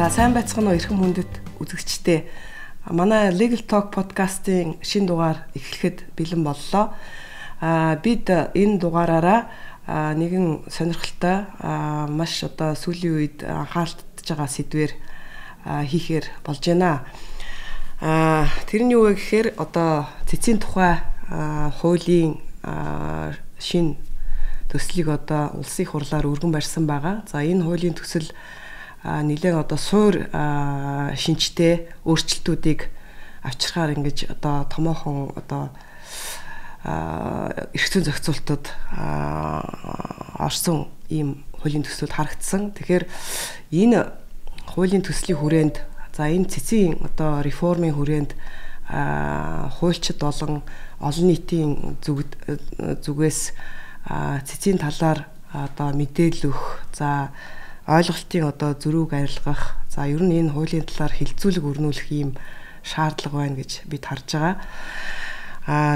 За сайн байцгаана уу эрхэм хүндэт үзэгчдээ. Манай Legal Talk подкастын шинэ дугаар эхлэхэд бэлэн боллоо. Бид энэ дугаараараа нэгэн сонирхолтой маш одоо сүүлийн үед анхаарлагдж байгаа сэдвээр хийхээр болж байна. Тэр нь юу вэ гэхээр одоо цэцгийн тухай хуулийн шинэ төслийг одоо улсын хурлаар өргөн барьсан байгаа. За энэ хуулийн төсөл нэлээд одоо суур шинжтэй өөрчлөлтүүдийг авчрахаар ингэж одоо томоохон одоо эрх зүйн зохицуултад орсон ийм хуулийн төслүүд харагдсан. Тэгэхээр энэ хуулийн төслийн хүрээнд за энэ цэцгийн одоо реформын хүрээнд хуульчид болон олон нийтийн зүгээс цэцгийн талаар одоо мэдээлэл өгөх за ойлголтын одоо зөрүүг арилгах за ер нь энэ хуулийн талаар хилцүүлэг өрнүүлэх ийм шаардлага байна гэж бид харж байгаа.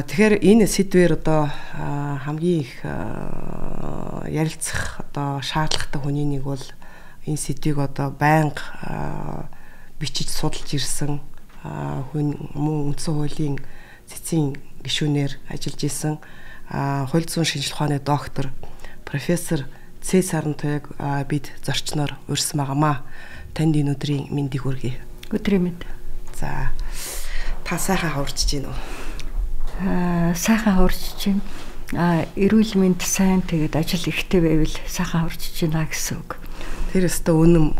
Тэгэхээр энэ сэдвээр одоо хамгийн их ярилцах одоо шаардлагатай хүний нэг бол энэ сэдвийг одоо байнга бичиж судалж ирсэн хүн мөн үндсэн хуулийн цэцгийн гишүүнээр ажиллаж исэн хууль зүйн шинжилгээ ухааны доктор профессор Сарантойг бид зорчноор урьсан байгаамаа. Танд энэ өдрийн мэндийг хүргэе. Өдрийн мэнд. За та сайхан хаварчж гин үү? Сайхан хаварчж гин. Эрүүл мэнд сайн тэгээд ажил ихтэй байвал сайхан хаварчж гинэ гэсэн үг. Тэр өстө үнэм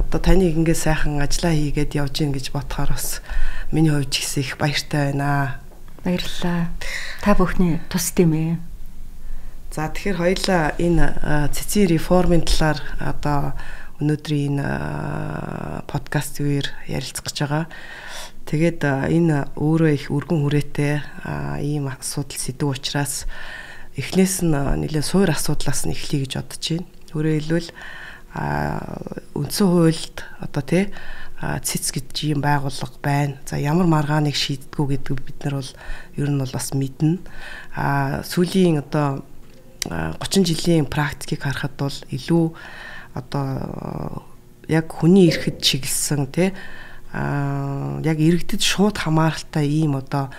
одоо таныг ингээд сайхан ажиллаа хийгээд явж гин гэж бодохоор бас миний хувьд ч гэсэн их баяртай байна. Баярлалаа. Та бүхний тус тийм ээ. За тэгэхээр хоёулаа энэ цэцгийн реформын талаар одоо өнөөдрийн энэ подкаст үеэр ярилцах гэж байгаа. Тэгээд энэ өөрөө их өргөн хүрээтэй ийм асуудал сэдв учраас эхнээс нь нэлээд суур асуудлаас нь эхлэе гэж бодож байна. Өөрөөр хэлбэл үндсэн хуульд одоо цэц гэж ийм байгууллага байна. За ямар маргааныг шийддгүү гэдэг бид нар бол ер нь бол бас мэднэ. Сүүлийн одоо 30 жилийн практикийг харахад бол илүү одоо яг хүний эрхэд чиглэсэн яг иргэдэд шууд хамааралтай ийм одоо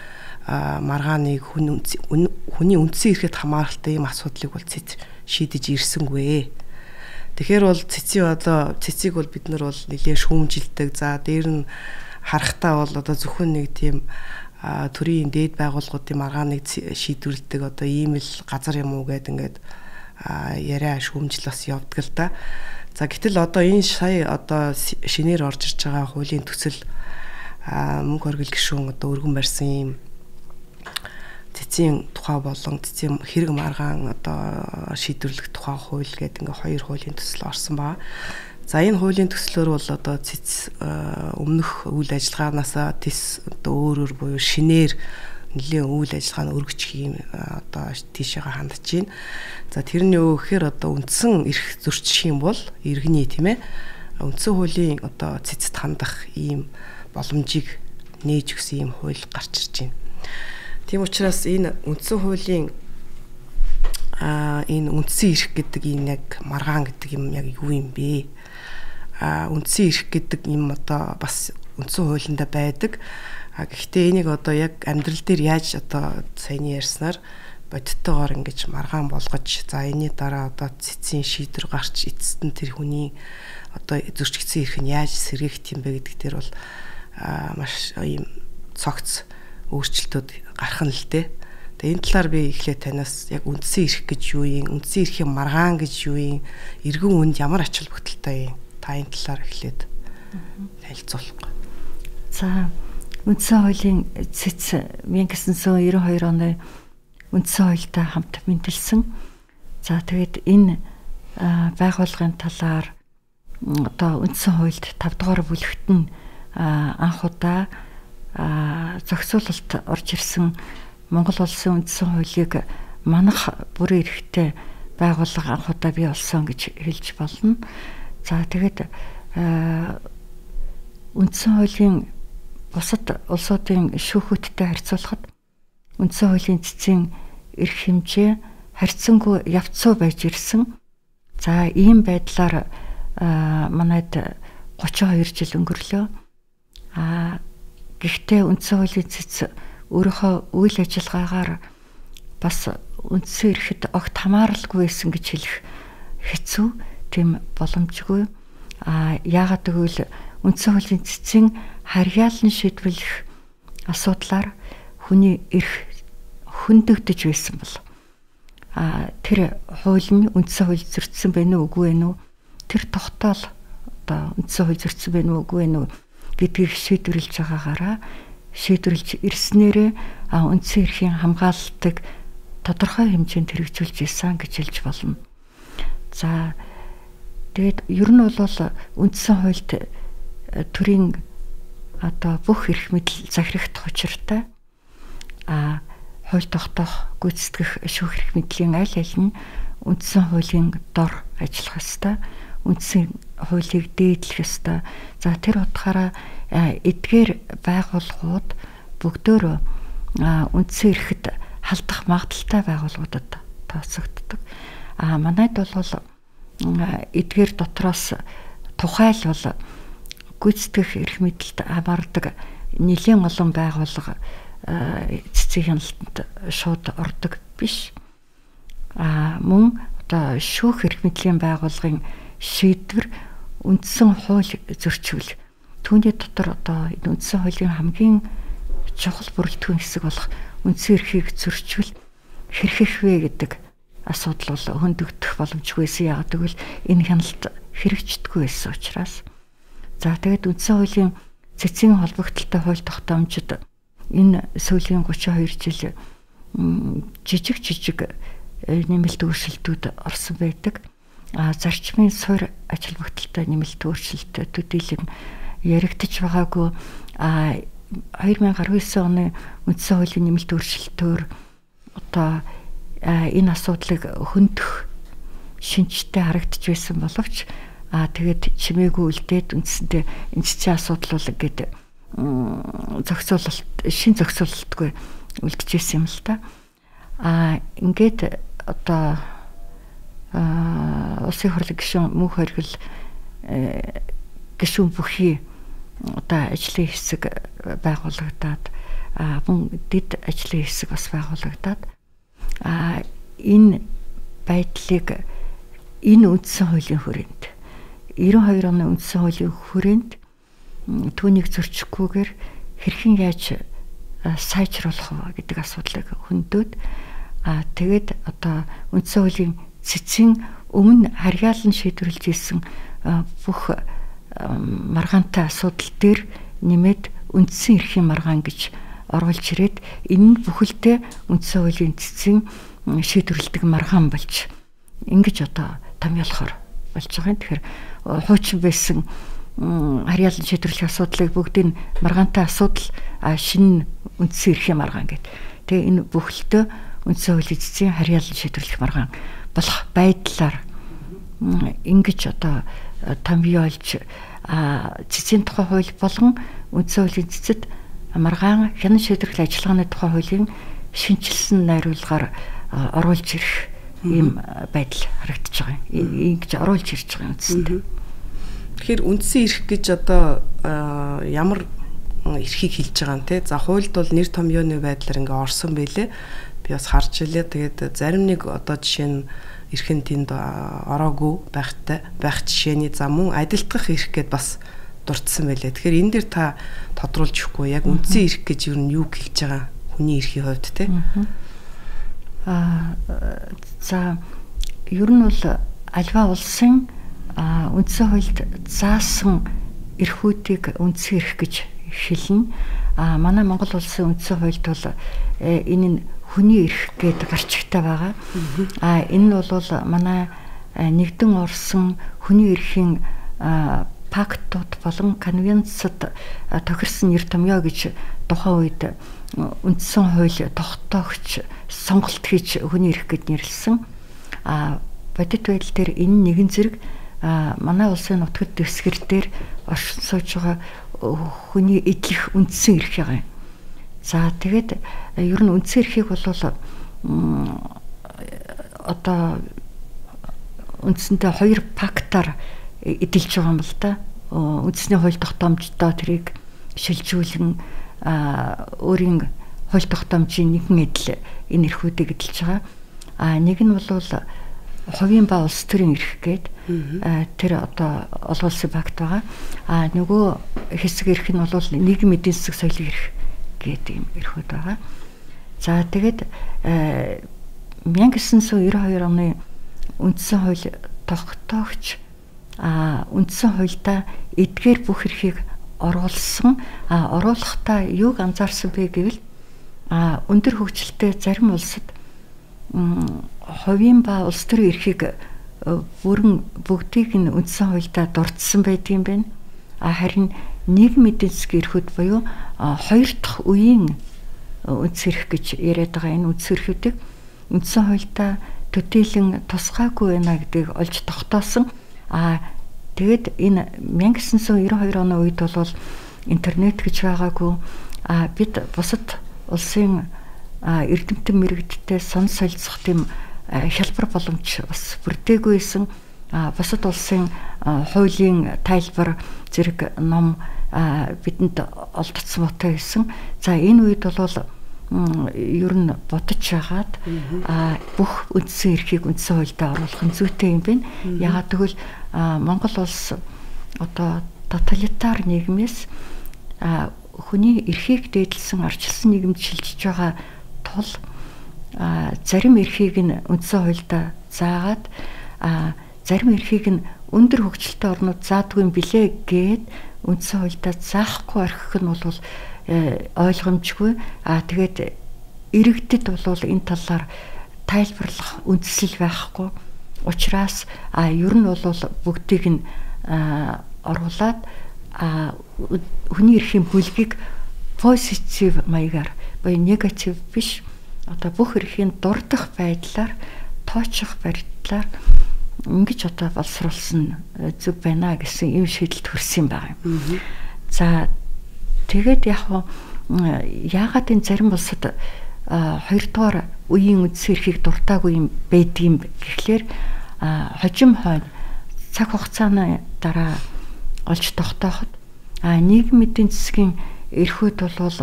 маргааныг хүний үндсэн эрхэд хамааралтай ийм асуудлыг бол цэц шийдэж ирсэнгүй. Тэгэхээр бол цэцийг бол бид нар бол нэлээд шүүмжилдэг. За дээр нь харахтаа бол одоо зөвхөн нэг тийм төрийн дээд байгууллагуудын маргааныг шийдвэрлэдэг одоо ийм л газар юм уу гэд ингээд яриа шүүмжил бас явдаг л да. За гэтэл одоо энэ сая одоо шинээр орж ирж байгаа хуулийн төсөл мөнх оргил гишүүн одоо өргөн барьсан ийм цэцгийн тухай болон цэцгийн хэрэг маргаан одоо шийдвэрлэх тухай хууль гэдэг ингээд хоёр хуулийн төсөл орсон баа. За энэ хуулийн төслөөр бол одоо цэц өмнөх үйл ажиллагаанаас тис одоо өөрөөр буюу шинээр нэлийн үйл ажиллагааны өргөжих юм одоо тийшээгээ хандж байна. За тэрний юу гэхээр одоо үндсэн эрх зөрчих юм бол иргэний тийм ээ үндсэн хуулийн одоо цэцэд хандах ийм боломжийг нээж өгсөн ийм хууль гарч ирж байна. Тийм учраас энэ үндсэн хуулийн энэ үндсэн эрх гэдэг энэ яг маргаан гэдэг юм яг юу юм бэ? Үндсэн эрх гэдэг юм одоо бас үндсэн хуулиндаа байдаг. Гэхдээ энийг одоо яг амьдрал дээр яаж одоо саяны ярьснаар бодиттойгоор ингэж маргаан болгож за энэний дараа одоо цэцгийн шийдвэр гарч эцэст нь тэр хүний одоо зөрчигдсөн эрх нь яаж сэргээх юм бэ гэдэг дээр бол маш ийм цогц өөрчлөлтүүд гарах нь л дээ. Тэгээ энэ талаар би эхлээд танаас яг үндсэн эрх гэж юу юм, үндсэн эрхийн маргаан гэж юу юм, эргэн үнд ямар ач холбогдолтой юм? Та энэ талаар эхлээд танилцуулах. За үндсэн хуулийн цэц 1992 оны үндсэн хуультай хамт мэндэлсэн. За тэгээд энэ байгууллагын талаар одоо үндсэн хуульд 5 дугаар бүлэгт нь анх удаа зохицуулалт орж ирсэн Монгол улсын үндсэн хуулийг манах бүрэн эрхтэй байгууллага анх удаа бий болсон гэж хэлж болно. За тэгээд үндсэн хуулийн бусад улсуудын шүүхүүдтэй харьцуулахад үндсэн хуулийн цэцгийн эрх хэмжээ харьцангуй явцуу байж ирсэн. За ийм байдлаар манайд 32 жил өнгөрлөө. Гэхдээ үндсэн хуулийн цэц өөрийнхөө үйл ажиллагаагаар бас үндсэн эрхэд огт хамааралгүй байсан гэж хэлэх хэцүү, тийм боломжгүй. Яагаад гэвэл үндсэн хуулийн цэцийн харьяалан шийдвэрлэх асуудлаар хүний эрх хөндөгдөж байсан бол тэр хууль нь үндсэн хууль зөрчсөн байна уу үгүй вэ? Тэр тогтоол одоо үндсэн хууль зөрчсөн байна уу үгүй вэ гэдгийг шийдвэрлэж байгаагаараа шийдвэрлэж ирснээрээ үндсэн эрхийн хамгаалалтыг тодорхой хэмжээнд хэрэгжүүлж ирсэн гэж хэлж болно. За тэгээд ер нь бол үндсэн хуульд төрийн одоо бүх эрх мэдэл захирагдах учиртай. Хууль тогтоох, гүйцэтгэх шүүх эрх мэдлийн аль аль нь үндсэн хуулийн дор ажиллах ёстой. Үндсэн хуулийг дээдлэх ёстой. За тэр утгаараа эдгээр байгууллагууд бүгдөө үндсэн эрхэд халдах магадaltaй байгууллагуудад тооцогддог. Манайд бол эдгээр дотроос тухайлбал гүйцэтгэх эрх мэдэлд хамаардаг нэлээд олон байгууллага цэцгийн хяналтанд шууд ордог биш. Мөн одоо шүүх эрх мэдлийн байгууллагын шийдвэр үндсэн хууль зөрчил. Түүний дотор одоо үндсэн хуулийн хамгийн чухал бүрэлдэхүүн хэсэг болох үндсэн эрхийг зөрчил хэрхэх вэ гэдэг асуудал бол хөндөгдөх боломжгүйсэн. Яагаад гэвэл энэ хяналт хэрэгждэггүй байсан учраас. За тэгээд үндсэн хуулийн цэцгийн холбогдлолтой хууль тогтоомжид энэ сүүлийн 32 жил жижиг нэмэлт өөрчлөлтүүд орсон байдаг. Зарчмын суурь ажил багталтай нэмэлт өөрчлөлтүүдийн яригдж байгаагүй 2019 оны үндсэн хуулийн нэмэлт өөрчлөлтөөр одоо энэ асуудлыг хөндөх шинжтэй харагдж байсан боловч тэгээд чимээгүй үлдээд үндсэндээ энэ чинь асуудал бол гэдэг шин зохицуулалтгүй үлдчихсэн юм л та. Ингээд одоо улсын хурлын гишүүн мөнх хоригл гишүүн бүхий одоо ажлын хэсэг байгуулагдаад мөн дэд ажлын хэсэг бас байгуулагдаад энэ байдлыг энэ үндсэн хуулийн хүрээнд 92 оны үндсэн хуулийн хүрээнд түүнийг зөрчихгүйгээр хэрхэн яаж сайжруулах вэ гэдэг асуудлыг хөндөд тэгээд одоо үндсэн хуулийн цэцгийн өмнө харьяалан шийдвэрлэж ирсэн бүх маргаантай асуудал дээр нэмээд үндсэн эрхийн маргаан гэж оруулж ирээд энэ нь бүхэлдээ үндсэн хуулийн цэцгийн шийдвэрлэдэг маргаан болж ингэж одоо томьёолохоор болж байгаа юм. Тэгэхээр хуучин байсан харьяалан шийдвэрлэх асуудлыг бүгдийг маргаантай асуудал шинэ үндсэн эрхийн маргаан гэдэг. Тэгээ энэ бүхэлдээ үндсэн хуулийн цэцгийн харьяалан шийдвэрлэх маргаан болох байдлаар ингэж одоо томьёолж цэцгийн тухай хууль болон үндсэн хуулийн цэцэд маргаан хянан шийдвэрлэх ажиллагааны тухай хуулийн шинжилсэн найруулгаар оруулж ирэх ийм байдал харагдаж байгаа юм. Ингэж оруулж ирж байгаа юм үстэй. Тэгэхээр үндсэн эрх гэж одоо ямар эрхийг хэлж байгаа юм те. За хуульд бол нэр томьёоны байдлаар ингээ орсон байлээ. Би бас харж илээ. Тэгээд зарим нэг одоо жишээ нь эрхэн тэнд ороогүй байх жишээний за мөн адилтгах эрх гэд бас дурдсан байлээ. Тэгэхээр энэ дэр та тодруулж өгөхгүй яг үндсэн эрх гэж юу нь юу хэлж байгаа хүний эрхийн хувьд те. За ер нь бол альва улсын үндсэн хуульд заасан эрхүүдийг үндсэн эрх гэж хэлнэ. Манай Монгол улсын үндсэн хуульд бол энэ нь хүний эрх гэдэг гарчигтай байгаа. Энэ нь бол манай нэгдэн орсон хүний эрхийн пактууд болон конвенцад тохирсон нэр томьёо гэж тухайн үед үндсэн хууль тогтоогч сонголт хийж хүний эрх гэд нэрлсэн. Бодит байдал дээр энэ нэгэн зэрэг манай улсын нутагт дэвсгэр дээр оршин сууж байгаа хүний эдлэх үндсэн эрх юм. За тэгээд ер нь үндсэн эрхийг бол одоо үндсэндээ 2 пактаар эдэлж байгаа юм л да. Үндэсний хууль тогтоомжтой тэрийг шилжүүлэн өөрийн хууль тогтоомжийн нэгэн эдэл энэ эрхүүдийг эдэлж байгаа. Нэг нь бол хувийн ба улс төрийн эрх гээд тэр одоо олон улсын пакт байгаа. Нөгөө хэсэг эрх нь бол нийгмийн эдийн засаг соёлын эрх гэдэг юм эрхүүд байгаа. За тэгээд 1992 оны үндсэн хууль тогтоогч үндсэн хуульдаа эдгээр бүх эрхийг оруулсан. Оруулахдаа юуг анзаарсан бэ гэвэл өндөр хөгжилтэй зарим улсад хувийн ба улс төрийн эрхийг бүрэн бүгдийг нь үндсэн хуульдаа дурдсан байдığım байна. Харин нийгмийн эдийн засгийн эрхүүд буюу 2 дахь үеийн үндсэн эрх гэж яриад байгаа энэ үндсэн эрхүүдийг үндсэн хуульдаа төдийлөн тусгаагүй байна гэдгийг олж тогтоосон. Тэгээд энэ 1992 оны үед бол интернет гэж байгаагүй. Бид бусад улсын эрдэмтэн мэрэгдтэй сон солилцох тийм хялбар боломж бас бүрдээгүйсэн. Бусад улсын хуулийн тайлбар зэрэг ном бидэнд олдсон ботой байсан. За энэ үед бол ер нь бодож хагаад бүх үндсэн эрхийг үндсэн хуульдаа оруулах нь зүйтэй юм байна. Яагаад гэвэл Монгол улс одоо тоталитар нийгмээс хүний эрхийг дээдлсэн арчилсан нийгэмд шилжиж байгаа тул зарим эрхийг нь үндсэн хуульдаа заагаад зарим эрхийг нь өндөр хөгжилтэй орнууд заадгүй юм билээ гэд үндсэн хуульдаа заахгүй орхих нь бол ойлгомжгүй. Тэгээд иргэдэд бол энэ талаар тайлбарлах үндэслэл байхгүй. Учираас ер нь бол бүгдийг нь оруулаад хүний эрхийн бүлгийг позитив маягаар буюу негатив биш одоо бүх эрхийн дурдах байдлаар тооцох байдлаар ингэж одоо боловсруулсан зүг байна гэсэн юм шийдэлд хүрсэн байгаа юм. За тэгээд яагаад энэ зарим улсад 2 дугаар үеийн үндсэн эрхийг дуртаагүй юм байдгийм гэхлээр хожим хойно цаг хугацааны дараа олж тогтооход нийгмийн эдийн засгийн эрхүүд бол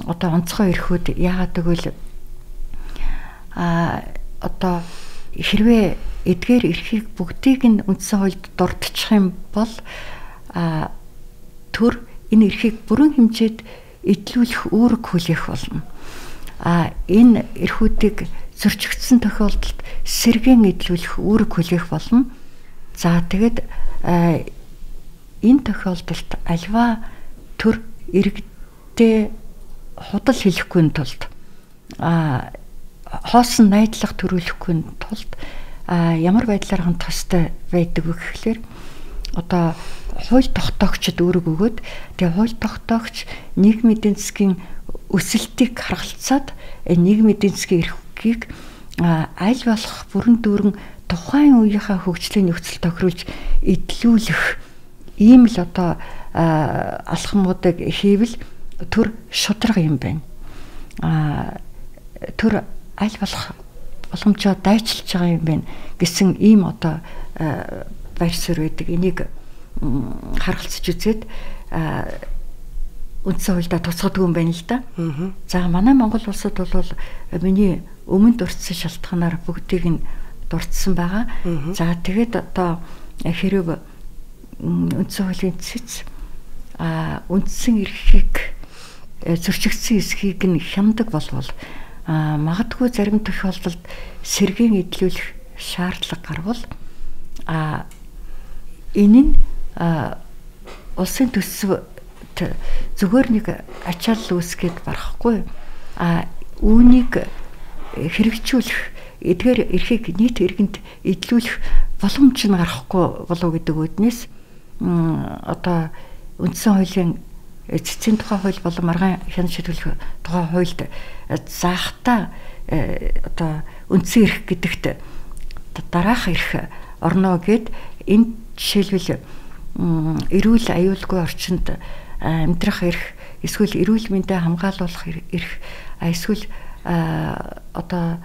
одоо онцгой эрхүүд яагаад гэвэл одоо хэрвээ эдгээр эрхийг бүгдийг нь үндсэн хуульд дурдчих юм бол төр энэ эрхийг бүрэн хэмжээд эдлүүлэх үүрэг хүлээх болно. Энэ эрхүүдийг зөрчигдсөн тохиолдолд сэргээн эдлүүлэх үүрэг хүлээх болно. За тэгээд энэ тохиолдолд альва төр иргэдээ худал хэлэхгүй тулд хоосон найдлага төрүүлэхгүй тулд ямар байдлаар хан тостой байдаг вэ гэхлээр одоо хууль тогтоогчд үүрэг өгөөд тэгээ хууль тогтоогч нийгмийн эдийн засгийн өсөлтийг харгалцаад нийгмийн эдийн засгийн эрхийг аль болох бүрэн дүүрэн тухайн үеийнхээ хөгжлийн нөхцөл тохируулж эдлүүлэх ийм л одоо алхмуудыг хийвэл төр шударга юм байна. Төр аль болох боломжоо дайчилж байгаа юм байна гэсэн ийм одоо байр суурь байдаг. Энийг харгалцаж үзээд үндсэн хуульдаа туцгадаг юм байна л да. За манай Монгол улсад бол миний өмнө дурдсан шалтгаанаар бүгдийг нь дурдсан байгаа. За тэгээд одоо хэрэг үндсэн хуулийн цэц үндсэн эрхийг зөрчигдсөн эсхийг нь хямдаг болвол магадгүй зарим тохиолдолд сэргээн эдлүүлэх шаардлага гарвал энэ нь улсын төсөвт зүгээр нэг ачаал үүсгээд барахгүй үүнийг хэрэгжүүлэх эдгээр эрхийг нийт иргэнд эдлүүлэх боломж нь гарахгүй болов гэдэг үднээс одоо үндсэн хуулийн цэцгийн тухай хууль болон маргаан хяналт шийдвэрлэх тухай хуульд заахтаа одоо үндсэн эрх гэдэгт дараах эрх орно гэд энэ жишээлбэл эрүүл аюулгүй орчинд амьдрах эрх, эсвэл эрүүл мэндэ хамгаалуулах эрх, эсвэл одоо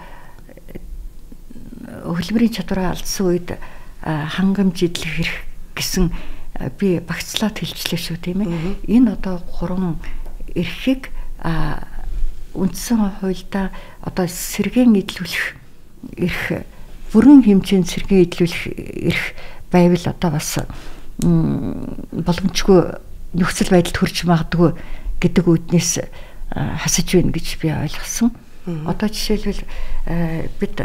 хөдөлмөрийн чадвараа алдсан үед хангамж эдлэх хэрэг гэсэн би багцлаад хэлжлээ шүү тийм ээ. Энэ одоо 3 эрхийг үндсэн хуульдаа одоо сэргээн эдлүүлэх эрх, бүрэн хэмжээнд сэргээн эдлүүлэх эрх байвал одоо бас боломжгүй нөхцөл байдалд хүрч магадгүй гэдэг үүднээс хасаж байна гэж би ойлгосон. Одоо жишээлбэл бид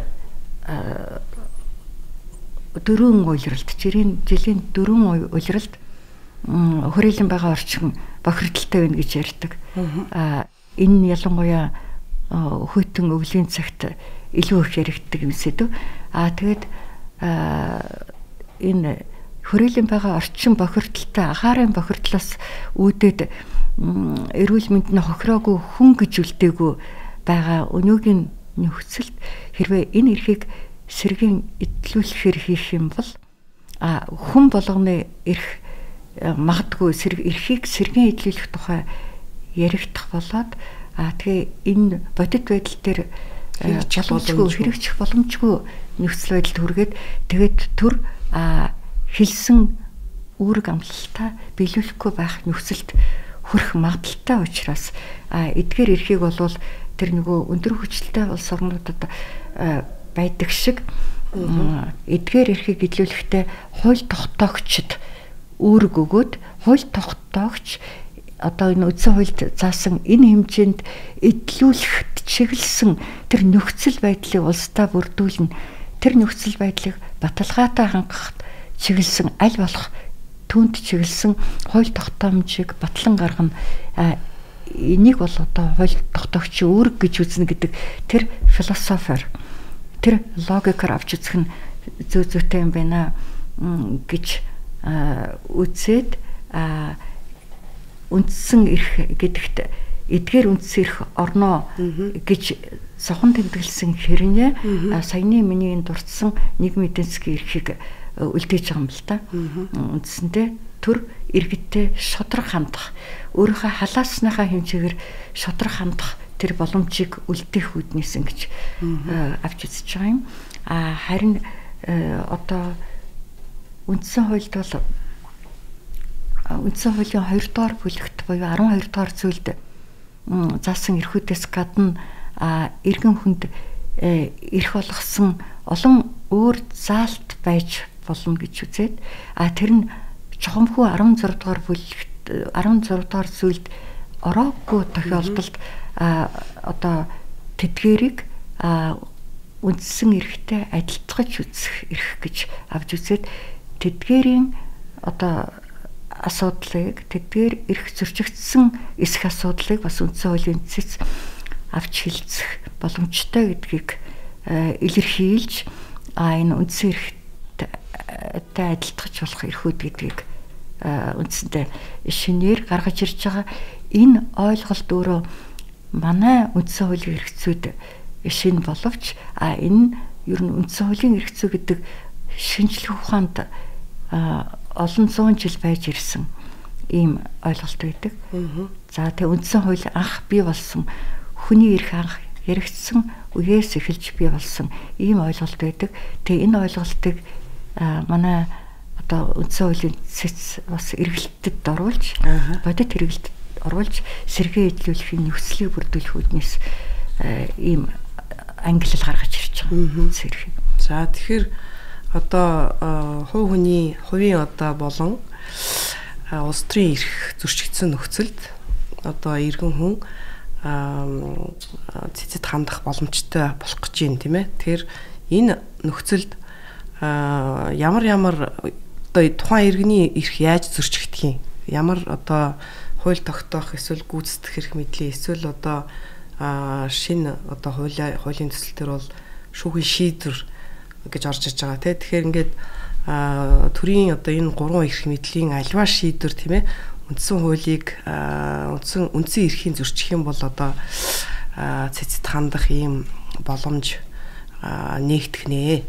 4 уйлралд жилийн 4 уйлралд хүрээлэн байгаа орчин бохирдолтой байна гэж ярьдаг. Энэ ялангуяа хүйтэн өвлийн цагт илүү их яригддаг юм сэдв. Тэгээд энэ хүрээлэн байгаа орчин бохирдолтой агаарын бохирдлоос үүдээд эрүүл мэндэд хохироогүй хүн гэж үлдээгүй байгаа өнөөгийн нөхцөлд хэрвээ энэ эрхийг сэргийн эдлүүлэхээр хийх юм бол хүн болгоны эрх магадгүй эрхийг сэргийн эдлүүлэх тухай яригдах болоод тэгээ энэ бодит байдал дээр хэрэгжих боломжгүй нөхцөл байдалд хүргээд тэгээд түр хэлсэн үүрэг амлалтаа биелүүлэхгүй байх нөхцөлд хүрэх магадaltaй учраас эдгээр эрхийг болвол тэр нөгөө өндөр хүчтэй улс орнуудад байдаг шиг эдгээр эрхийг эдлүүлэхдээ хууль тогтоогчд үүрэг өгөөд хууль тогтоогч одоо энэ үндсэн хуульд заасан энэ хэмжээнд эдлүүлэхэд чиглэсэн тэр нөхцөл байдлыг улсдаа бүрдүүлнэ. Тэр нөхцөл байдлыг баталгаатай хангахад чиглэсэн аль болох түүнд чиглэсэн хууль тогтоомжийг батлан гаргана. Энийг бол одоо хууль тогтоогчийн үүрэг гэж үзнэ гэдэг тэр философиор тэр логикоор авч үзэх нь зүйтэй юм байна гэж үзээд үндсэн эрх гэдэгт эдгээр үндсэн эрх орноо гэж сохон тэмдэглэсэн хэрнээ саяны миний дурдсан нийгмийн эдийн засгийн эрхийг үлдээж байгаа юм л та. Үндсэндээ төр иргэдтэй шодрог хандах, өөрийнхөө халаасныхаа хэмжээгээр шодрог хандах тэр боломжийг үлдээх үүднээс ингэж авч үзэж байгаа юм. Харин одоо үндсэн хуульд бол үндсэн хуулийн 2 дугаар бүлэгт буюу 12 дугаар зүйлд заасан эрхүүдээс гадна иргэн хүнд эрх болгосон олон өөр заалт байж болно гэж үзээд тэр нь чухамхүү 16 дугаар бүлэгт 16 дугаар зүйлд ороогүй тохиолдолд одоо тэдгэрийг үндсэн эрхтэй адилтгаж үзэх эрх гэж авч үзээд тэдгэрийн одоо асуудлыг тэдгээр эрх зөрчигдсөн эсэх асуудлыг бас үндсэн хуулийн цэц авч хэлцэх боломжтой гэдгийг илэрхийлж энэ үндсэн эрхтэй адилтгаж болох эрхүүд гэдгийг үндсэндээ шинээр гаргаж ирж байгаа. Энэ ойлголт өөрөө манай үндсэн хуулийн эрхцүүд шинэ боловч энэ ер нь үндсэн хуулийн эрхцүү гэдэг шинжлэх ухаанд олон зуун жил байж ирсэн ийм ойлголт байдаг. За тэгээ үндсэн хууль анх бий болсон хүний эрх анх яригдсан үеэс эхэлж бий болсон ийм ойлголт байдаг. Тэгээ энэ ойлголтыг манай одоо үндсэн хуулийн цэц бас эргэлтэд оруулж бодит эргэлтэд оруулж сэргээ эдлүүлэхийн нөхцөлийг бүрдүүлэх үүднээс ийм ангиллал гаргаж ирж байгаа зэрэг. За тэгэхээр одоо хувийн одоо болон улс төрийн эрх зөрчигдсөн нөхцөлд одоо иргэн хүн цэцэд хандах боломжтой болох гэж юм тийм ээ. Тэгэхээр энэ нөхцөлд ямар одоо тухайн иргэний эрх яаж зөрчигдөх юм? Ямар одоо хууль тогтоох эсвэл гүйцэтгэх эрх мэдлийн эсвэл одоо шинэ одоо хуулийн төсөл төр бол шүүхийн шийдвэр гэж орж иж байгаа тийм. Тэгэхээр ингээд төрийн одоо энэ 3 эрх мэдлийн альва шийдвэр тийм ээ үндсэн хуулийг үндсэн эрхийн зөрчих юм бол одоо цэцэд хандах ийм боломж нээгдэх нэ.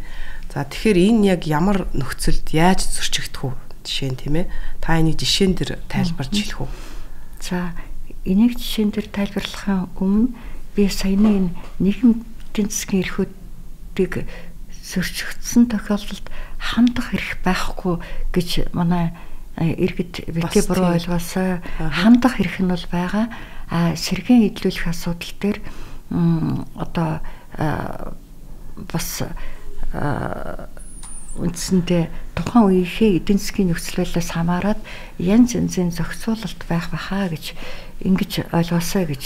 За тэгэхээр энэ яг ямар нөхцөлд яаж зөрчигдөх вэ? Жишээ нь тийм ээ. Та энийг жишээн дээр тайлбарж хэлэх үү? За энийг жишээн дээр тайлбарлахын өмнө би саяны энэ нийгмийн эдийн засгийн эрхүүдийг зөрчигдсөн тохиолдолд хандах эрх байхгүй гэж манай иргэд битгий буруу ойлгоосоо. Хандах эрх нь бол байгаа. Сэргийн эдлүүлэх асуудал дээр одоо бас үндсэндээ тухайн үеийнхээ эдийн засгийн нөхцөл байдлаас хамаарат янз янзын зохицуулалт байх бахаа гэж ингэж ойлгоосоо гэж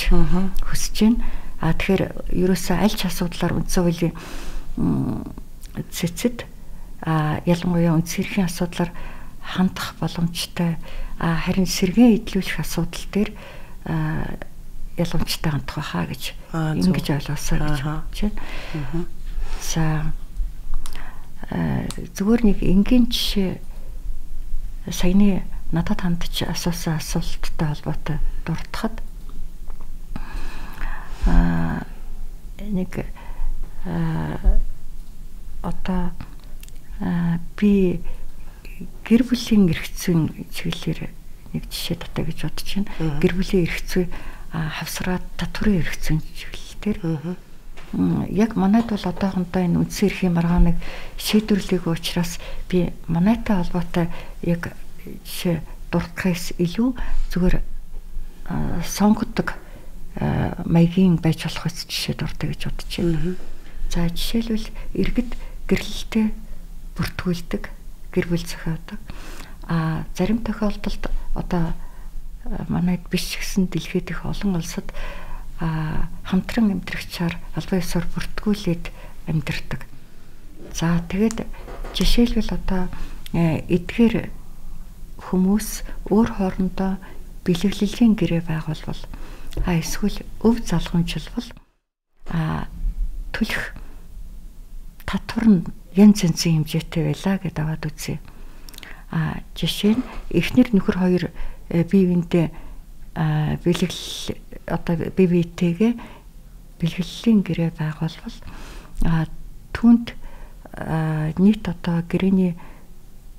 хүсэж байна. Тэгэхээр ерөөсөө аль ч асуудлаар үндсэн хуулийн цэцэд ялангуяа үндсэн эрхийн асуудлаар хандах боломжтой. Харин сэргээ эдлүүлэх асуудал дээр ялгамжтай хандах байхаа гэж ингэж ойлгосоо гэж бодож байна. За зүгээр нэг энгийн жишээ саяны надад хандж асуусан асуулттай холбоотой дуртахад нэг одоо би гэр бүлийн эрх зүйн чиглэлээр нэг жишээ татаа гэж бодож байна. Гэр бүлийн эрх зүй хавсраад татврын эрх зүйн чиглэлээр яг манайд бол одоохондоо энэ үндсэн эрхийн маргааныг шийдвэрлэх учраас би манайтай холбоотой яг жишээ дуртахаас илүү зүгээр сонгодог маягийн байж болох үс жишээ дуртай гэж бодож байна. За жишээлбэл иргэд гэрлэлтэд бүртгүүлдэг, гэр бүл зохиодог. Зарим тохиолдолд одоо манайд биш гэсэн дэлхийд их олон улсад хамтран амьдрагчаар албан ёсоор бүртгүүлээд амьдардаг. За тэгээд жишээлбэл одоо эдгээр хүмүүс өөр хоорондоо бэлэглэлийн гэрээ байгуулвал эсвэл өв залгамжлбал төлөх татвар нь янз янзын хэмжээтэй байлаа гэдээ аваад үзье. Жишээ нь эхнэр нөхөр хоёр бие биендээ бэлэглэл одоо бие биетэйгээ бэлэглэлийн гэрээ байгуулвал түүнд нийт одоо гэрээний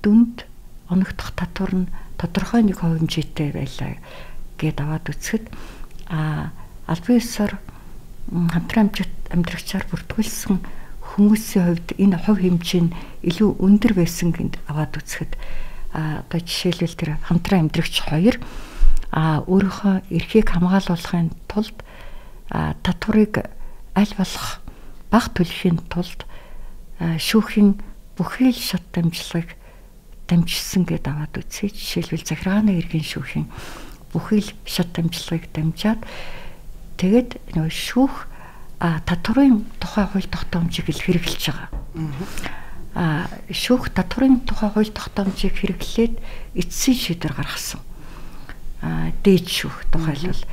дүнд оногдох татвар нь тодорхой нэг хувь хэмжээтэй байлаа гэд аваад үзэхэд албан ёсоор хамтран амьдрагчаар бүртгүүлсэн хүмүүсийн хувьд энэ хувь хэмжээ нь илүү өндөр байсан гэд аваад үзэхэд одоо жишээлбэл тэр хамтран амьдрагч хоёр өөрийнхөө эрхийг хамгаалуулахын тулд татварыг аль болох бага төлөхийн тулд шүүхийн бүхий л шат дамжлагыг дамжсан гэд аваад үзье. Жишээлбэл захиргааны эргийн шүүхийн бүхий л шат дамжлагыг дамжаад тэгээд нөгөө шүүх татврын тухай хууль тогтоомжийг л хэрэглэж байгаа. Шүүх татврын тухай хууль тогтоомжийг хэрэглээд эцсийн шийдвэр гаргасан. Дээд шүүх тухайлбал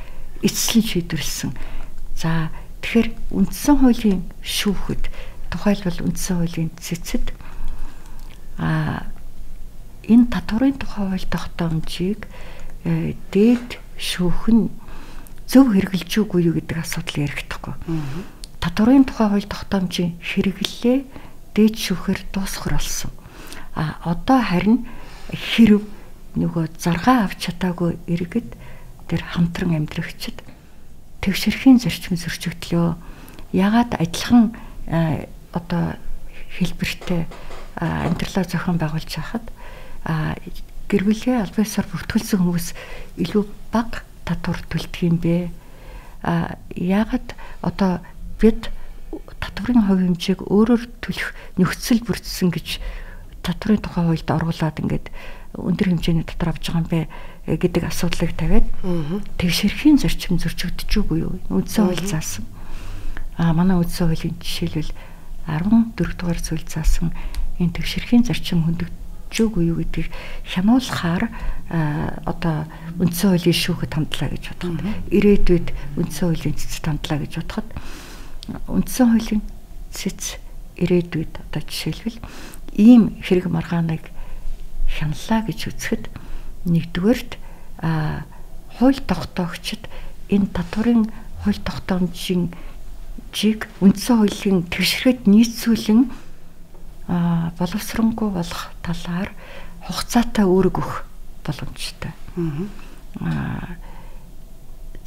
эцэслэн шийдвэрлсэн. За тэгэхээр үндсэн хуулийн шүүхэд тухайлбал үндсэн хуулийн цэцэд энэ татврын тухай хууль тогтоомжийг дээд шүүх нь зөв хэрэгжилж үгүй юу гэдэг асуудал яригдахгүй. Татврын тухай хууль тогтоомжийн хэрэглэлээ дээд шүүхээр дуусгах болсон. Одоо харин хэрв нөгөө заргаа авч чадаагүй иргэд тэр хамтран амьдрагчид тэгшэрхийн зарчим зөрчигдлөө ягаад адилхан одоо хэлбэртэй амьдралаа зохион байгуулж хахад гэр бүлийн албан ёсоор бүртгүүлсэн хүмүүс илүү бага татвар төлдөг юм бэ? Ягаад одоо бид татврын хувь хэмжээг өөрөөр төлөх нөхцөл бүрдсэн гэж татврын тухай хуульд оруулаад ингээд өндөр хэмжээний татвар авч байгаа юм бэ гэдэг асуудлыг тавиад тэгшэрхийн зарчим зөрчигдөж үгүй юу? Үндсэн хууль заасан. Манай үндсэн хуулийн жишээлбэл 14 дугаар зүйл заасан энэ тэгшэрхийн зарчим хөндөгдөж үгүй юу гэдгийг хянуулахаар одоо үндсэн хуулийн шүүхэд хандлаа гэж бодоход ирээдүйд үндсэн хуулийн цэцэд хандлаа гэж бодоход үндсэн хуулийн цэц ирээдүйд одоо жишээлбэл ийм хэрэг маргааныг хяналаа гэж үзэхэд нэгдүгээрт хууль тогтоогчид энэ татврын хууль тогтоомжийн жиг үндсэн хуулийн тэгшрэхэд нийцүүлэн боловсронгуй болох талаар хугацаатай үүрэг өгөх боломжтой.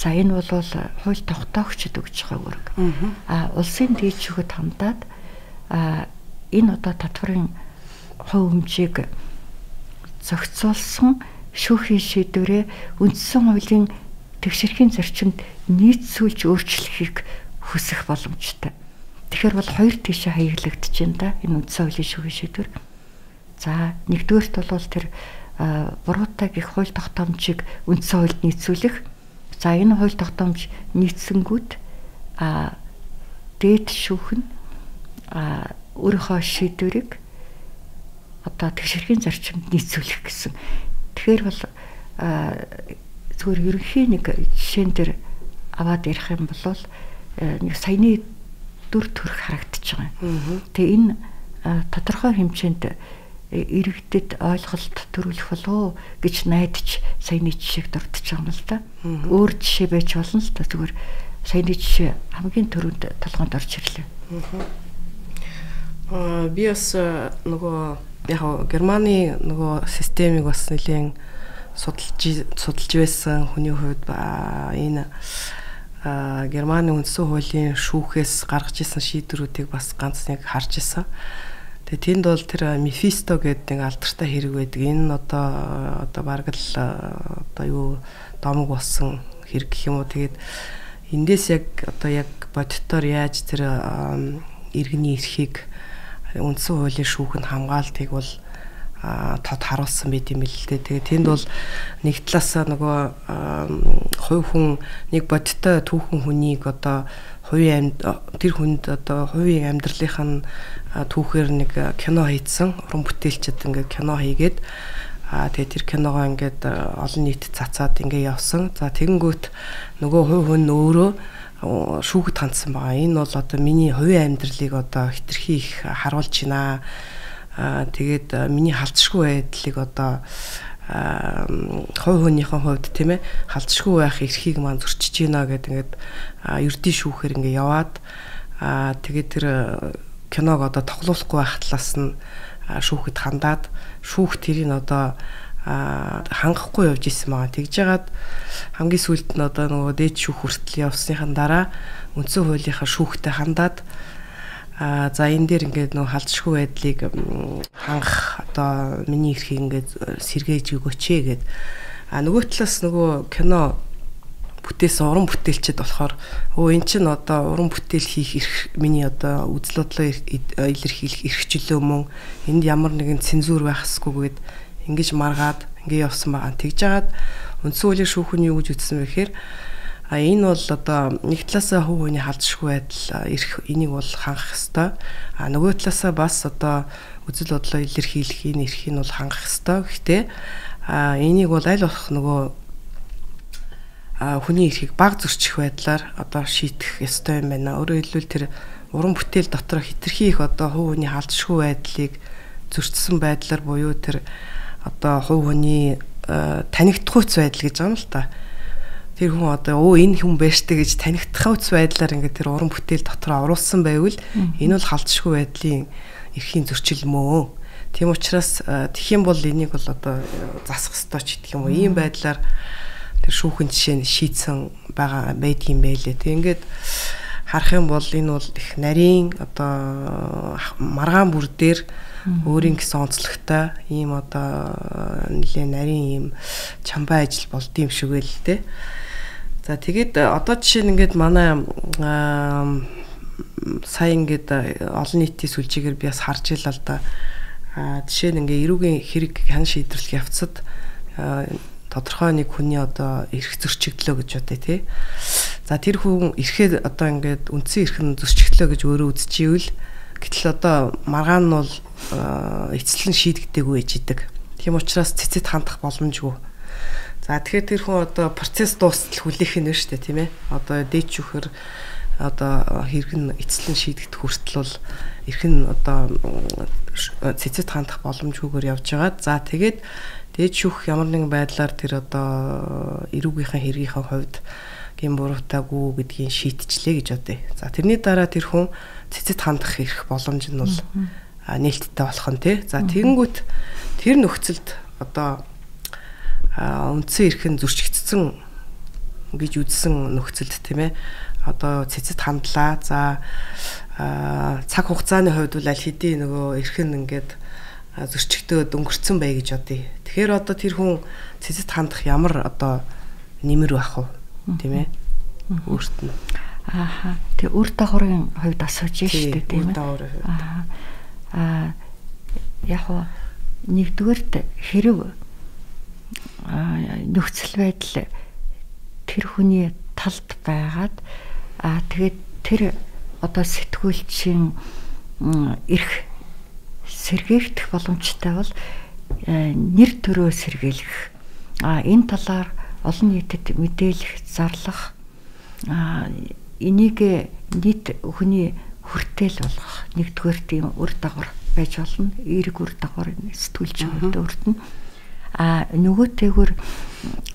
За энэ бол хууль тогтоогчид өгж байгаа үүрэг. Улсын дээд шүүхэд хандаад энэ одоо татварын хувь хэмжээг зохицуулсан шүүхийн шийдвэрээ үндсэн хуулийн тэгшэрхийн зарчимд нийцүүлж өөрчлөхийг хүсэх боломжтой. Тэгэхээр бол хоёр тийшээ хаяглагдаж байна да энэ үндсэн хуулийн шүүхийн шийдвэр. За нэгдүгээрт бол тэр буруутай гэх хууль тогтоомжийг үндсэн хуульд нийцүүлэх. За энэ хууль тогтоомж нийцсэнгүүд дээд шүүх нь өөрийнхөө шийдвэрийг одоо тэгшэрхийн зарчимд нийцүүлэх гэсэн. Тэгэхээр бол зүгээр ерөнхий нэг жишээн дээр аваад ярих юм бол нэг саяны дүр төрх харагдаж байгаа. Тэгээ энэ тодорхой хэмжээнд иргэдэд ойлголт төрүүлэх болов уу гэж найдаж саяны жишээг дурдж байгаа юм л да. Өөр жишээ байж болно л да. Зүгээр саяны жишээ хамгийн түрүүнд толгоонд орж ирлээ. Би бас нөгөө яг Германы нөгөө системийг бас нэлийн судалж байсан хүний хувьд энэ Германы үндсэн хуулийн шүүхээс гаргаж исэн шийдвэрүүдийг бас ганц нэг харж исэн. Тэгээ тэнд бол тэр Мефисто гэдэг нэг алдартай хэрэг байдаг. Энэ нь одоо бараг л одоо юу домог болсон хэрэг гэх юм уу. Тэгээд эндээс яг бодитоор яаж тэр иргэний эрхийг үндсэн хуулийн шүүхэнд хамгаалтыг бол тод харуулсан байт юм л дээ. Тэгээ тэнд бол нэг талаасаа нөгөө хувь хүн нэг бодиттой түүхэн хүнийг одоо тэр хүнд одоо хувийн амьдралынх нь түүхээр нэг кино хийцэн уран бүтээлчд ингээд кино хийгээд тэгээ тэр киногоо ингээд олон нийтэд цацаад ингээд явсан. За тэгэнгүүт нөгөө хувь хүн өөрөө шүүхэд хандсан байгаа. Энэ бол одоо миний хувийн амьдралыг одоо хэтэрхий их харуулж байна. Тэгээд миний халдшгүй байдлыг одоо хувь хүнийхэн хувьд тийм ээ халдшгүй байх эрхийг маань зөрчиж байна гэдэг ингээд ердийн шүүхээр ингээд яваад тэгээд тэр киног одоо тоглоулахгүй байх талаас нь шүүхэд хандаад шүүх тэрийг одоо хангахгүй явж исэн байгаа. Тэгж жагаад хамгийн сүүлд нь одоо нөгөө дээд шүүх хүртэл явсныхан дараа үндсэн хуулийнхаа шүүхтэй хандаад за энэ дээр ингээд нөгөө халдшгүй байдлыг хангах одоо миний эрхийг ингээд сэргээж өгөөч гэгээд нөгөө талаас нөгөө кино бүтээсэн уран бүтээлчд болохоор эн чинь одоо уран бүтээл хийх эрх миний одоо үзэл бодлоо илэрхийлэх эрх чөлөө мөн энд ямар нэгэн цензур байх ёсгүй гэд ингэж маргаад ингэ явсан байгаа. Тэгж жагаад үндсэн хуулийн шүүх нь юу гэж ütсэн бэ гэхээр энэ бол одоо нэг талаасаа хувь хүний халдшгүй байдал эрх энийг бол хангах ёстой. Нөгөө талаасаа бас одоо үзэл бодлоо илэрхийлэх энэ эрхийг бол хангах ёстой. Гэхдээ энийг бол аль болох нөгөө хүний эрхийг баг зөрчих байдлаар одоо шийдэх ёстой юм байна. Өөрөөр хэлбэл тэр уран бүтээл дотор хэтэрхий их одоо хувь хүний халдшгүй байдлыг зөрчсөн байдлаар буюу тэр одоо хувь хүний танигдахуйц байдал гэж байгаа юм л та. Тэр хүн одоо энэ хүн байж тээ гэж танигдахуйц байдлаар ингээд тэр уран бүтээл дотор оруулсан байвал энэ бол халдшгүй байдлын эрхийн зөрчил мөө. Тийм учраас тэгэх юм бол энийг бол одоо засах ёстой ч гэх юм уу. Ийм байдлаар тэр шүүхэн жишээ нь шийдсэн байгаа байдгийм байлээ. Тэг ингээд харах юм бол энэ бол их нарийн одоо маргаан бүр дээр өөрийн гэсэн онцлогтой ийм одоо нэлээ нарийн ийм чамбай ажил болд юм шиг байл л дээ. За тэгээд одоо жишээ нь ингээд манай сая ингээд олон нийтийн сүлжээгээр би бас харж илаа л да. Жишээ нь ингээд эрүүгийн хэрэг хан шийдвэрлэх явцад тодорхой нэг хүний одоо эрх зөрчигдлөө гэж бодъё тий. За тэр хүн эрхээ одоо ингээд үндсэн эрх нь зөрчигдлөө гэж өөрөө үзчихвэл гэтэл одоо маргаан нь бол эцэслэн шийдэгдээгүй байж идэг. Тийм учраас цэцэд хандах боломжгүй. За тэгэхээр тэр хүн одоо процесс дуустал хүлээх нь шүү дээ тийм ээ. Одоо дээд шүүхээр одоо хэрэг нь эцэслэн шийдэгдэх хүртэл бол эрх нь одоо цэцэд хандах боломжгүйгээр явж байгаа. За тэгээд дээд шүүх ямар нэгэн байдлаар тэр одоо эрүүгийнхээ хэргийнхээ хувьд гэм буруутаагүй гэдгийг шийдчихлээ гэж бодъё. За тэрний дараа тэр хүн цэцэд хандах эрх боломж нь бол нээлттэй болох нь тий. За тэгэнгүүт тэр нөхцөлд одоо үндсэн эрх нь зөрчигдсөн гэж үзсэн нөхцөлд тийм ээ. Одоо цэцэд хандлаа. За цаг хугацааны хувьд бол аль хэдийн нөгөө эрхэн ингээд зөрчигдөөд өнгөрцөн бай гэж бодъё. Тэгэхээр одоо тэр хүн цэцэд хандах ямар одоо нэмэр бах вэ? Тийм ээ. Өөрт нь. Ааха. Тэгээ үр дагаврын хувьд асууж шүү дээ, тийм ээ. Үр дагаврын хувьд. Яг нэгдүгээрт хэрэг нөхцөл байдал тэр хүний талд байгаад тэгээд тэр одоо сэтгүүлчийн эрх сэргээгдэх боломжтой бол нэр төрөө сэргийлэх энэ талаар олон нийтэд мэдээлэх зарлах энийг нийт хүний хүртэл болгох нэгдүгээр тийм үр дагавар байж болно. Эерэг үр дагавар сэтгүүлчийн хувьд өөрт нь нөгөөтэйгүр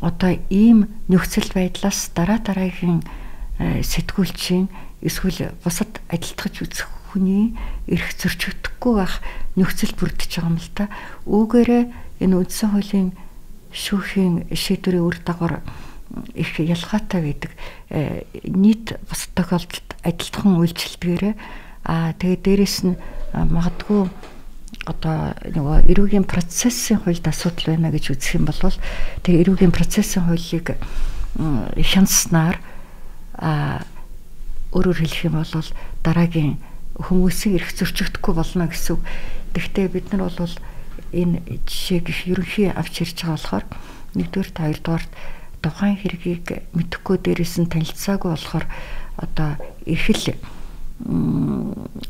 одоо ийм нөхцөл байдлаас дараагийн сэтгүүлчийн эсвэл бусад адилтгаж үзэх хүний эрх зөрчигдөхгүй байх нөхцөл бүрдэж байгаа юм л та. Үүгээрээ энэ үндсэн хуулийн шүүхийн шийдвэрийн үр дагавар их ялгаатай байдаг. Нийт бус тохиолдолд адилхан үйлчлэлтгээрээ тэгээд дээрэс нь магадгүй одоо нөгөө эрүүгийн процессын хуульд асуудал байна гэж үзэх юм бол тэр эрүүгийн процессын хуулийг хянснаар өөрөөр хэлэх юм бол дараагийн хүмүүсийн эрх зөрчигдөхгүй болно гэсэн. Гэхдээ бид нар бол энэ жишээг их ерөнхий авч ирж байгаа болохоор нэгдүгээр хоёрдугаар тухайн хэргийг мэдэхгүй дээрээс нь танилцаагүй болохоор одоо их л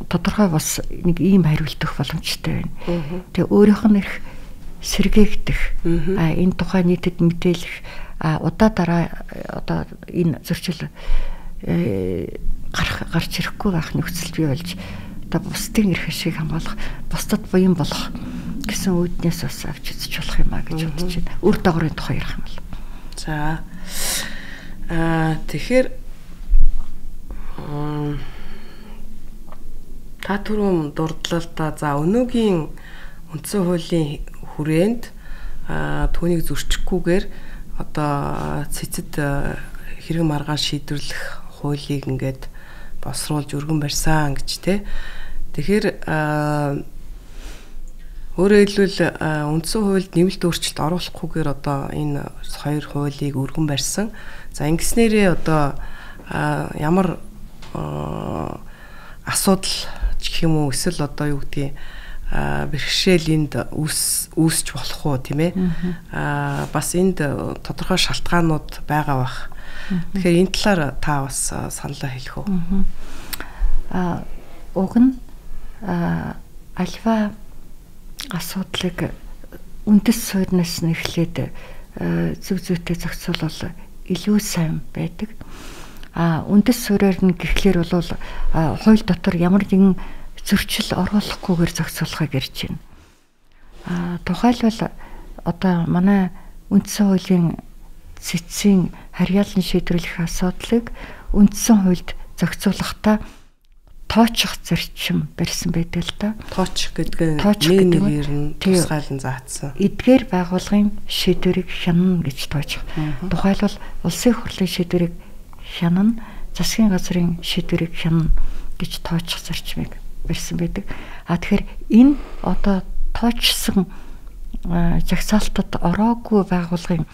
тодорхой бас нэг ийм хариулт өгөх боломжтой байна. Тэгээ өөрийнх нь эрх сэргээгдэх энэ тухай нийтэд мэдээлэх удаа дараа одоо энэ зөрчил гарч ирэхгүй байх нөхцөл бий болж одоо бусдын эрх ашиг хамгаалах, бусдад буян болох гэсэн үүднээс бас авч үзэж болох юм а гэж бодож байна. Үр дагаврын тухай ярих юм бол. За. Тэгэхээр та түрүүн дурдлал та за өнөөгийн үндсэн хуулийн хүрээнд түүнийг зөрчихгүйгээр одоо цэцэд хэрэг маргаан шийдвэрлэх хуулийг ингээд босруулж өргөн барьсан гэж те. Тэгэхээр өөрөөр хэлбэл үндсэн хуульд нэмэлт өөрчлөлт оруулахгүйгээр одоо энэ хоёр хуулийг өргөн барьсан. За ингэснээрээ одоо ямар асуудал гэх юм уу эсвэл одоо юу гэдгийг бэрхшээл энд үүсч болох уу тийм ээ. Бас энд тодорхой шалтгаанууд байгаа бах. Тэгэхээр энэ талаар та бас саналаа хэлэх үү? Уг нь альва асуудлыг үндэс суурьнаас нь эхлээд зөв зүйтэй зохицуулбал илүү сайн байдаг. Үндэс суурьаар нь гэхлээр бол хууль дотор ямар нэгэн зөрчил оруулахгүйгээр зохицуулахыг ярьж байна. Тухайлбал одоо манай үндсэн хуулийн цэцгийн харьяалан шийдвэрлэх асуудлыг үндсэн хуульд зохицуулахдаа тооцох зарчим барьсан байдаг л да. Тооцох гэдэг нь нэгээр нь тусгайлан заасан. Эдгээр байгууллагын шийдвэрийг хянана гэж тооцох. Тухайлбал улсын хурлын шийдвэрийг хянана, засгийн газрын шийдвэрийг хянана гэж тооцох зарчмыг барьсан байдаг. Тэгэхээр энэ одоо тоочсон жагсаалтад ороогүй байгууллагын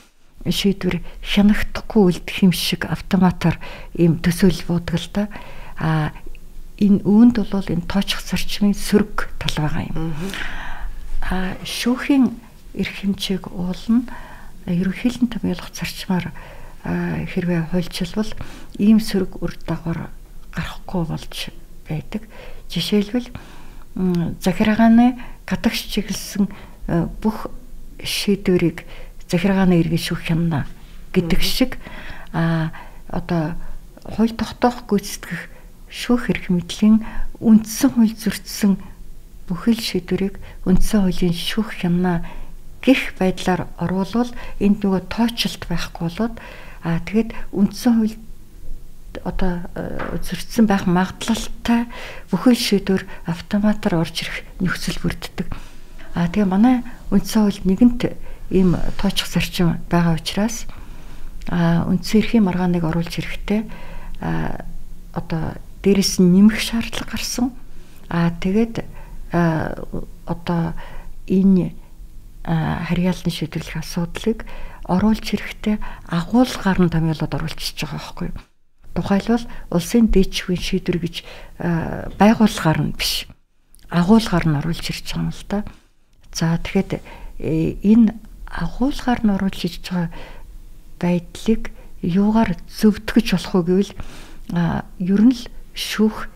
шийдвэр хянахдахгүй үлдэх юм шиг автоматар ийм төсөөлөл буудаг л да. Энэ үүнд бол энэ тооцох зарчмын сөрөг тал байгаа юм. Шүүхийн эрх хэмжээг уулна ерөнхийлөн томьёолох зарчмаар хэрвээ хуульчилбал ийм сөрөг үр дагавар гарахгүй болж байдаг. Жишээлбэл захиргааны гадагш чиглэсэн бүх шийдвэрийг захиргааны иргэн шүүх хянана гэдэг шиг одоо хууль тогтоох гүйцэтгэх шүүх эрх мэдлийн үндсэн хууль зөрчсөн бүхэл шийдвэрийг үндсэн хуулийн шүүх хянана гэх байдлаар оруулвал энд нөгөө тооцолт байхгүй болоод тэгэд үндсэн хууль одоо зөрчсөн байх магадлалтай бүхэл шийдвэр автоматар орж ирэх нөхцөл бүрддэг. Тэгээ манай үндсэн хуульд нэгэнт ийм тооцох зарчим байгаа учраас үндсэн эрхийн маргааныг оруулж ирэхдээ одоо дээрэс нь нэмэх шаардлага гарсан. Тэгээд одоо энэ харьяаллын шийдвэрлэх асуудлыг оруулж ирэхдээ агуулгаар нь томьёолоод оруулчихж байгаа байхгүй юу? Тухайлбал улсын дээд шүүхийн шийдвэр гэж байгууллагаар нь биш, агуулгаар нь оруулж ирж байгаа юм л да. За тэгэхэд энэ агуулгаар нь оруулж ирж байгаа байдлыг юугаар зөвтгөж болох вэ гэвэл ер нь л шүүх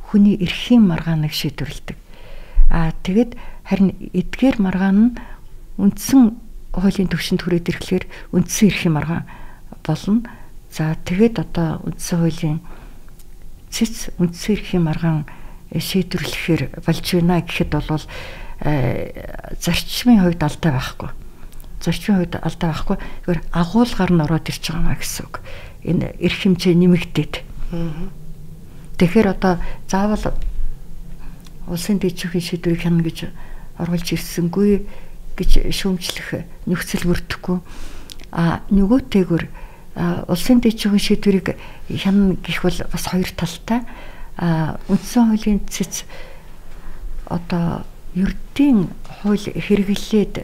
хүний эрхийн маргааныг шийдвэрлэдэг. Тэгэд харин эдгээр маргаан нь үндсэн хуулийн түвшинд хүрээд ирэхлээр үндсэн эрхийн маргаан болно. За тэгээд одоо үндсэн хуулийн цэц үндсэн эрхийн маргаан шийдвэрлэхээр болж байна гэхэд бол зарчмын хувьд алдаа байхгүй. Зарчмын хувьд алдаа байхгүй. Тэгэхээр агуулгаар нь ороод ирж байгаа маа гэсэн үг. Энэ эрх хэмжээ нэмэгдээд. Тэгэхээр одоо заавал улсын дэд шүүхийн шийдвэрийг хянана гэж оруулж ирсэнгүй гэж шүүмжлэх нөхцөл бүрдэхгүй. Нөгөөтэйгөр улсын дэд шүүхийн шийдвэрийг хянана гэх бол бас хоёр талтай. Үндсэн хуулийн цэц одоо ердийн хууль хэрэглээд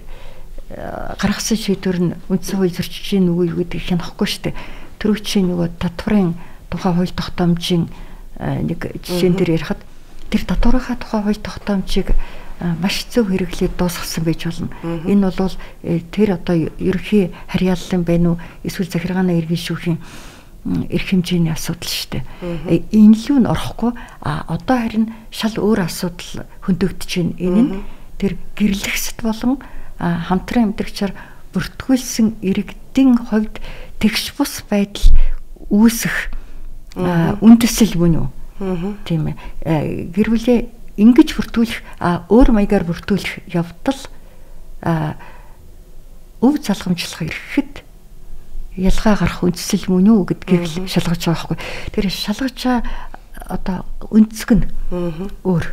гаргасан шийдвэр нь үндсэн хууль зөрчиж гин үгүй юу гэдэг хянахгүй шүү дээ. Төрөвчийн нөгөө татварын тухай хууль тогтоомжийн нэг жишээн дээр ярихад тэр татварынхаа тухай хууль тогтоомжийг маш зөв хэрэглээд дуусгасан байж болно. Энэ бол тэр одоо ерөнхий харьяаллын байна уу эсвэл захиргааны иргэн шүүхийн эрх хэмжээний асуудал шүү дээ. Энэ л нь орохгүй одоо харин шал өөр асуудал хөндөгдөж байна. Энэ нь тэр гэрлэгсэд болон хамтран амьдрагчаар бүртгүүлсэн иргэдийн хувьд тэгш бус байдал үүсэх үндэслэл мөн үү? Тийм ээ. Гэр бүлээ ингэж бүртгүүлэх өөр маягаар бүртгүүлэх явдал өв залгамжлах ирэхэд ялгаа гарах үндэслэл мөн үү гэдгийг шалгаж байгаа байхгүй. Тэр шалгаж одоо үндэсг нь өөр.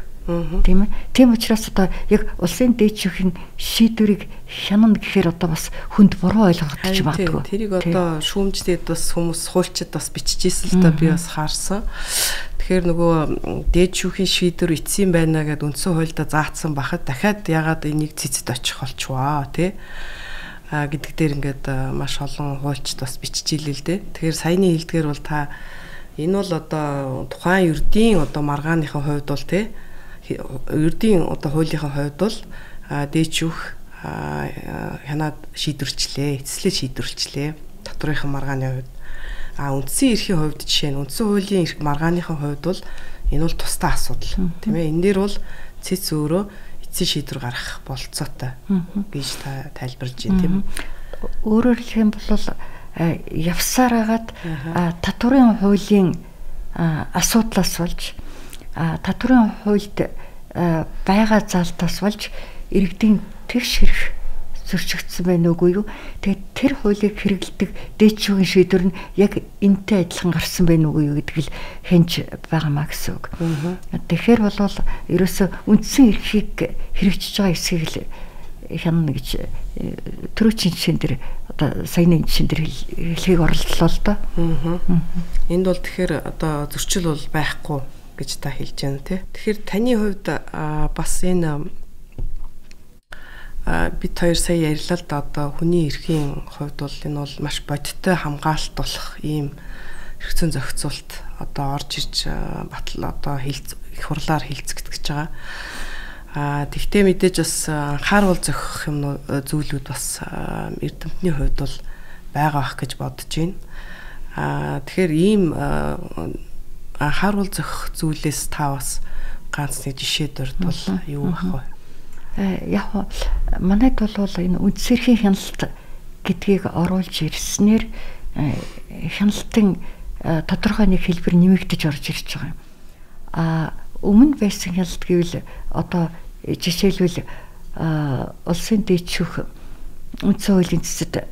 Тийм ээ. Тийм учраас одоо яг улсын дээд шүүхийн шийдвэрийг хянана гэхээр одоо бас хүнд буруу ойлгогдож магадгүй. Тэрийг одоо шүүмжлээд бас хүмүүс хуульчид бас биччихсэн л та би бас харсан. Тэгэхээр нөгөө дээд шүүхийн шийдвэр эцсийн байна гэдээ үндсэн хуульдаа заасан бахад дахиад ягаад энийг цэцэд очих болчихваа тий гэдэг дээр ингээд маш олон хуульчид бас биччихилээ л дээ. Тэгэхээр саяны хэлдгээр бол та энэ бол одоо тухайн ердийн одоо маргааныхын хувьд бол тий ердийн одоо хуулийнхаа хувьд бол дээд шүүх хянаад шийдвэрчлээ, эцэслээ шийдвэрлчлээ. Татврынхаа маргааны хувьд үндсэн эрхийн хувьд жишээ нь үндсэн хуулийн эрх маргааныхын хувьд бол энэ бол тусдаа асуудал тийм ээ. Энэ дээр бол цэц өөрөө эцсийн шийдвэр гаргах болцоотой гэж та тайлбарлаж байна тийм үү? Өөрөөр хэлэх юм бол явсаар агаад татврын хуулийн асуудлаас болж татврын хуульд байгаа залтаас болж иргэдийн тэгш хэрэг зөрчигдсөн байна уугүй юу. Тэгээд тэр хуулийг хэрэгэлдэг дээд шүүхийн шийдвэр нь яг энтэй адилхан гарсан байна уугүй юу гэдгийг л хянж байгаамаа гэсэн үг. Тэгэхээр бол ерөөсө үндсэн эрхийг хэрэгжиж байгаа эсхийг л хянана гэж төрөөчийн жишээн дээр одоо саяны жишээн дээр хэлхийг оролдлоо л доо. Энд бол тэгэхээр одоо зөрчил бол байхгүй гэж та хэлж байна тий. Тэгэхээр таны хувьд бас энэ бид хоёр сая ярьлаа л да одоо хүний эрхийн хувьд бол энэ бол маш бодиттой хамгаалалт болох ийм эрх зүйн зохицуулт одоо орж ирж батал одоо их хурлаар хилцэгдэж байгаа. Тэгтээ мэдээж бас анхааруул зохих юм зүйлүүд бас эрдэмтний хувьд бол байгаа бах гэж бодож байна. Тэгэхээр ийм анхааруул зохих зүйлээс та бас ганц нэг жишээ дурдвал юу байх вэ? Яг манайд бол энэ үндсэн эрхийн хяналт гэдгийг оруулж ирснээр хяналтын тодорхой нэг хэлбэр нэмэгдэж орж ирж байгаа юм. Өмнө байсан хяналт гэвэл одоо жишээлбэл улсын дээд шүүх үндсэн хуулийн цэцэд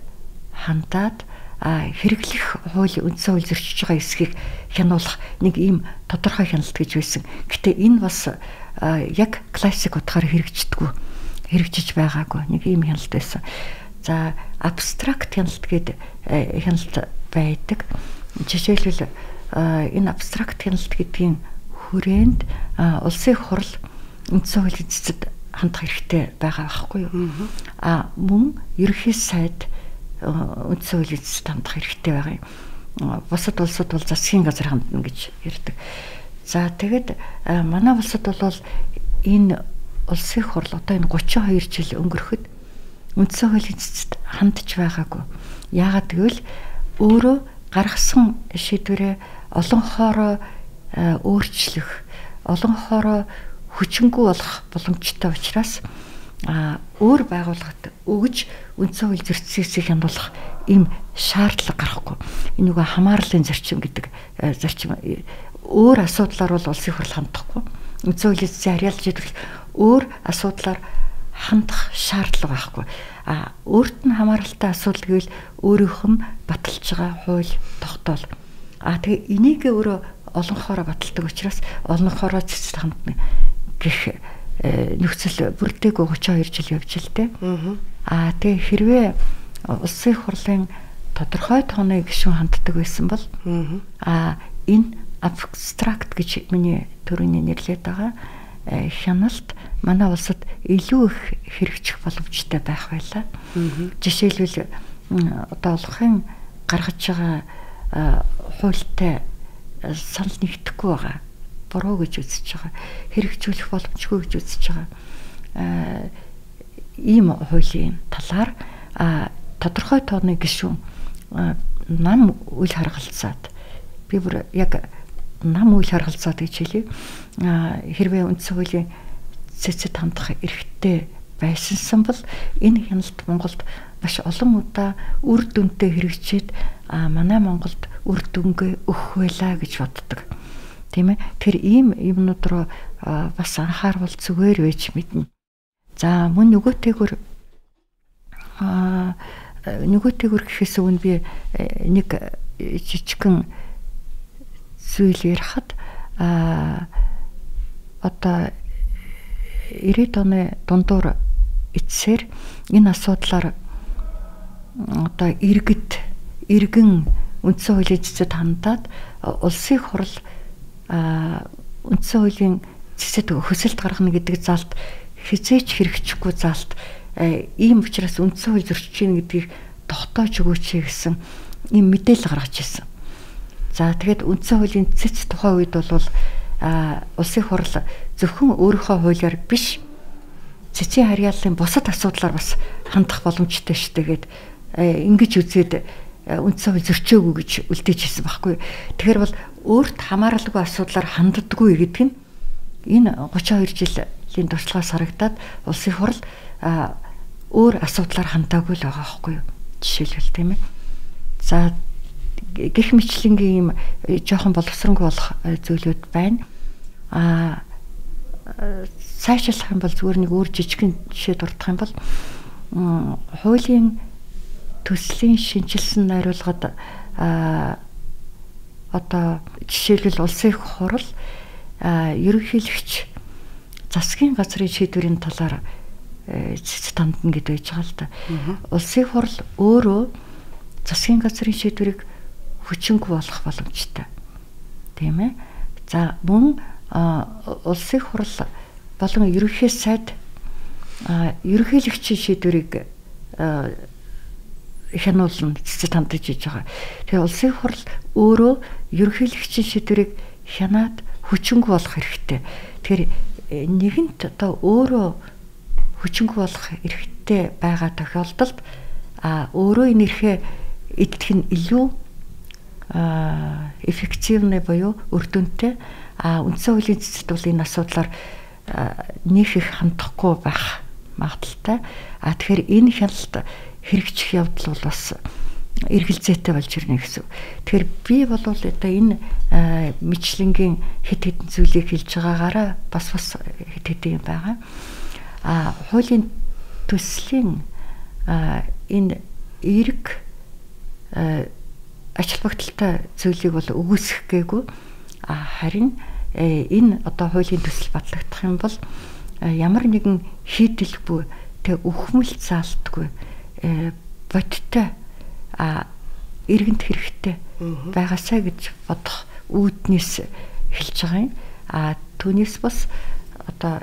хандаад хэрэглэх хууль үндсэн хууль зөрчиж байгаа эсхийг хянуулах нэг ийм тодорхой хяналт гэж байсан. Гэтэ энэ бас яг классик утгаар хэрэгжиж байгаагүй нэг ийм хяналт байсан. За абстракт хяналт гэдэг хяналт байдаг. Жишээлбэл энэ абстракт хяналт гэдгийн хүрээнд улсын хурал үндсэн хуулийн цэцэд хандах хэрэгтэй байгаа байхгүй юу? Мөн ерөнхий сайд үндсэн хуулийн цэцэд хандах хэрэгтэй байгаа юм. Бусад улсууд бол засгийн газар хандна гэж ярьдаг. За тэгээд манай улсад бол энэ улсын хурал одоо энэ 32 жил өнгөрөхөд үндсэн хуулийн цэцэд хандж байгаагүй. Яагаад гэвэл өөрөө гаргасан шийдвэрээ олон хоороо өөрчлөх, олон хоороо хүчингүй болох боломжтой учраас өөр байгууллагад өгж үндсэн хууль зөрчилдөөсийг хямдуулах ийм шаардлага гарахгүй. Энэ нөгөө хамаарлын зарчим гэдэг зарчим өөр асуудлаар бол улсын хурал хандахгүй. Үндсэн хуулийн цэцэн харьяалж идэх өөр асуудлаар хандах шаардлага байхгүй. Өөрт нь хамааралтай асуудал гэвэл өөрийнх нь баталж байгаа хууль тогтоол. Тэгээ энийг өөрөө олон хоороо баталдаг учраас олон хоороо цэцэд хандна гэх нөхцөл бүрдээгүй 32 жил явж л дээ. Тэгээ хэрвээ улсын хурлын тодорхой тооны гишүүн ханддаг байсан бол энэ абстракт гэж миний төрөний нэрлээд байгаа хяналт манай улсад илүү их хэрэгжих боломжтой байх байлаа. Жишээлбэл одоо олонхын гаргаж байгаа хуультай санал нэгдэхгүй байгаа. Буруу гэж үзэж байгаа. Хэрэгжүүлэх боломжгүй гэж үзэж байгаа. Ийм хуулийн талаар тодорхой тооны гишүүн нам үйл харгалзаад би бүр яг нам үйл харгалзаад гэж хэлье. Хэрвээ үндсэн хуулийн цэцэд хандах эрхтэй байсансан бол энэ хяналт Монголд маш олон удаа үр дүнтэй хэрэгжээд манай Монголд үр дүнгээ өгөх байлаа гэж боддог. Тийм ээ. Тэр ийм юмнууд руу бас анхаарвал зүгээр байж мэднэ. За мөн нөгөөтэйгүр гэхээс өмнө би нэг жижигхэн зүйл ярихад одоо 90-ад оны дундуур эцсээр энэ асуудлаар одоо иргэн үндсэн хуулийн цэцэд хандаад улсын хурал үндсэн хуулийн цэцэд хөсөлт гаргана гэдэг залт хизээч хэрэгжихгүй залт ийм учраас үндсэн хууль зөрчиж гин гэдгийг тогтоож өгөөч гэсэн ийм мэдээлэл гаргаж ирсэн. За тэгэхэд үндсэн хуулийн цэц тухайн үед бол улсын хурал зөвхөн өөрийнхөө хуулиар биш цэцийн харьяаллын бусад асуудлаар бас хандах боломжтой шүү дээ. Ингэж үзээд үндсэн хууль зөрчөөгүй гэж үлдээж хэлсэн байхгүй. Тэгэхээр бол өөрт хамааралгүй асуудлаар ханддаггүй гэдэг нь энэ 32 жилийн туршлагаас харагдаад улсын хурал өөр асуудлаар хандаагүй л байгаа байхгүй юу? Жишээлбэл тийм ээ. За гэх мэтлэнгийн ийм жоохон боловсронгүй болох зүйлүүд байна. Сайжруулах юм бол зүгээр нэг өөр жижигхэн жишээ дурдах юм бол хуулийн төслийн шинжилсэн найруулгад одоо жишээлбэл улсын хурал ерөнхийлөгч засгийн газрын шийдвэрийн талаар цэцэд хандна гэдэг байж байгаа л да. Улсын хурал өөрөө засгийн газрын шийдвэрийг хүчингүй болох боломжтой. Тийм ээ. За мөн улсын хурал болон ерөнхий сайд ерөнхийлөгчийн шийдвэрийг хянуулна цэцэд хандаж иж байгаа. Тэгээ улсын хурал өөрөө ерөнхийлөгчийн шийдвэрийг хянаад хүчингүй болох хэрэгтэй. Тэгэхээр нэгэнт одоо өөрөө хүчингүй болох эрхтэй байгаа тохиолдолд өөрөө энэ эрхээ эдгэх нь илүү эффективнэ буюу үр дүнтэй. Үндсэн хуулийн цэцэд бол энэ асуудлаар нөх их хандахгүй байх магадaltaй. Тэгэхээр энэ хяналт хэрэгжих явдал бол бас эргэлзээтэй болж ирнэ гэсэн. Тэгэхээр би бол одоо энэ мэдлэнгийн хэд хэдэн зүйлийг хэлж байгаагаараа бас хэд хэдэн юм байгаа. Хуулийн төслийн энэ эрг ач холбогдолтой зүйлийг бол өгөөсгөх гээгүй. Харин энэ одоо хуулийн төсөл батлагдах юм бол ямар нэгэн хийдэлгүй тэг өхмөл заалтгүй бодтой иргэнд хэрэгтэй байгаасаа гэж бодох үүднээс эхэлж байгаа юм. Түүнээс бас одоо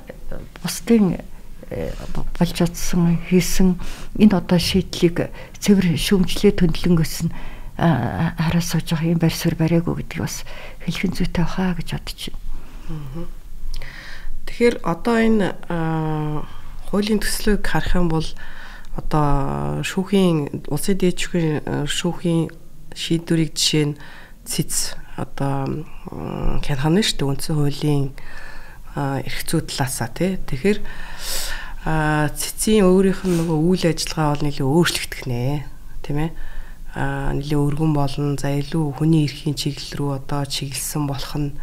бусдын болж чадсан хийсэн энэ одоо шийдлийг цэвэр шүүмжлээ төндлөнгөөс нь хараа сууж байгаа юм барьсвар бариагүй гэдгийг бас хэлхэн зүйтэй бахаа гэж бодож байна. Тэгэхээр одоо энэ хуулийн төслийг харах юм бол одоо шүүхийн улсын дээд шүүхийн шийдвэрийг жишээ нь цэц одоо хянахна шүү дээ үндсэн хуулийн эрх зүй талаасаа тий. Тэгэхээр цэцийн өөрийнх нь нөгөө үйл ажиллагаа бол нэлээд өөрчлөгдөх нэ тийм ээ. Нэлээд өргөн болно. За илүү хүний эрхийн чиглэл рүү одоо чиглэсэн болох нь.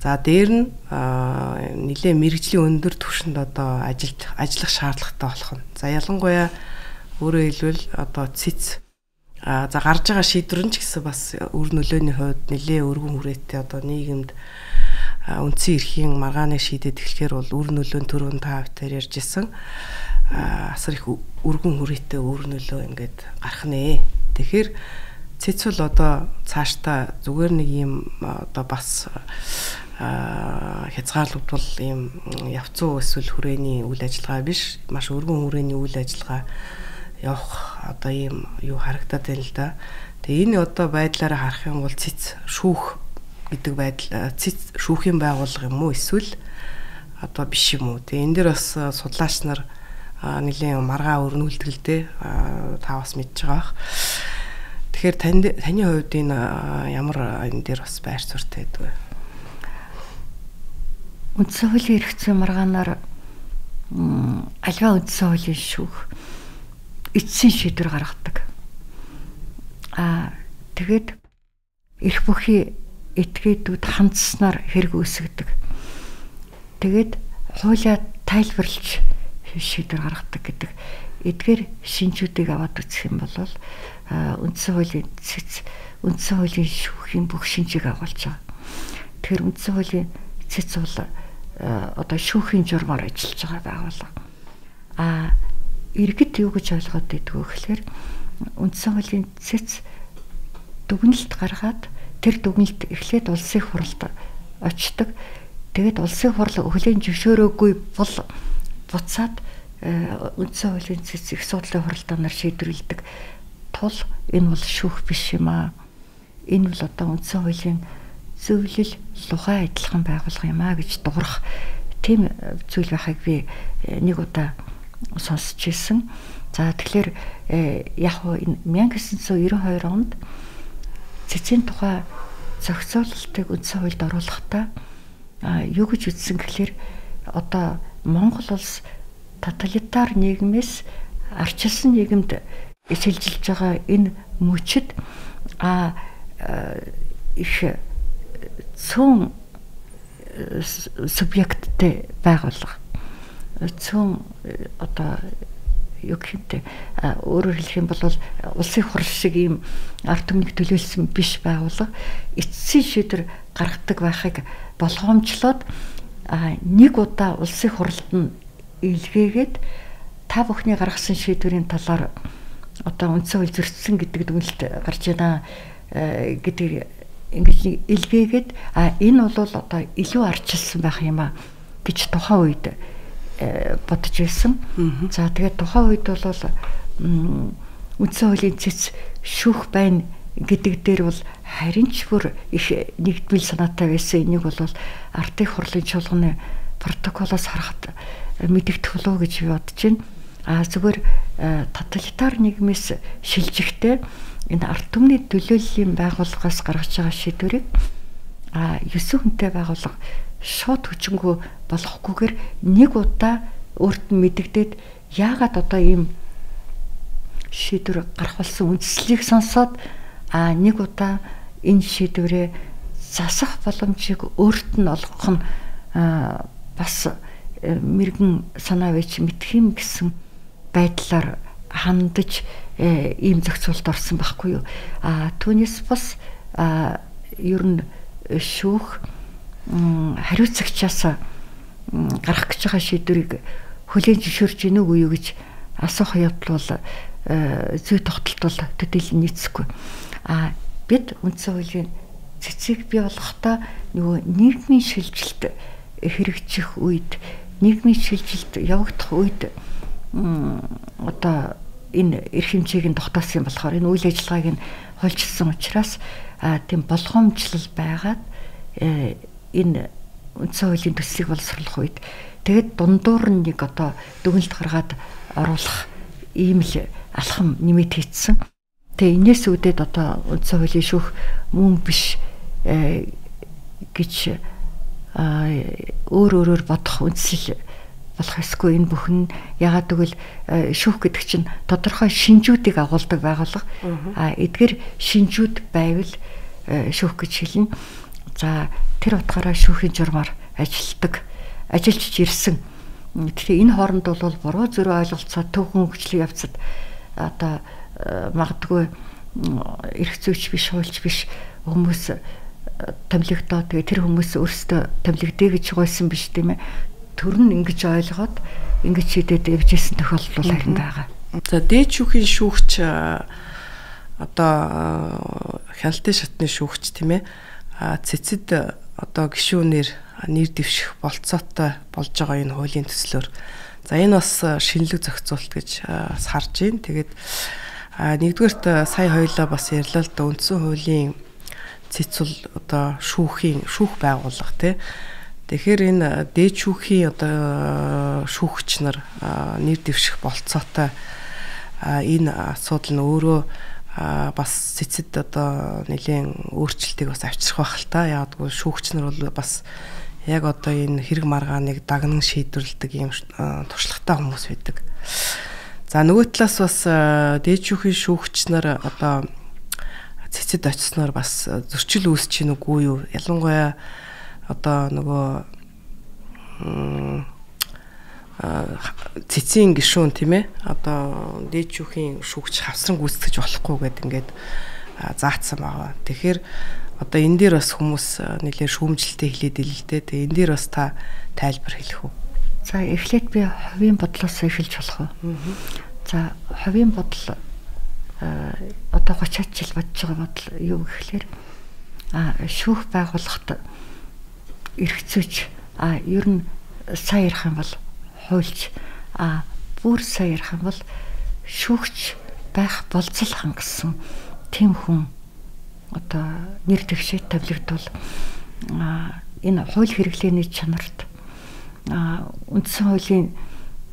За дээр нь нэлээд мэрэгжлийн өндөр түвшинд одоо ажиллах шаардлагатай болох нь. За ялангуяа өөрөөр хэлбэл одоо цэц за гарч байгаа шийдвэр нь ч гэсэн бас өр нөлөөний хувьд нэлээд өргөн хүрээтэй одоо нийгэмд үндсэн эрхийн маргааныг шийдээд эхлэхээр бол өр нөлөө түрүүн та бүхэн ярьж исэн асар их өргөн хүрээтэй өр нөлөө ингээд гарах нэ. Тэгэхээр цэц бол одоо цаашдаа зүгээр нэг юм одоо бас хязгаарлагдвал ийм явцуу эсвэл хүрээний үйл ажиллагаа биш, маш өргөн хүрээний үйл ажиллагаа явах одоо ийм юу харагдаад байна л да. Тэгээ энэ одоо байдлаараа харах юм бол цэц шүүх гэдэг байдал цэц шүүхийн байгууллага юм уу эсвэл одоо биш юм уу? Тэгээ энэ дэр бас судлаач нар нэлийн маргаа өрнүүлдэгтэй та бас мэдж байгаа бах. Тэгэхээр таны хувьд энэ ямар энэ дэр бас байр суурьтай байдаг вэ? Үндсэн хуулийн эрх зүйн маргаанаар альва үндсэн хуулийн шүүх эцсийн шийдвэр гаргадаг. Тэгээд эрх бүхий этгээдүүд хандснаар хэрэг үүсгдэг. Тэгээд хуулиа тайлбарлаж шийдвэр гаргадаг гэдэг. Эдгээр шинжүүдийг аваад үзэх юм бол үндсэн хуулийн цэц үндсэн хуулийн шүүхийн бүх шинжийг агуулж байгаа. Тэгэхээр үндсэн хуулийн цэц бол одоо шүүхийн журмаар ажиллаж байгаа байгууллага. Иргэд юу гэж ойлгоод байдг вэ гэхээр үндсэн хуулийн цэц дүгнэлт гаргаад тэр дүгнэлт эхлээд улсын хурлд очдог. Тэгээд улсын хурл хүлээн зөвшөөрөөгүй бол буцаад үндсэн хуулийн цэц их судлалын хуралдаанаар шийдвэрлэдэг тул энэ бол шүүх биш юм аа. Энэ бол одоо үндсэн хуулийн зөвлөл лугай адилхан байгуулга юм аа гэж дуурах тийм зүйл байхыг би нэг удаа сонсч ирсэн. За тэгэхээр яг энэ 1992 онд цэцийн тухай зохицуулалтыг үндсэн хуульд оруулахдаа юу гэж үзсэн гэхээр одоо Монгол улс тоталитар нийгмээс арчилсан нийгэмд шилжилж байгаа энэ мөчид их цөөн субъекттэй байгуулга. Цөөн одоо юу гэмтэй өөрөөр хэлэх юм бол улсын хурл шиг ийм ард түмнийг төлөөлсөн биш байгуулга эцсийн шийдвэр гаргадаг байхыг болгоомжлоод нэг удаа улсын хурлд нь илгээгээд та бүхний гаргасан шийдвэрийн талаар одоо үндсэн хууль зөрчсөн гэдэг дүгнэлт гарч байна гэдэг ингэж илгээгээд энэ бол одоо илүү арчилсан байх юм а гэж тухайн үед бодож ирсэн. За тэгээд тухайн үед бол үндсэн хуулийн цэц шүүх байна гэдэг дээр бол харин ч бүр их нэгдмэл санаатай байсан. Энийг бол ардын хурлын чуулганы протоколоос харахад мэдэгдэх болов гэж би бодож байна. Зүгээр тоталитар нийгмээс шилжихдээ энэ ард түмний төлөөллийн байгууллагаас гаргаж байгаа шийдвэрийг 9 хүнтэй байгууллага шууд хүчингү болохгүйгээр нэг удаа өөрт нь мэдэгдээд яагаад одоо ийм шийдвэр гарах болсон үндслийг сонсоод нэг удаа энэ шийдвэрээ засах боломжийг өөрт нь олгох нь бас мэрэгэн санаа вэч мэдх юм гэсэн байдлаар хандаж ийм зохицуулт орсон байхгүй юу. Түүнээс бас ер нь шүүх хариуцагчаас гарах гэж байгаа шийдвэрийг хүлээн зөвшөөрч гинүү үгүй юу гэж асуух явдал бол зүй тогтолт бол төдийлөн нийцэхгүй. Бид үндсэн хуулийн цэцгийг бий болгохдоо нөгөө нийгмийн шилжилт хэрэгжих үед, нийгмийн шилжилт явагдах үед одоо энэ эрх хэмжээг нь тогтоосон болохоор энэ үйл ажиллагааг нь хольжилсан учраас тийм болгоомжлол байгаад энэ үндсэн хуулийн төслийг боловсруулах үед тэгээд дундуур нь нэг одоо дүгнэлт гаргаад оруулах ийм л алхам нэмэт хийцсэн. Тэгээ энэс үүдээд одоо үндсэн хуулийн шүүх мөн биш гэж өөрөөр бодох үндсэл болох ёсгүй. Энэ бүхэн ягаад гэвэл шүүх гэдэг чинь тодорхой шинжүүдийг агуулдаг байгууллага. Эдгээр шинжүүд байвал шүүх гэж хэлнэ. За тэр утгаараа шүүхийн журмаар ажиллаж ирсэн. Тэгэхээр энэ хооронд бол буруу зөрүү ойлголцоо төвхөн хөгжлийн явцад одоо магадгүй эрх зүйч биш, хуульч биш хүмүүс томилогдоо. Тэгээ тэр хүмүүс өөрсдөө томилогдъё гэж гойсон биш тийм ээ. Төр нь ингэж ойлгоод ингэж шийдээд явжсэн тохиолдол харин байгаа. За дээд шүүхийн шүүгч одоо хяналтын шатны шүүгч тийм ээ. Цэцэд одоо гишүүнээр нэр дэвших болцоотой болж байгаа энэ хуулийн төслөөр. За энэ бас шинэлэг зохицуулт гэж харж байна. Тэгээд нэгдүгээрт сая хоёлаа бас ярьлаа л да үндсэн хуулийн цэцэл одоо шүүх байгууллага тий. Тэгэхээр энэ дээд шүүхийн одоо шүүгч нар нэр дэвших болцоотой энэ асуудал нь өөрөө бас цэцэд одоо нэлийн өөрчлөлтийг бас авчрах байх л та. Яг гэвэл шүүгч нар бол бас яг одоо энэ хэрэг маргааныг дагнан шийдвэрлэдэг ийм туршлагатай хүмүүс байдаг. За нөгөө талаас бас дээд шүүхийн шүүгч нар одоо цэцэд очисноор бас зөрчил үүсэж гин үгүй юу? Ялангуяа одоо нөгөө цэцгийн гишүүн тийм ээ. Одоо дээд шүүхийн шүүгч хавсран гүйцэтгэж болохгүй гэдэг ингээд заацсан байгаа. Тэгэхээр одоо энэ дээр бас хүмүүс нэлээд шүүмжлэлтэй хэлээд илэлдэ. Тэгээ энэ дээр бас та тайлбар хэлэх үү? За эхлээд би хувийн бодлоос эхэлж болох уу? За хувийн бодол одоо 30 жил бодож байгаа бодол юу гэхлээр шүүх байгууллагт эрх зүйч ер нь сайн ярих юм бол хуульч бүр сайн ярих юм бол шүүгч байх болцол хангасан тийм хүн одоо нэр дэвшээ тавилагдвал энэ хууль хэрэглээний чанарт үндсэн хуулийн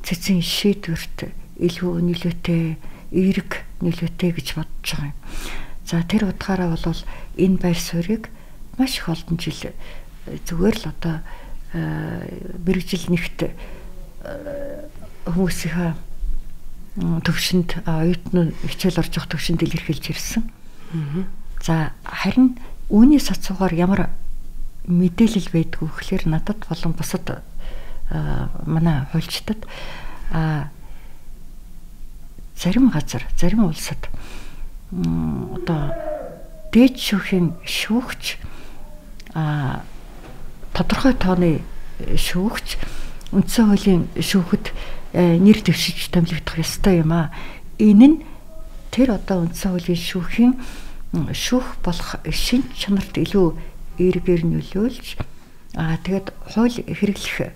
цэцэн шийдвэрт илүү нөлөөтэй эерэг нөлөөтэй гэж бодож байгаа юм. За тэр утгаараа бол энэ байр суурийг маш их олон жил зүгээр л одоо мэргэжил нэгт хүмүүсийнхээ төвшөнд оюутны хичээл орж явах төвшөнд илэрхийлж ирсэн. За харин үүний сацуугаар ямар мэдээлэл байдгүй гэхээр надад болон бусад манай хуульчдад зарим газар, зарим улсад одоо дээд шүүхийн шүүгч тодорхой тооны шүүгч үндсэн хуулийн шүүхэд нэр дэвшиж томилогдох ёстой юм аа. Энэ нь тэр одоо үндсэн хуулийн шүүхийн шүүх болох шин чанарт илүү эргээр нөлөөлж тэгээд хууль хэрэглэх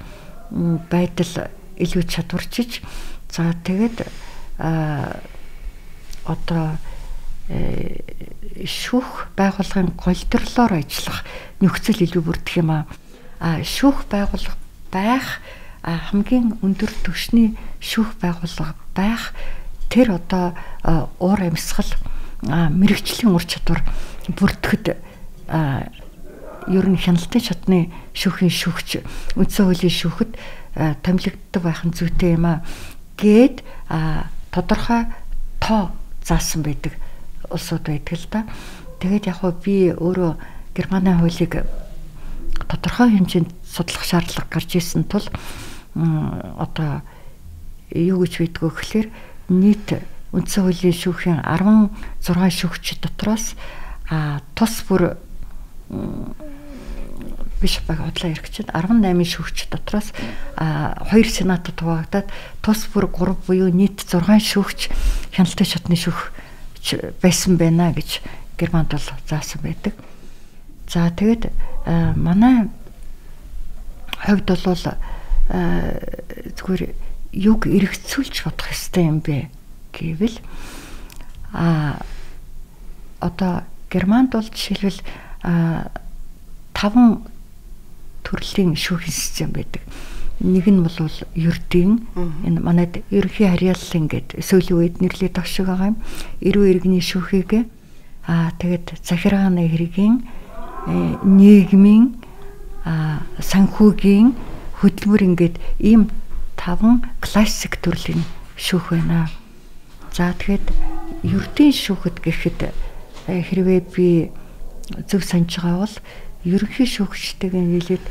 байдал илүү чадварчиж за тэгээд одоо шүүх байгууллагын голдрлоор ажиллах нөхцөл илүү бүрдэх юм аа. Шүүх байгууллага байх хамгийн өндөр түвшний шүүх байгууллага байх тэр одоо уур амьсгал мэрэгжлийн ур чадвар бүрдэхэд ер нь хяналтын шатны шүүхийн шүүгч үндсэн хуулийн шүүхэд томилогддог байх нь зүйтэй юм аа гээд тодорхой тоо заасан байдаг улсууд байдаг л да. Тэгээд яг хөө би өөрөө Германы хуулийг тодорхой хэмжээнд судлах шаардлага гарч ирсэн тул одоо юу гэж байдгүй гэхээр нийт үндсэн хуулийн шүүхийн 16 шүүгч дотроос тус бүр биш баг худлаа ярих чинь 18 шүүгч дотроос 2 сенатод хуваагдаад тус бүр 3 буюу нийт 6 шүүгч хяналтын шатны шүүгч байсан байна гэж Германд бол заасан байдаг. За тэгээд манай хувьд бол зүгээр юг эргэцүүлж бодох ёстой юм бэ гэвэл одоо Германд бол жишээлбэл 5 төрлийн шүүхийн систем байдаг. Нэг нь бол ердийн энэ манайд ерөнхий харьяаллын гэдэг сүүлийн үед нэрлээд байгаа шиг байгаа юм. Эрүү иргэний шүүхийг тэгээд захиргааны хэргийн нийгмийн санхүүгийн хөдөлмөр ингээд ийм 5 классик төрлийн шүүх байна. За тэгэхэд ердийн шүүхэд гэхэд хэрвээ би зөв санаж байгаа бол ерөнхий шүүгчтэйгээ нийлээд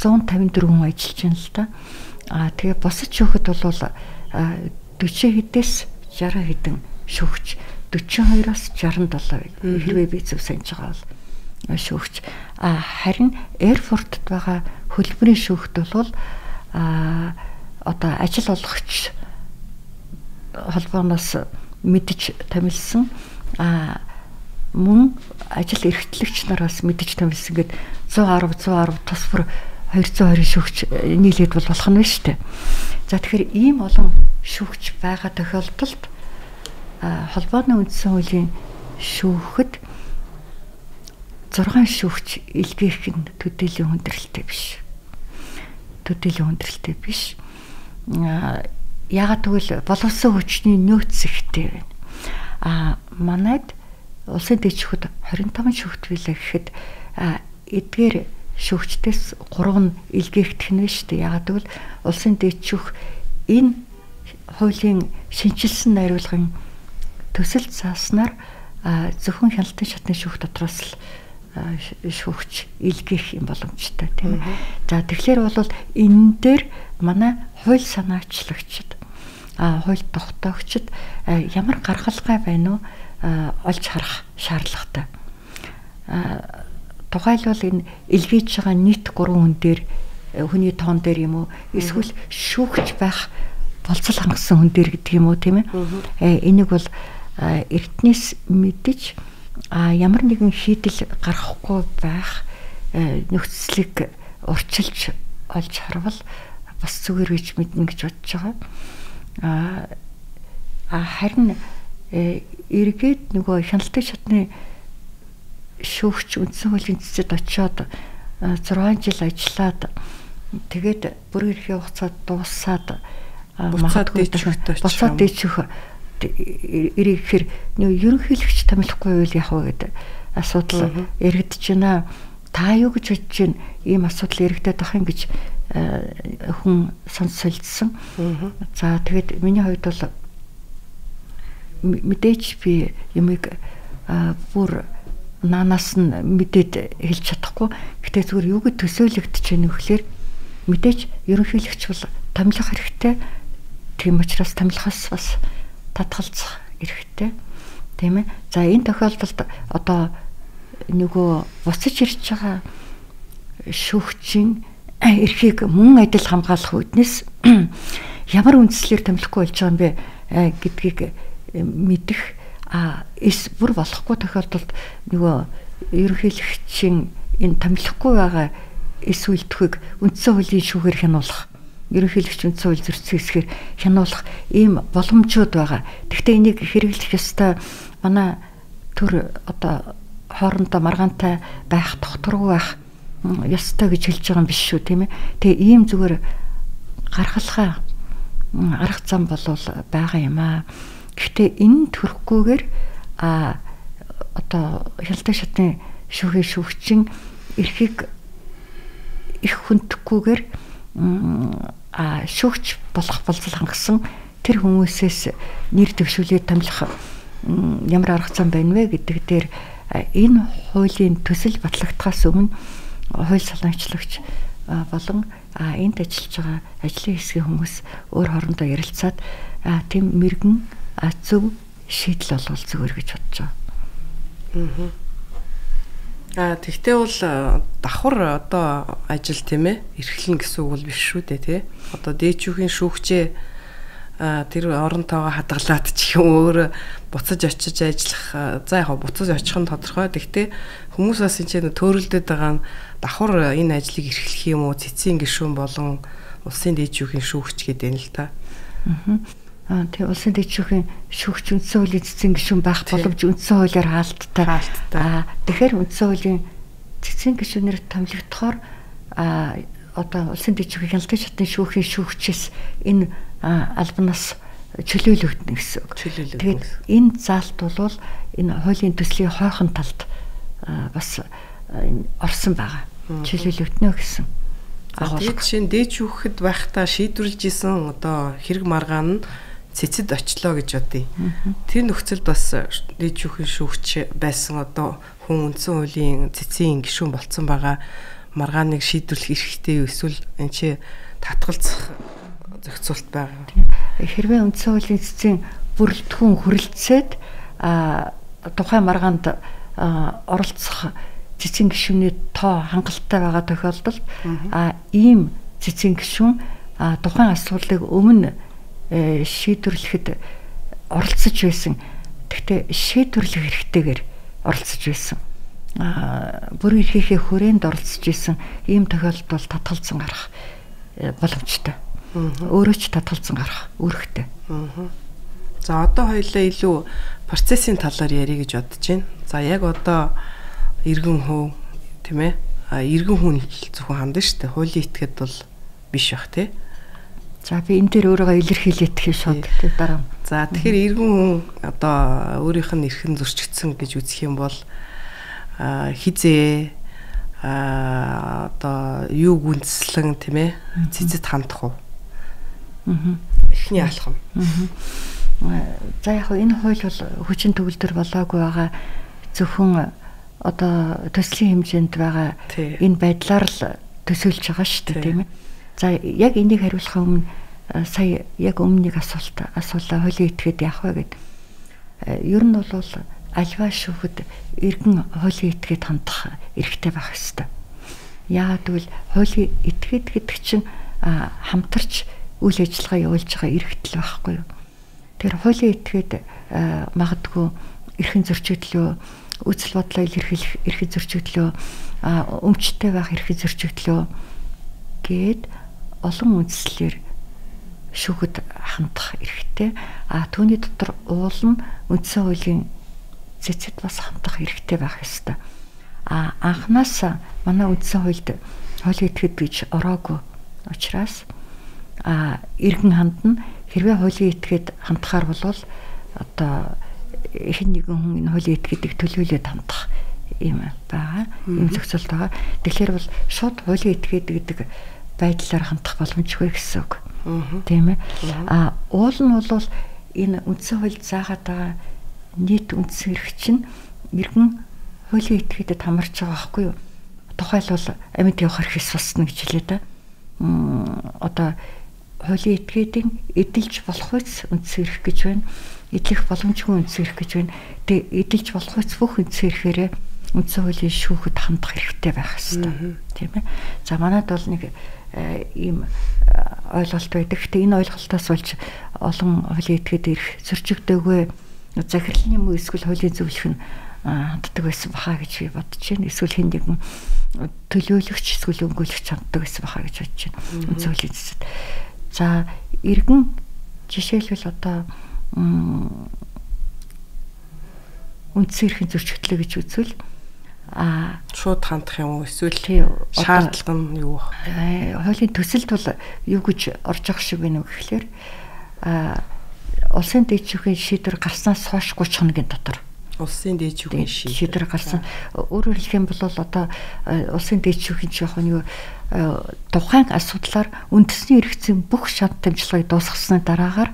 154 хүн ажиллаж байна л да. Тэгээ босод шүүхэд бол 40 хэдээс 60 хэдэн шүүгч, 42-аас 67 хэрвээ би зөв санаж байгаа бол шүүгч. Харин Эрфуртд байгаа хөлбөрийн шүүхт бол одоо ажил олгогч холбооноос мэдж томилсон мөн ажил эрхтлэгч нараас мэдж томилсон гээд 110 тусвар 220 шүүгч нийлээд болох нь шүү дээ. За тэгэхээр ийм олон шүүгч байгаа тохиолдолд холбооны үндсэн хуулийн шүүхэд 6 шүүгч илгээх нь төдийлөн хүндрэлтэй биш. Яагаад гэвэл боловсон хүчний нөөц ихтэй байна. Манайд улсын дэд шүүхэд 25 шүүгт билээ гэхэд эдгээр шүүгчдээс 3 нь илгээгдэх нь шүү дээ. Яагаад гэвэл улсын дэд шүүх энэ хуулийн шинжилсэн найруулгын төсөл зааснаар зөвхөн хяналтын шатны шүүх дотроос л шүүгч илгээх юм боломжтой тийм ээ. За тэгэхээр бол энэ дээр манай хууль санаачлагчид хууль тогтоогчид ямар гаргалгаа байна уу олж харах шаардлагатай. Тухайлбал энэ илгээж байгаа нийт 3 хүн дээр хүний тоон дээр юм уу эсвэл шүүгч байх болцол хангасан хүн дээр гэдэг юм уу тийм ээ. Энийг бол эртнээс мэдэж ямар нэгэн шийдэл гаргахгүй байх нөхцөлийг урчилж олж харвал бас зүгээр гэж мэднэ гэж бодож байгаа. Харин эргээд нөгөө хяналтын шатны шүүгч үндсэн хуулийн цэцэд очиод 6 жил ажиллаад тэгээд бүр эрхээ хугацаад дуусаад магадгүй буцаад дэжих ирэхээр нөгөө ерөнхийлөгч томилохгүй байвал яах вэ гэдэг асуудал яригдж байна. Та юу гэж бодож байна? Ийм асуудал яригдаад байх юм гэж хүн сонс солилцсон. За тэгээд миний хувьд бол мэдээж би юмыг бүр наанаас нь мэдээд хэлж чадахгүй. Гэтэ зүгээр юу гэж төсөөлөгдөж байна вэ гэхээр мэдээж ерөнхийлөгч бол томилох хэрэгтэй. Тийм учраас томилохоос бас татгалзах хэрэгтэй. Тийм ээ. За энэ тохиолдолд одоо нөгөө буцаж ирж байгаа шүүгчийн эрхийг мөн адил хамгаалах үүднээс ямар үндслээр томилохгүй болж байгаа юм бэ гэдгийг мэдэх эс бүр болохгүй тохиолдолд нөгөө ерөнхийлөгчийн энэ томилохгүй байгаа эс үйлдэлхийг үндсэн хуулийн шүүхээр хянуулах, ерөнхийлөгч үндсэн хууль зөрчсөн хэсгээр хянуулах ийм боломжууд байгаа. Гэхдээ энийг хэрэглэх ёстой манай төр одоо хоорондоо маргаантай байх, тогтворгүй байх ёстой гэж хэлж байгаа юм биш шүү, тийм ээ. Тэгээ ийм зүгээр гаргалгаа арга зам болвол байгаа юм аа. Гэхдээ энэ төрөхгүйгээр одоо хяналтын шатны шүүхийн шүүгчин эрхийг их хүндөхгүйгээр шүүгч болох болцол хангасан тэр хүмүүсээс нэр дэвшүүлээд томилох ямар арга зам байна вэ гэдэг дээр энэ хуулийн төсөл батлагдахаас өмнө хууль санаачлагч болон энд ажиллаж байгаа ажлын хэсгийн хүмүүс өөр хоорондоо ярилцаад тийм мэрэгэн зөв шийдэл олвол зүгээр гэж бодож байгаа. Тэгтээ бол давхар одоо ажил тийм ээ эрхлэн гэсэн үг бол биш шүү дээ тий. Одоо дээчүүхийн шүүгчээ тэр оронтойгоо хадгалаад ч юм өөр буцаж очиж ажиллах за яг буцаж очих нь тодорхой. Гэхдээ хүмүүс бас энэ төөрөлдөд байгаа нь давхар энэ ажлыг эрхлэх юм уу цэцгийн гишүүн болон улсын дээд шүүхийн шүүгч гэдэг нь л та. Тэгээ улсын дээд шүүхийн шүүгч үндсэн хуулийн цэцгийн гишүүн байх боломж үндсэн хуулиар хаалттай. Тэгэхээр үндсэн хуулийн цэцгийн гишүүнээр томилогдохоор одоо улсын дээд шүүхийн хяналтын шатны шүүхийн шүүгчээс энэ албанаас чөлөөлөгдөнө гэсэн үг. Тэгээд энэ заалт бол энэ хуулийн төслийн хойхон талд бас орсон байгаа. Чөлөөлөгдөнө гэсэн. Тэгээд жишээ нь дээд шүүхэд байхдаа шийдвэрлэж исэн одоо хэрэг маргаан нь цэцэд очлоо гэж бодъё. Тэр нөхцөлд бас дээд шүүхийн шүүгч байсан одоо хүн үндсэн хуулийн цэцгийн гишүүн болцсон байгаа маргааныг шийдвэрлэх эрхтэй эсвэл энэ чи татгалзах зохицуулт байгаа. Хэрвээ үндсэн хуулийн цэцгийн бүрэлдэхүүн хүрэлцээд тухайн маргаанд оролцох цэцгийн гишүүний тоо хангалттай байгаа тохиолдолд ийм цэцгийн гишүүн тухайн асуудлыг өмнө шийдвэрлэхэд оролцож байсан. Гэхдээ шийдвэрлэх хэрэгтэйгээр оролцож байсан. Бүрэн эрхийнхээ хүрээнд оролцож исэн ийм тохиолдолд бол татгалзан гарах боломжтой. Өөрөө ч татгалзан гарах үүрэгтэй. За одоо хоёлаа илүү процессын талаар ярих гэж бодож байна. За яг одоо иргэн хүү тийм ээ иргэн хүн зөвхөн хандна шүү дээ. Хуулийн этгээд бол биш бах тий. За би энэ дээр өөрийгөө илэрхийлээд тхий шууд тий дараа. За тэгэхээр иргэн хүн одоо өөрийнх нь эрхэн зөрчигдсөн гэж үзэх юм бол хизээ одоо юу гүнзслэн тийм ээ цэцэд хандах уу? Эхний алхам. За яг энэ хууль бол хүчин төгөлдөр болоогүй байгаа. Зөвхөн одоо төслийн хэмжээнд байгаа энэ байдлаар л төсөөлж байгаа шүү дээ тийм ээ. За яг энийг хариулахаа өмнө сая яг өмнөний асуулаа хуулийн этгээд яах вэ гэдэг. Ер нь бол альва шүүхэд эргэн хуулийн этгээд хандах эрхтэй байх ёстой. Яагаад гэвэл хуулийн этгээд гэдэг чинь хамтарч үйл ажиллагаа явуулж байгаа эрхтэл байхгүй юу. Тэр хуулийн этгээд магадгүй эрхэн зөрчигдлөө, үзэл бодлоо илэрхийлэх эрхэн зөрчигдлөө, өмчтэй байх эрхэн зөрчигдлөө гээд олон үндслэлээр шүүхэд хандах эрхтэй. Түүний дотор уул нь үндсэн хуулийн цэцэд бас хандах эрхтэй байх ёстой. Анханаас манай үндсэн хуульд хуулийн этгээд гэж ороогүй учраас эргэн хандна. Хэрвээ хуулийн этгээд хандахаар бол одоо хэн нэгэн хүн энэ хуулийн этгээдийг төлөөлөд хандах юм байгаа. Ийм зохицуулт байгаа. Тэгэхээр бол шууд хуулийн этгээд гэдэг байдлаар хандах боломжгүй гэсэн үг. Тийм ээ. Уул нь бол энэ үндсэн хуульд заагаад байгаа нийт үндсэн эрх чинь эргэн хуулийн этгээдэд хамарч байгаа байхгүй юу? Тухайлбал амьд явах эрхээс басна гэж хэлээ да. Одоо хуулийн этгээдийн эдэлж болох үс үндсэн эрх гэж байна. Эдлэх боломжгүй үндсэн эрх гэж байна. Тэгээ эдэлж болох үс бүх үндсэн эрхээрээ үндсэн хуулийн шүүхэд хандах хэрэгтэй байх ёстой. Тийм ээ. За манайд бол нэг ийм ойлголт байдаг. Гэтэ энэ ойлголтоос болж олон хуулийн этгээд эрх зөрчигдөөгүй захирлын юм уу эсвэл хуулийн зөвлөх нь ханддаг байсан бахаа гэж би бодож байна. Эсвэл хэн нэгэн төлөөлөгч эсвэл өмгөөлөгч ханддаг байсан бахаа гэж бодож байна. Үндсэн хуулийн цэцэд. За эргэн жишээлбэл одоо үндсэн эрхийн зөрчигдлөө гэж үзвэл шууд хандах юм уу эсвэл шаардлага нь юу вэ? Хуулийн төсөлд бол юу гэж орж ах шиг байна вэ гэхлээр улсын дээд шүүхийн шийдвэр гарснаас хойш 30 хоногийн дотор улсын дээд шүүхийн шийдвэр гарсан. Өөрөөр хэлэх юм бол одоо улсын дээд шүүхийн жоохон юу тухайн асуудлаар үндэсний эрхцэн бүх шат дамжлагыг дуусгасны дараагаар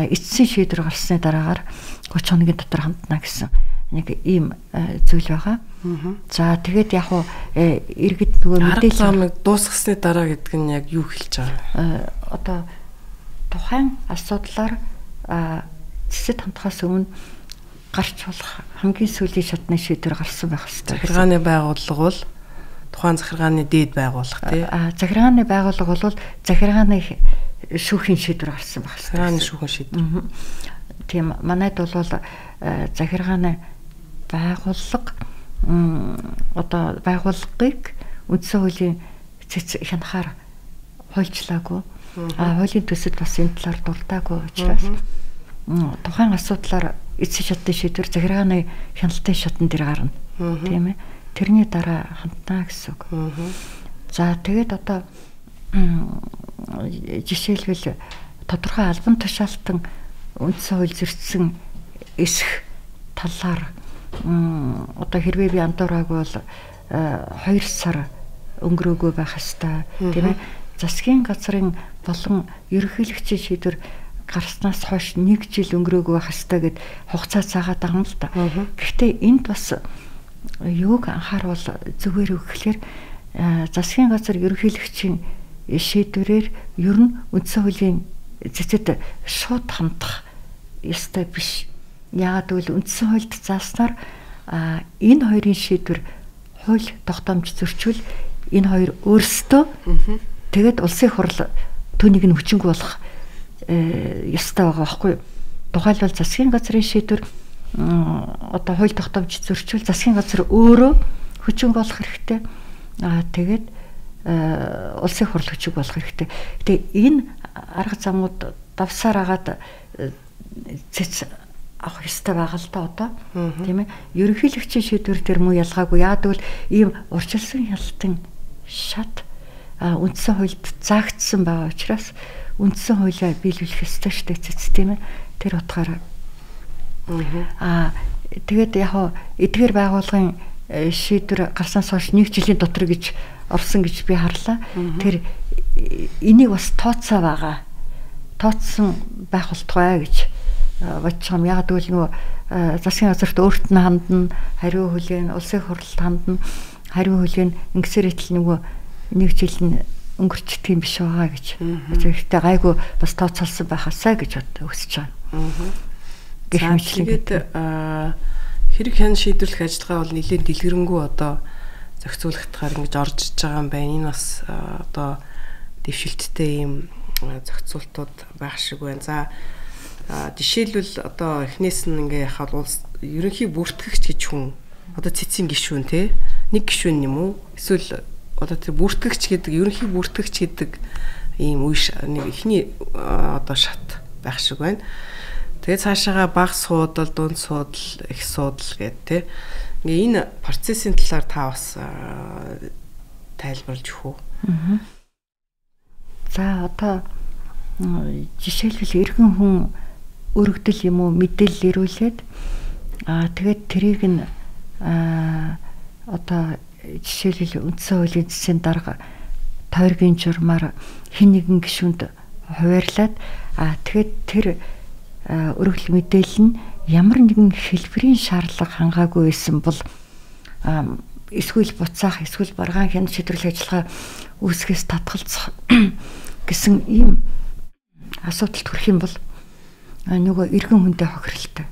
эцсийн шийдвэр гарсны дараагаар 30 хоногийн дотор хандна гэсэн нэг ийм зүйл байгаа. За тэгээд яг уу иргэд нөгөө мэдээлэл дуусгасны дараа гэдэг нь яг юу хэлж байгаа? Одоо тухайн асуудлаар цэцэд хандхаас өмнө гарч болох хамгийн сүүлийн шатны шийдвэр гарсан байх ёстой. Захиргааны байгууллага бол тухайн захиргааны дээд байгууллага тий. Захиргааны байгууллага бол захиргааны шүүхийн шийдвэр гарсан байх хэрэгтэй. Захиргааны шүүхийн шийдвэр. Тийм манайд бол захиргааны байгууллага одоо байгууллагыг үндсэн хуулийн цэц хянахаар хуульчлаагүй. Хуулийн төсөд бас энэ талаар дуртаагүй учраас тухайн асуудлаар эцсийн шатны шийдвэр захиргааны хяналтын шатн дээр гарна. Тийм ээ. Тэрний дараа хандна гэсэн үг. За тэгээд одоо жишээлбэл тодорхой албан тушаалтан үндсэн хууль зөрчсөн эсэх талаар одоо хэрвээ би андуураагүй бол 2 сар өнгөрөөгүй байх хэвээр тийм ээ. Засгийн газрын болон ерөнхийлөгчийн шийдвэр гарснаас хойш 1 жил өнгөрөөгүй байх хэвээр гэд хугацаа цаагаад байгаа юм л та. Гэхдээ энд бас юуг анхааруул зүгээр өгөхлөөр засгийн газар ерөнхийлөгчийн шийдвэрээр ер нь үндсэн хуулийн цэцэд шууд хандах ёстой биш. Яагаад гэвэл үндсэн хуульд зааснаар энэ хоёрын шийдвэр хууль тогтоомж зөрчил энэ хоёр өөрсдөө тэгээд улсын хурал түүнийг нь хүчингүй болох ёстой байгаа байхгүй юу? Тухайлбал засгийн газрын шийдвэр одоо хууль тогтоомж зөрчил засгийн газар өөрөө хүчингүй болох хэрэгтэй. Тэгээд улсын хурал хүчингүй болох хэрэгтэй. Гэтэ энэ арга замууд давсаар агаад цэц авах ёстой байгаа л да одоо тийм ээ. Ерөнхийлөгчийн шийдвэр дээр муу ялгаагүй. Яагаад гэвэл ийм урьдчилсан хяналтын шат үндсэн хуульд заагдсан байгаа учраас үндсэн хуулиа биелүүлэх ёстой шүү дээ цэц тийм ээ. Тэр утгаараа тэгээд яг эдгээр байгууллагын шийдвэр гарснаас хойш 1 жилийн дотор гэж орсон гэж би харлаа. Тэр энийг бас тооцоо байгаа. Тооцсон байх болтугай гэж бодож байгаа юм. Яг гэвэл нөгөө засгийн газарт өөрт нь хандна, хариу хүлээн, улсын хурлд хандна, хариу хүлээн ингэсээр итэл нөгөө 1 жил нь өнгөрчдөг юм биш байгаа гэж. Тэгэхдээ гайгүй бас тооцоолсон байхасаа гэж өсөж байгаа. Тэгээд хэрэг хян шийдвэрлэх ажиллагаа бол нэлээд дэлгэрэнгүй одоо зохицуулагдахаар ингэж орж иж байгаа юм байна. Энэ бас одоо дэвшилттэй юм зохицуултууд байх шиг байна. За жишээлбэл одоо эхнээс нь ингээ яхад улс ерөнхий бүртгэгч гэж хүн одоо цэцгийн гишүүн те нэг гишүүн юм уу? Эсвэл одоо тэр бүртгэгч гэдэг ерөнхий бүртгэгч гэдэг ийм үе нэг эхний одоо шат байх шиг байна. Тэгээд цаашаага бага суудал, дунд суудал, их суудал гэдэг те. Ингээ энэ процессын талаар та бас тайлбарлаж өгөх үү? За одоо жишээлбэл иргэн хүн өргөдөл юм уу мэдээлэл ирүүлээд тэгээд тэрийг нь одоо жишээлбэл үндсэн хуулийн цэцэн дарга тойргийн журмаар хэн нэгэн гишүүнд хуваарлаад тэгээд тэр өргөл мэдээлэл нь ямар нэгэн хэлбэрийн шаардлага хангаагүй байсан бол эсвэл буцаах эсвэл баргаан хяналт шийдвэрлэх ажиллагаа үүсгэхээс татгалзах гэсэн ийм асуудалд хүрэх юм бол нөгөө иргэн хүндээ хохиролтой.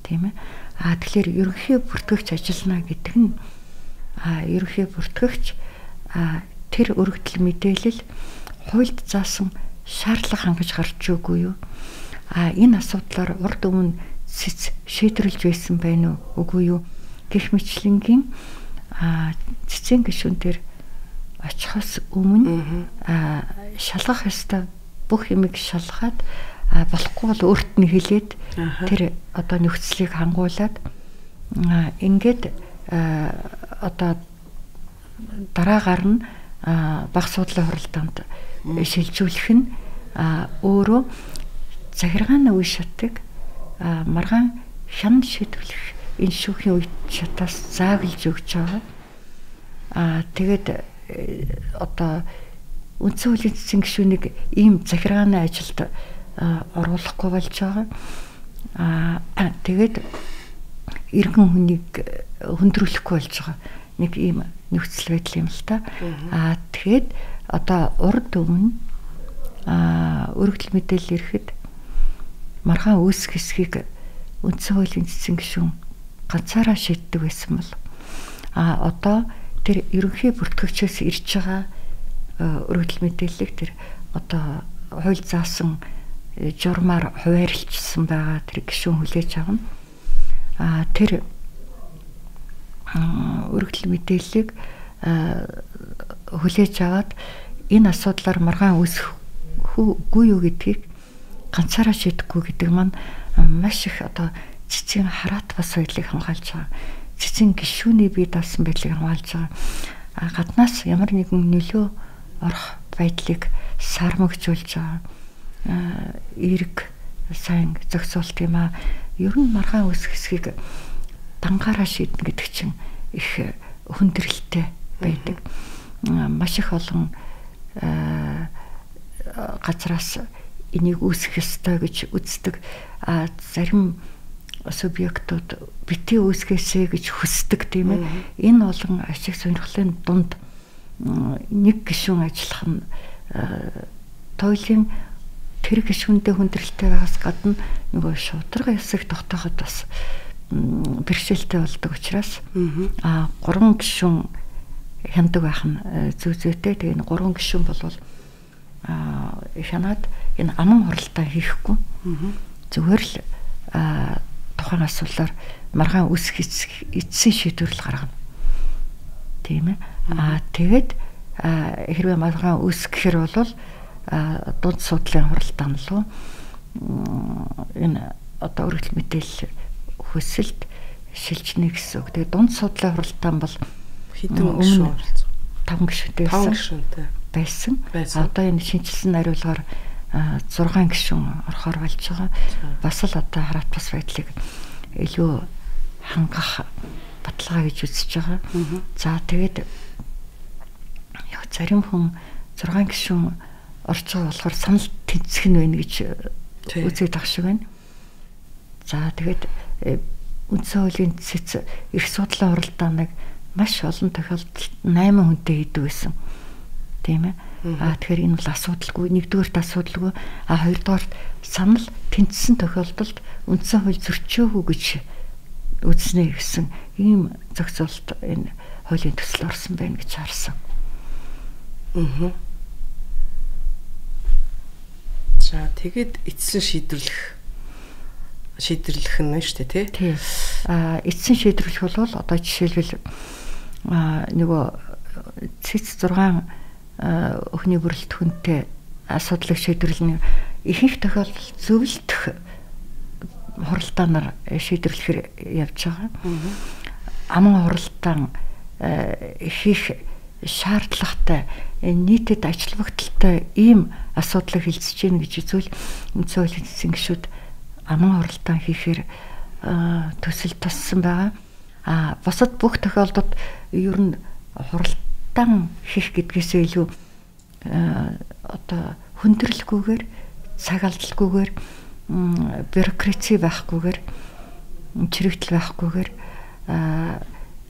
Тийм ээ. Тэгэхээр ерөнхий бүртгэгч ажиллана гэдэг нь ерөнхий бүртгэгч тэр өргөдөл мэдээлэл хуульд заасан шаардлага хангаж гарч өгөөгүй юу? Энэ асуудлаар урд өмнө цэц шийдвэрлэж байсан байна уу? Үгүй юу? Гэх мэтлэнгийн цэцэн гишүүн дээр очихоос өмнө шалгах ёстой бүх юмыг шалгаад болохгүй бол өөрт нь хэлээд тэр одоо нөхцөлийг хангуулад ингээд одоо дараагаар нь баг суудлын хуралдаанд шилжүүлэх нь өөрөө захиргааны үе шатыг маргаан хяналт шийдвэрлэх энэ шүүхийн үе шатаас зааглаж өгч байгаа. Тэгээд одоо үндсэн хуулийн цэцэн гишүүнийг ийм захиргааны ажилд оруулахгүй болж байгаа. Тэгээд иргэн хүнийг хөндрүүлэхгүй болж байгаа. Нэг ийм нөхцөл байдал юм л та. Тэгээд одоо урд өмнө өргөдөл мэдээлэл ирэхэд маргаан үүсэх хэсгийг үндсэн хуулийн цэцэн гишүүн ганцаараа шийддэг байсан бол одоо тэр ерөнхий бүртгэгчээс ирж байгаа өргөдөл мэдээллийг тэр одоо хууль заасан журмаар хуваарлжсан байгаа тэр гишүүн хүлээж авна. Тэр өргөдөл мэдээллийг хүлээж аваад энэ асуудлаар маргаан үүсэхгүй юу гэдгийг ганцаараа шийдэхгүй гэдэг маань маш их одоо цэцгийн хараат бас байдлыг хамгаалж байгаа. Цэцгийн гишүүний бие даасан байдлыг хамгаалж байгаа. Гаднаас ямар нэгэн нөлөө орох байдлыг сармагжуулж байгаа. Эерэг сайн зохицуулт юм аа. Ер нь маргаан үүсэх хэсгийг дангаараа шийднэ гэдэг чинь их хүндрэлтэй байдаг. Маш их олон газраас энийг үүсгэх ёстой гэж үздэг. Зарим субъектууд бити үүсгэсэй гэж хүсдэг тийм ээ. Энэ олон ашиг сонирхлын дунд нэг гишүүн ажиллах нь туйлын тэр гишүүндээ хүндрэлтэй байгаас гадна нөгөө шударга ясыг тогтооход бас бэрхшээлтэй болдог учраас 3 гишүүн хяндаг байх нь зүй зүйтэй. Тэгээ 3 гишүүн болвол хянаад энэ аман хуралдаа хийхгүй зүгээр л тухайн асуудлаар маргаан үсэх эцсийн шийдвэрлэл гаргана. Тийм ээ. Тэгээд хэрвээ маргаан үсэх гэхэр бол дунд судлалын хуралдаан руу энэ одоо өргөдөл мэдээлэл хүсэлт шилжнэ гэсэн үг. Тэгээд дунд судлалын хуралдаан бол хэдэн гишүүн 5 гишүүнтэй байсан. Одоо энэ шинжилсэн хариулгаар 6 гишүүн орохоор болж байгаа. Бас л одоо хараат бас байдлыг илүү хангах баталгаа гэж үзэж байгаа. За тэгээд яг зарим хүн 6 гишүүн орж байгаа болохоор санал тэнцэх нь байна гэж үзээд ах шиг байна. За тэгээд үндсэн хуулийн цэц их судлалын хуралдааныг маш олон тохиолдолд 8 хүнтэй хийдэг байсан. Тийм ээ. Тэгэхээр энэ бол асуудалгүй. Нэгдүгээрт асуудалгүй. Хоёрдугаарт санал тэнцсэн тохиолдолд үндсэн хууль зөрчөөгүй гэж үзнэ гэсэн ийм зохицуулалт энэ хуулийн төсөл орсон байна гэж харсан. За тэгээд эцсийн шийдвэрлэх нь шүү дээ тий. Эцсийн шийдвэрлэх бол одоо жишээлбэл нөгөө цэц 6 өхний бүрэлдэхүүнтэй асуудлыг шийдвэрлэх ихэнх тохиолдолд зөвлөлдөх хуралдаанаар шийдвэрлэхээр явж байгаа. Аман хуралдаан хийх шаардлагатай нийтэд ажилбагталтай ийм асуудлыг хилцэж гин гэж үзвэл үндсэн хуулийн цэцэн гишүүд аман хуралдаан хийхээр төсөл туссан байгаа. Бусад бүх тохиолдолд ер нь хуралдаан хийх гэдгээсээ илүү одоо хүндрэлгүйгээр цаг алдалгүйгээр бюрокраси байхгүйгээр чирэгдэл байхгүйгээр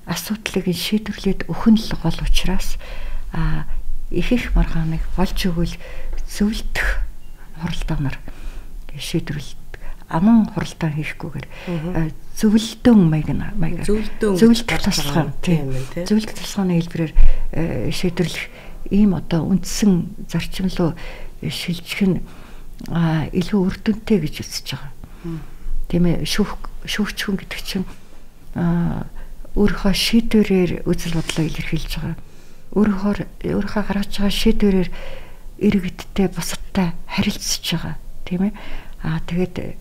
асуудлыг шийдвэрлээд өгөх нь л гол учраас их маргааныг болж өгвөл зөвлөлдөх хуралдаанаар шийдвэрлэдэг. Аман хуралдаан хийхгүйгээр зөвлөдөн маягаар зөвлөлдөх тусгай тийм ээ. Зөвлөлдөх тусгайны хэлбэрээр шийдвэрлэх ийм одоо үндсэн зарчим руу шилжих нь илүү үр дүнтэй гэж үзэж байгаа. Тийм ээ. Шүүгч хүн гэдэг чинь өөрийнхөө шийдвэрээр үзэл бодлоо илэрхийлж байгаа. Өөрийнхөө гаргаж байгаа шийдвэрээр иргэдтэй бусадтай харилцаж байгаа. Тийм ээ. Тэгээд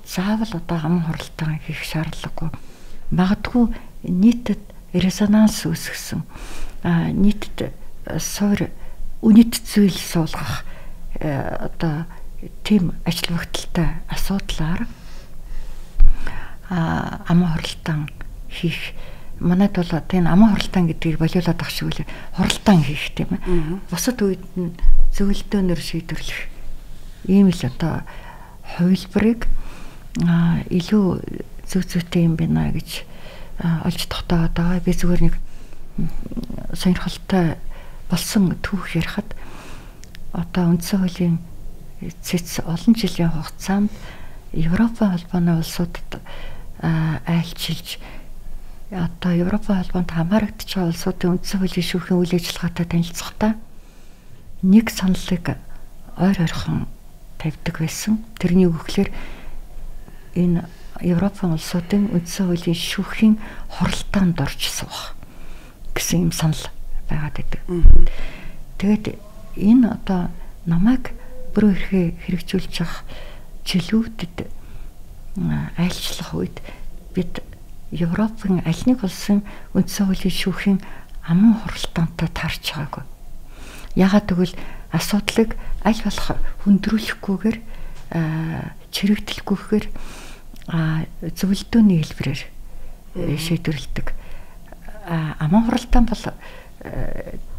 заавал одоо аман хуралдаан хийх шаардлагагүй. Магадгүй нийтэд резонанс үүсгэсэн нийтэд суур үнэт зүйл суулгах одоо тийм ажил багталтай асуудлаар аман хуралдаан хийх манайд бол энэ аман хуралдаан гэдгийг болиулаад ах шиг үл хуралдаан хийх тийм ээ. Бусад үед нь зөвлөдөөнөр шийдвэрлэх ийм л одоо хувилбарыг илүү зөв зүйтэй юм байна гэж олж тогтоод байгаа. Би зүгээр нэг сонирхолтой болсон түүх ярихад одоо үндсэн хуулийн цэц олон жилийн хугацаанд Европын холбооны улсуудад айлчилж одоо Европын холбоонд хамаарагдж байгаа улсуудын үндсэн хуулийн шүүхийн үйл ажиллагаатай танилцахдаа нэг саналыг ойр ойрхон тавьдаг байсан. Тэрний үгээр энэ Европын улсуудын үндсэн хуулийн шүүхийн хуралдаанд орж суух гэсэн юм санал байгаад байдаг. Тэгээд энэ одоо намайг бүрэн эрхээ хэрэгжүүлж явах жилүүдэд айлчлах үед бид Европын аль нэг улсын үндсэн хуулийн шүүхийн аман хуралдаантай таарч байгаагүй. Яагаад гэвэл асуудлыг аль болох хүндрүүлэхгүйгээр чирэгдэлгүйгээр зөвлөдөөний хэлбэрээр шийдвэрлэдэг. Аман хуралдаан бол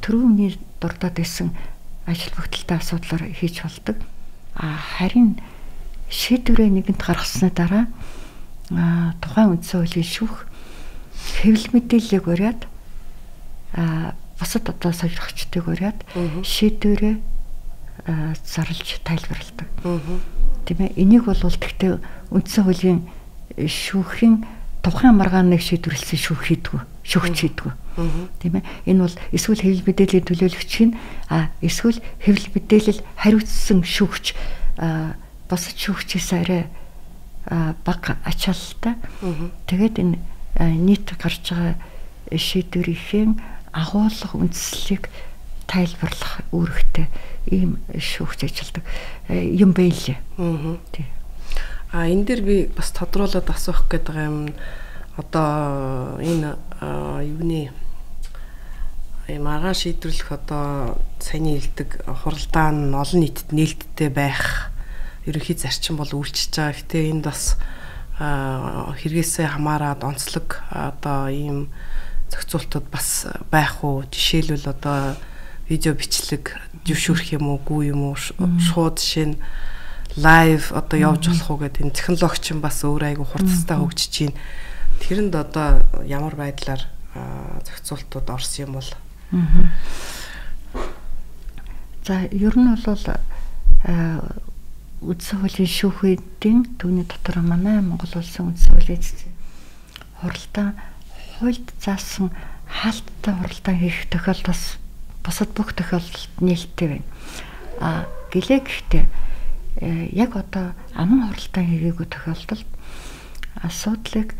түрүүний дурдаад байсан ажил бүгдэлтэй асуудлаар хийж болдог. Харин шийдвэрээ нэгэнд гаргасны дараа тухайн үндсэн хуулийн шүүх хэвлэл мэдээллийг ураад бусад одоо солирогчдыг ураад шийдвэрээ зарлж тайлбарладаг. Тийм ээ. Энийг бол тэгтээ үндсэн хуулийн шүүхийн тухайн маргааныг шийдвэрлсэн шүүгч хийдгүү. Тийм ээ. Энэ бол эсвэл хэвлэл мэдээллийн төлөөлөгчийн эсвэл хэвлэл мэдээлэл хариуцсан шүүгч бусад шүүгчээс арай бага ачаалттай. Тэгээд энэ нийт гарч байгаа шийдвэрийн агуулга үндслийг тайлбарлах үүрэгтэй ийм шүүгч ажилладаг юм байлээ. Тий. Энэ дээр би бас тодруулаад асуух гээд байгаа юм. Одоо энэ юуны маргаан шийдвэрлэх одоо саяны хэлдэг хуралдаан олон нийтэд нээлттэй байх ерөнхий зарчим бол үйлчилж байгаа. Гэтэ энд бас хэрэгээсээ хамаарад онцлог одоо ийм зохицуултууд бас байх уу? Жишээлбэл одоо видео бичлэг зөвшөөрөх юм уугүй юм уу? Шууд жишээ нь лайв одоо явж болох уу гэдэг энэ технологич нь бас өөр айгу хурцтай хөгжиж байна. Тэрэнд одоо ямар байдлаар зохицуултууд орсон юм бол? За ер нь бол үндсэн хуулийн шүүхийн түүний дотор манай Монгол улсын үндсэн хуулийн хуралдаан хуульд заасан хаалттай хуралдаан хийх тохиолдолд бусад бүх тохиолдолд нээлттэй байна. Гэхдээ яг одоо аман хуралдаан хийгээгүй тохиолдолд асуудлыг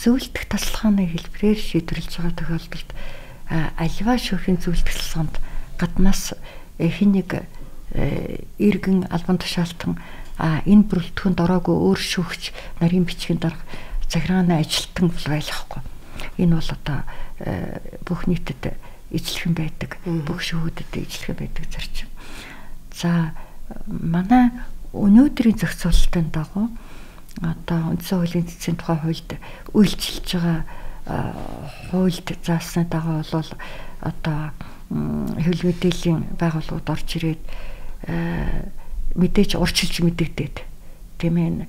зөвлөлдөх тасалгааны хэлбэрээр шийдвэрлэж байгаа тохиолдолд аливаа шүүхийн зөвлөлдөх тасалгаанд гаднаас хэн нэг иргэн албан тушаалтан энэ бүрэлдэхүүнд ороогүй өөр шүүгч нарийн бичгийн дарга захиргааны ажилтан бол байлахгүй. Энэ бол одоо бүх нийтэд ижлэхэн байдаг, бүх шүүгүүдэд ижлэхэн байдаг зарчим. За манай өнөөдрийн зохицуулалтын дагуу одоо үндсэн хуулийн цэцгийн тухай хуульд үйлчилж байгаа хуульд заасны дагуу бол одоо хэвлэл мэдээллийн байгууллагууд орж ирээд мэдээж урьдчилж мэдэгдээд тийм ээ.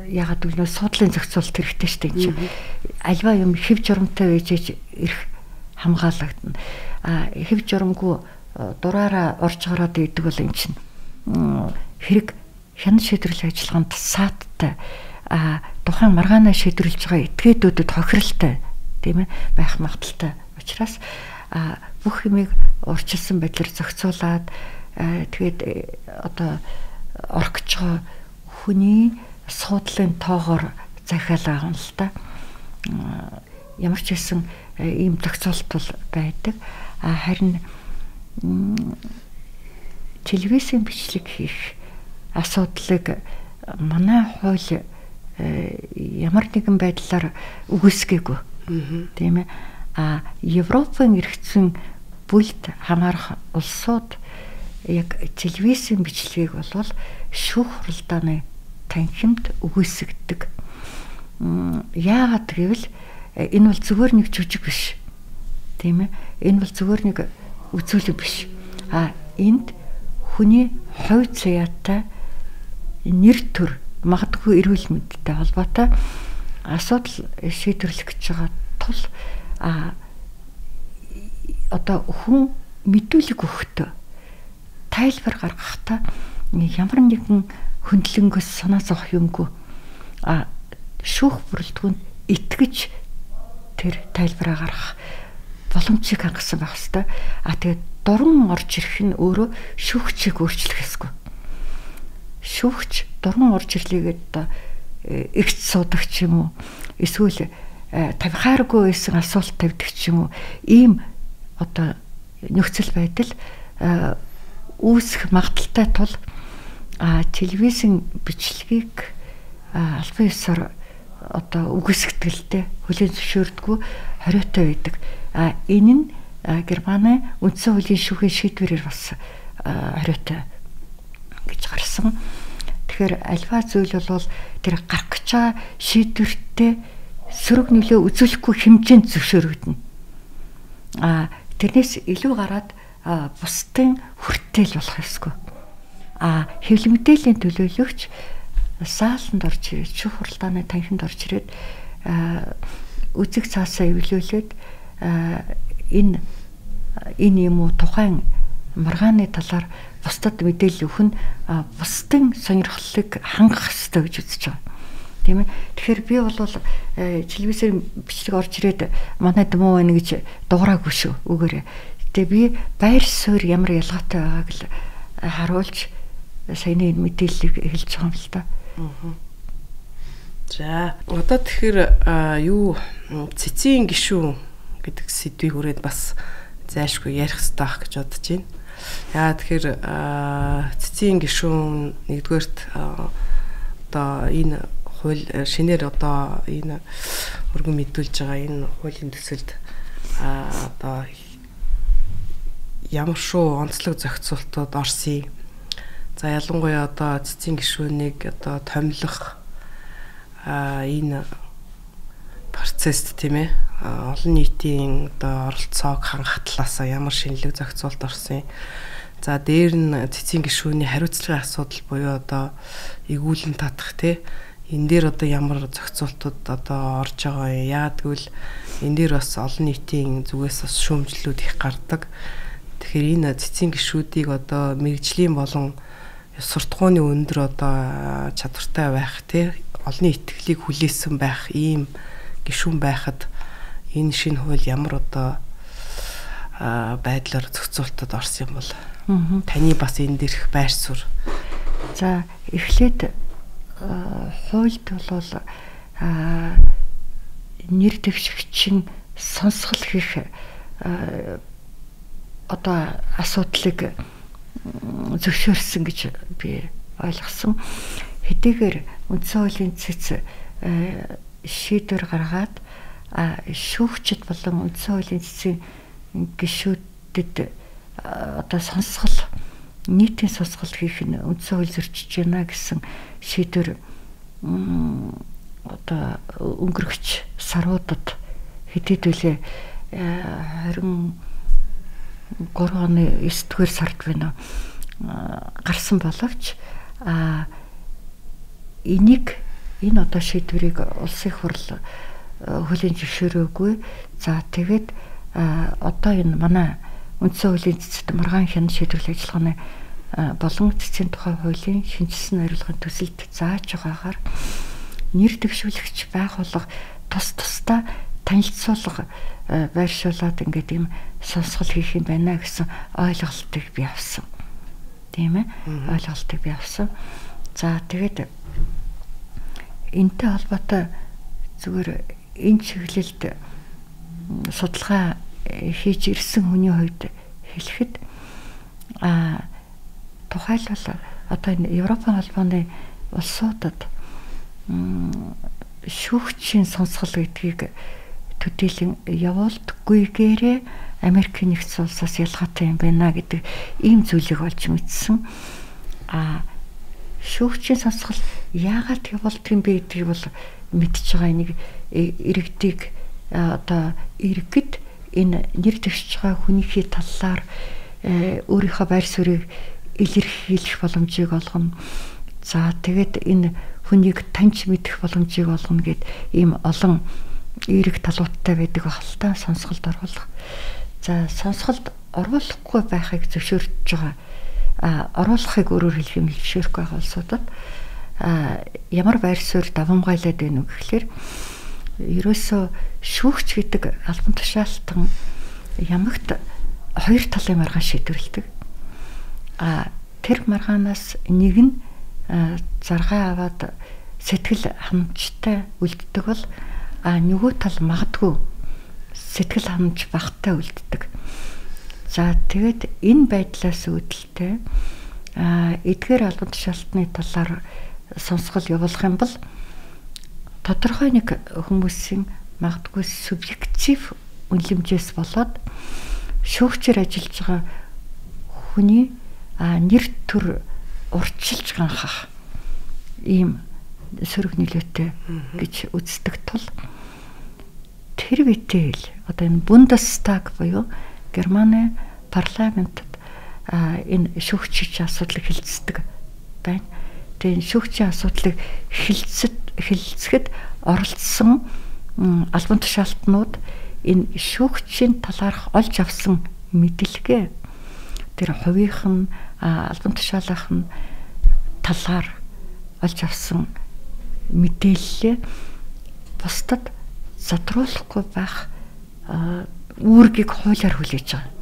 Ягаад гэвэл судлалын зохицуулалт хэрэгтэй шүү дээ энэ чинь. Альва юм хэв журамтай байж ирэх хамгаалагдана. Хэв журамгүй дураараа орж гараад идэг бол энэ чинь хэрэг хяналт шийдвэрлэх ажиллагаанд саадтай тухайн маргаанаа шийдвэрлэж байгаа этгээдүүдэд хохиролтой тийм ээ байх магадaltaй учраас бүх юмыг урьдчилсан байдлаар зохицуулаад тэгээд одоо орох гэж байгаа хүний суудлын тоогоор захиалаа байгаа юм л та. Ямар ч хэлсэн ийм зохицуулалт бол байдаг. Харин телевизийн бичлэг хийх асуудлыг манай хууль ямар нэгэн байдлаар үгүйсгээгүй. Тийм ээ. Европын эрхцэн бүлд хамаарах улсууд яг телевизийн бичлэгийг болвол шүүх хуралдааны танхимд үгүйсгдэг. Яагаад гэвэл энэ бол зүгээр нэг жүжиг биш. Тийм ээ. Энэ бол зүгээр нэг үзүүлэг биш. Энд хүний хувь заяатай нэр төр магадгүй эрүүл мэндтэй холбоотой асуудал шийдвэрлэх гэж байгаа тул одоо хүн мэдүүлэг өгөхдөө тайлбар гаргахдаа ямар нэгэн хөндлөнгөөс санаа зовох юмгүй шүүх бүрэлдэхүүнд итгэж тэр тайлбараа гаргах боломжийг хангасан байх хэвээр. Тэгээд дуран орж ирэх нь өөрөө шүүгчийг өөрчлөх хэсгүй. Шүүгч дуран орж ирлийгээд одоо эгц суудаг ч юм уу, эсвэл тавихааргүй байсан асуулт тавьдаг ч юм уу, ийм одоо нөхцөл байдал үүсэх магадaltaй тул телевизийн бичлэгийг албан ёсоор одоо үгүйсгэтгэлтэй хүлээн зөвшөөрдөггүй хориотой байдаг. Энэ нь Германы үндсэн хуулийн шүүхийн шийдвэрээр бас хориотой гэж гарсан. Тэгэхээр альва зүйл бол тэр гарах гэж байгаа шийдвэртээ сөрөг нөлөө үзүүлэхгүй хэмжээнд зөвшөөрөгдөнө. Тэрнээс илүү гараад бусдын хүртэл болох ёсгүй. Хэвлэл мэдээллийн төлөөлөгч сааланд орж ирээд, шүүх хуралдааны танхимд орж ирээд үзэг цаасаа эвлүүлээд энэ юм уу тухайн маргааны талаар бусдад мэдээлэл өгөх нь бусдын сонирхлыг хангах ёстой гэж үзэж байгаа. Тийм ээ. Тэгэхээр би бол телевизээр бичлэг орж ирээд манайд муу байна гэж дуураагүй шүү. Үгээрээ. Тэгээ би байр суурь ямар ялгаатай байгааг л харуулж саяны мэдээллийг эхэлж байгаа юм л та. За одоо тэгэхээр юу цэцгийн гишүүн гэдэг сэдвийг хүрээд бас зайлшгүй ярих хэрэгтэй байх гэж бодож байна. Яа тэгэхээр цэцгийн гишүүн нэгдүгээрт одоо энэ хууль шинээр одоо энэ өргөн мэдүүлж байгаа энэ хуулийн төсөлд одоо ямар шүү онцлог зохицуултууд орсон. За ялангуяа одоо цэцгийн гишүүнийг одоо томилох энэ процесс тийм ээ олон нийтийн одоо оролцоог хангах талаас ямар шинэлэг зохицуулт орсон. За дээр нь цэцгийн гишүүний хариуцлагын асуудал буюу одоо эгүүлэн татах тийм энэ дээр одоо ямар зохицуултууд одоо орж байгаа юм. Яагад гэвэл энэ дээр бас олон нийтийн зүгээс бас шүүмжлэлүүд их гардаг. Тэгэхээр энэ цэцгийн гишүүдийг одоо мэрэгжлийн болон суртахууны өндөр одоо чадвартай байх тий олонний итгэлийг хүлээсэн байх ийм гишүүн байхад энэ шинэ хууль ямар одоо байдлаар зохицуултад орсон юм бол таны бас энэ дээрх байр суурь. За эхлээд хуульд бол нэр дэвшигчин сонсгол хийх одоо асуудлыг зөвшөөрсөн гэж би ойлгосон. Хэдийгээр үндсэн хуулийн цэц шийдвэр гаргаад шүүгчд болон үндсэн хуулийн цэцийн гишүүдэд одоо сонсгол нийтийн сонсгол хийх нь үндсэн хууль зөрчиж байна гэсэн шийдвэр одоо өнгөрөгч саруудад хэдийдүүлээ 23 оны 9-р сард байна гарсан боловч энэ одоо шийдвэрийг улсын хурал хүлээн зөвшөөрөөгүй. За тэгээд одоо энэ манай үндсэн хуулийн цэцэд маргаан хяналт шийдвэрлэх ажиллагааны болон цэцгийн тухай хуулийн шинжилсэн хариулгын төсөлд зааж байгаагаар нэр дэвшүүлэгч байгууллага тусдаа танилцуулга байршуулад ингээд ийм сонсгол хийх юм байна гэсэн ойлголтыг би авсан. Тийм ээ? Ойлголтыг би авсан. За тэгээд энэтэй холбоотой зүгээр энэ чиглэлд судалгаа хийж ирсэн хүний хувьд хэлэхэд тухайлбал одоо энэ Европын холбооны улсуудад шүүгчийн сонсгол гэдгийг төдийлөн явуулдаггүйгээрээ Америкийн нэгдсэн улсаас ялгаатай юм байна гэдэг ийм зүйлийг олж мэдсэн. Шүүгчийн сонсгол яагаад явуулдаг юм бэ гэдгийг бол мэдчихэж байгаа. Нэг иргэдийг одоо иргэд энэ нэр дэвшиж байгаа хүнийхээ талаар өөрийнхөө байр суурийг илэрхийлэх боломжийг олгоно. За тэгээд энэ хүнийг таньж мэдэх боломжийг олгоно гэд ийм олон эерэг талуудтай байдаг ахaltaа сонсголд оруулах. За сонсголд оруулахгүй байхыг зөвшөөрч байгаа. Оруулахыг өөрөөр хэлэх юм зөвшөөрөхгүй байгаа улсуудад ямар байр суурь давамгайлаад байна вэ гэхээр ерөөсөө шүүгч гэдэг албан тушаалтан ямагт хоёр талын маргаан шийдвэрлэдэг. Тэр маргаанаас нэг нь заргаа аваад сэтгэл ханамжтай үлддэг бол нөгөө тал магадгүй сэтгэл ханамж багтаа үлддэг. За тэгээд энэ байдлаас үүдэлтэй эдгээр албан тушаалтны талаар сонсгол явуулах юм бол тодорхой нэг хүмүүсийн магадгүй субъектив үнэлэмжээс болоод шүүгчээр ажиллаж байгаа хүний нэр төр урчилж ганхах ийм сөрөг нөлөөтэй гэж үздэг тул тэр битэл одоо энэ Бундестаг буюу Германы парламентод энэ шүүгчийн асуудлыг хилцдэг байна. Тэгээ шүүгчийн асуудлыг хилцэхэд оролцсон албан тушаалтнууд энэ шүүгчийн талаарх олж авсан мэдээлгээ тэр хувийнх нь албан тушаалынх нь талаар олж авсан мэдээлэлээ бусдад задруулахгүй байх үүргийг хуулиар хүлээж байгаа.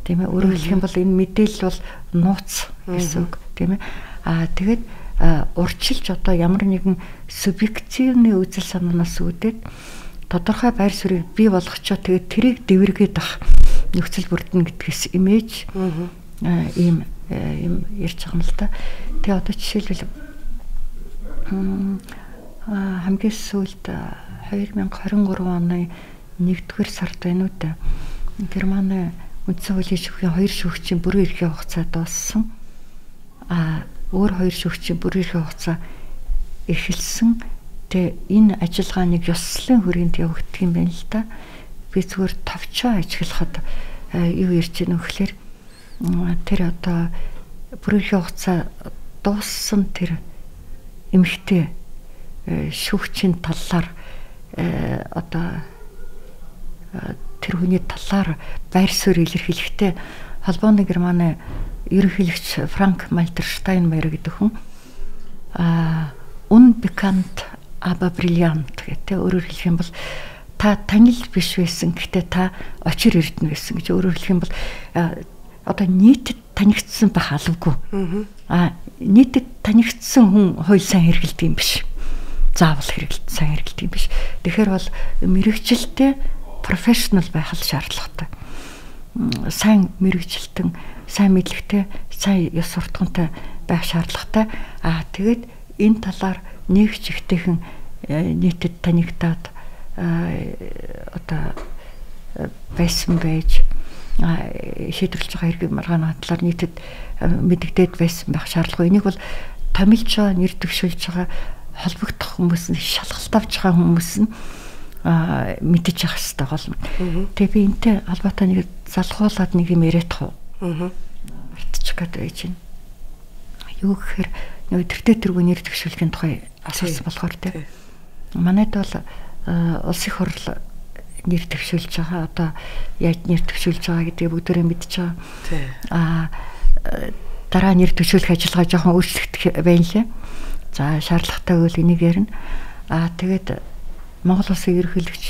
Тийм ээ, өөрөөр хэлэх юм бол энэ мэдээлэл бол нууц гэсэн үг, тийм ээ. Тэгээд урьдчилж одоо ямар нэгэн субъективны үзэл санаанаас үүдээд тодорхой байр суурийг бий болгочоо тэгээд тэрийг дэвэргээд ах нөхцөл бүрдэн гэдгээс имиж ийм ярьж байгаа юм л да. Тэгээ одоо жишээлбэл хамгийн сүүлд 2023 оны 1-р сард байна уу да. Германы үндсэн хуулийн шүүхийн 2 шүүгчийн бүрэн эрхийн хугацаа дууссан. Өөр 2 шүүгчийн бүрэн эрхийн хугацаа эхэлсэн. Тэгээ энэ ажиллагааныг ёслолын хүрээнд явагддаг юм байна л да. Би зүгээр товчоо ажиглахад юу ярьж байна вэ гэхээр тэр одоо бүрэн эрхийн хугацаа дууссан тэр эмэгтэй шүүгчийн талаар одоо тэр хүний талаар байр суурь илэрхийлэхдээ холбооны Германы ерөнхийлөгч Франк Вальтер Штайнмайер гэдэг хүн unbekannt aber brillant гэдэг өөрөөр хэлэх юм бол та танил биш байсан гэхдээ та очир эрдэнэ байсан гэж өөрөөр хэлэх юм бол одоо нийтэд танигдсан байх алавгүй. Нийтэд танигдсан хүн хууль сайн хэрэглэдэг юм биш. Заавал сайн хэрэглэдэг юм биш. Тэгэхээр бол мэрэгжилтэй профешнл байх л шаардлагатай. Сайн мэрэгжилтэн, сайн мэдлэгтэй, сайн ёс суртахуунтай байх шаардлагатай. Тэгээд энэ талаар нэг чигтэйхэн нийтэд танигдаад одоо байсан байж шийдвэрлэж байгаа хэрэг маргааны талаар нийтэд мэдэгдээд байсан байх шаардлагагүй. Энийг бол томилж байгаа, нэр дэвшүүлж байгаа холбогдох хүмүүс нь шалгалт авч байгаа хүмүүс нь мэдэж явах хэрэгтэй болно. Тэгээ би энэтэй холбоотой нэг залхуулаад нэг юм яриад тах уу. Мартчих гээд байж байна. Юу гэхээр нэг тэртээ тэргүй нэр дэвшүүлэхийн тухай асуусан болохоор тийм. Манайд бол улсын хурл нэр дэвшүүлж байгаа. Одоо яаж нэр дэвшүүлж байгаа гэдгийг бүгдээрээ мэдж байгаа. Дараа нэр дэвшүүлэх ажиллагаа жоохон өөрчлөгдөх байна лээ. За шаардлагатай үйл энийг ярина. Тэгээд Монгол улсын ерөнхийлөгч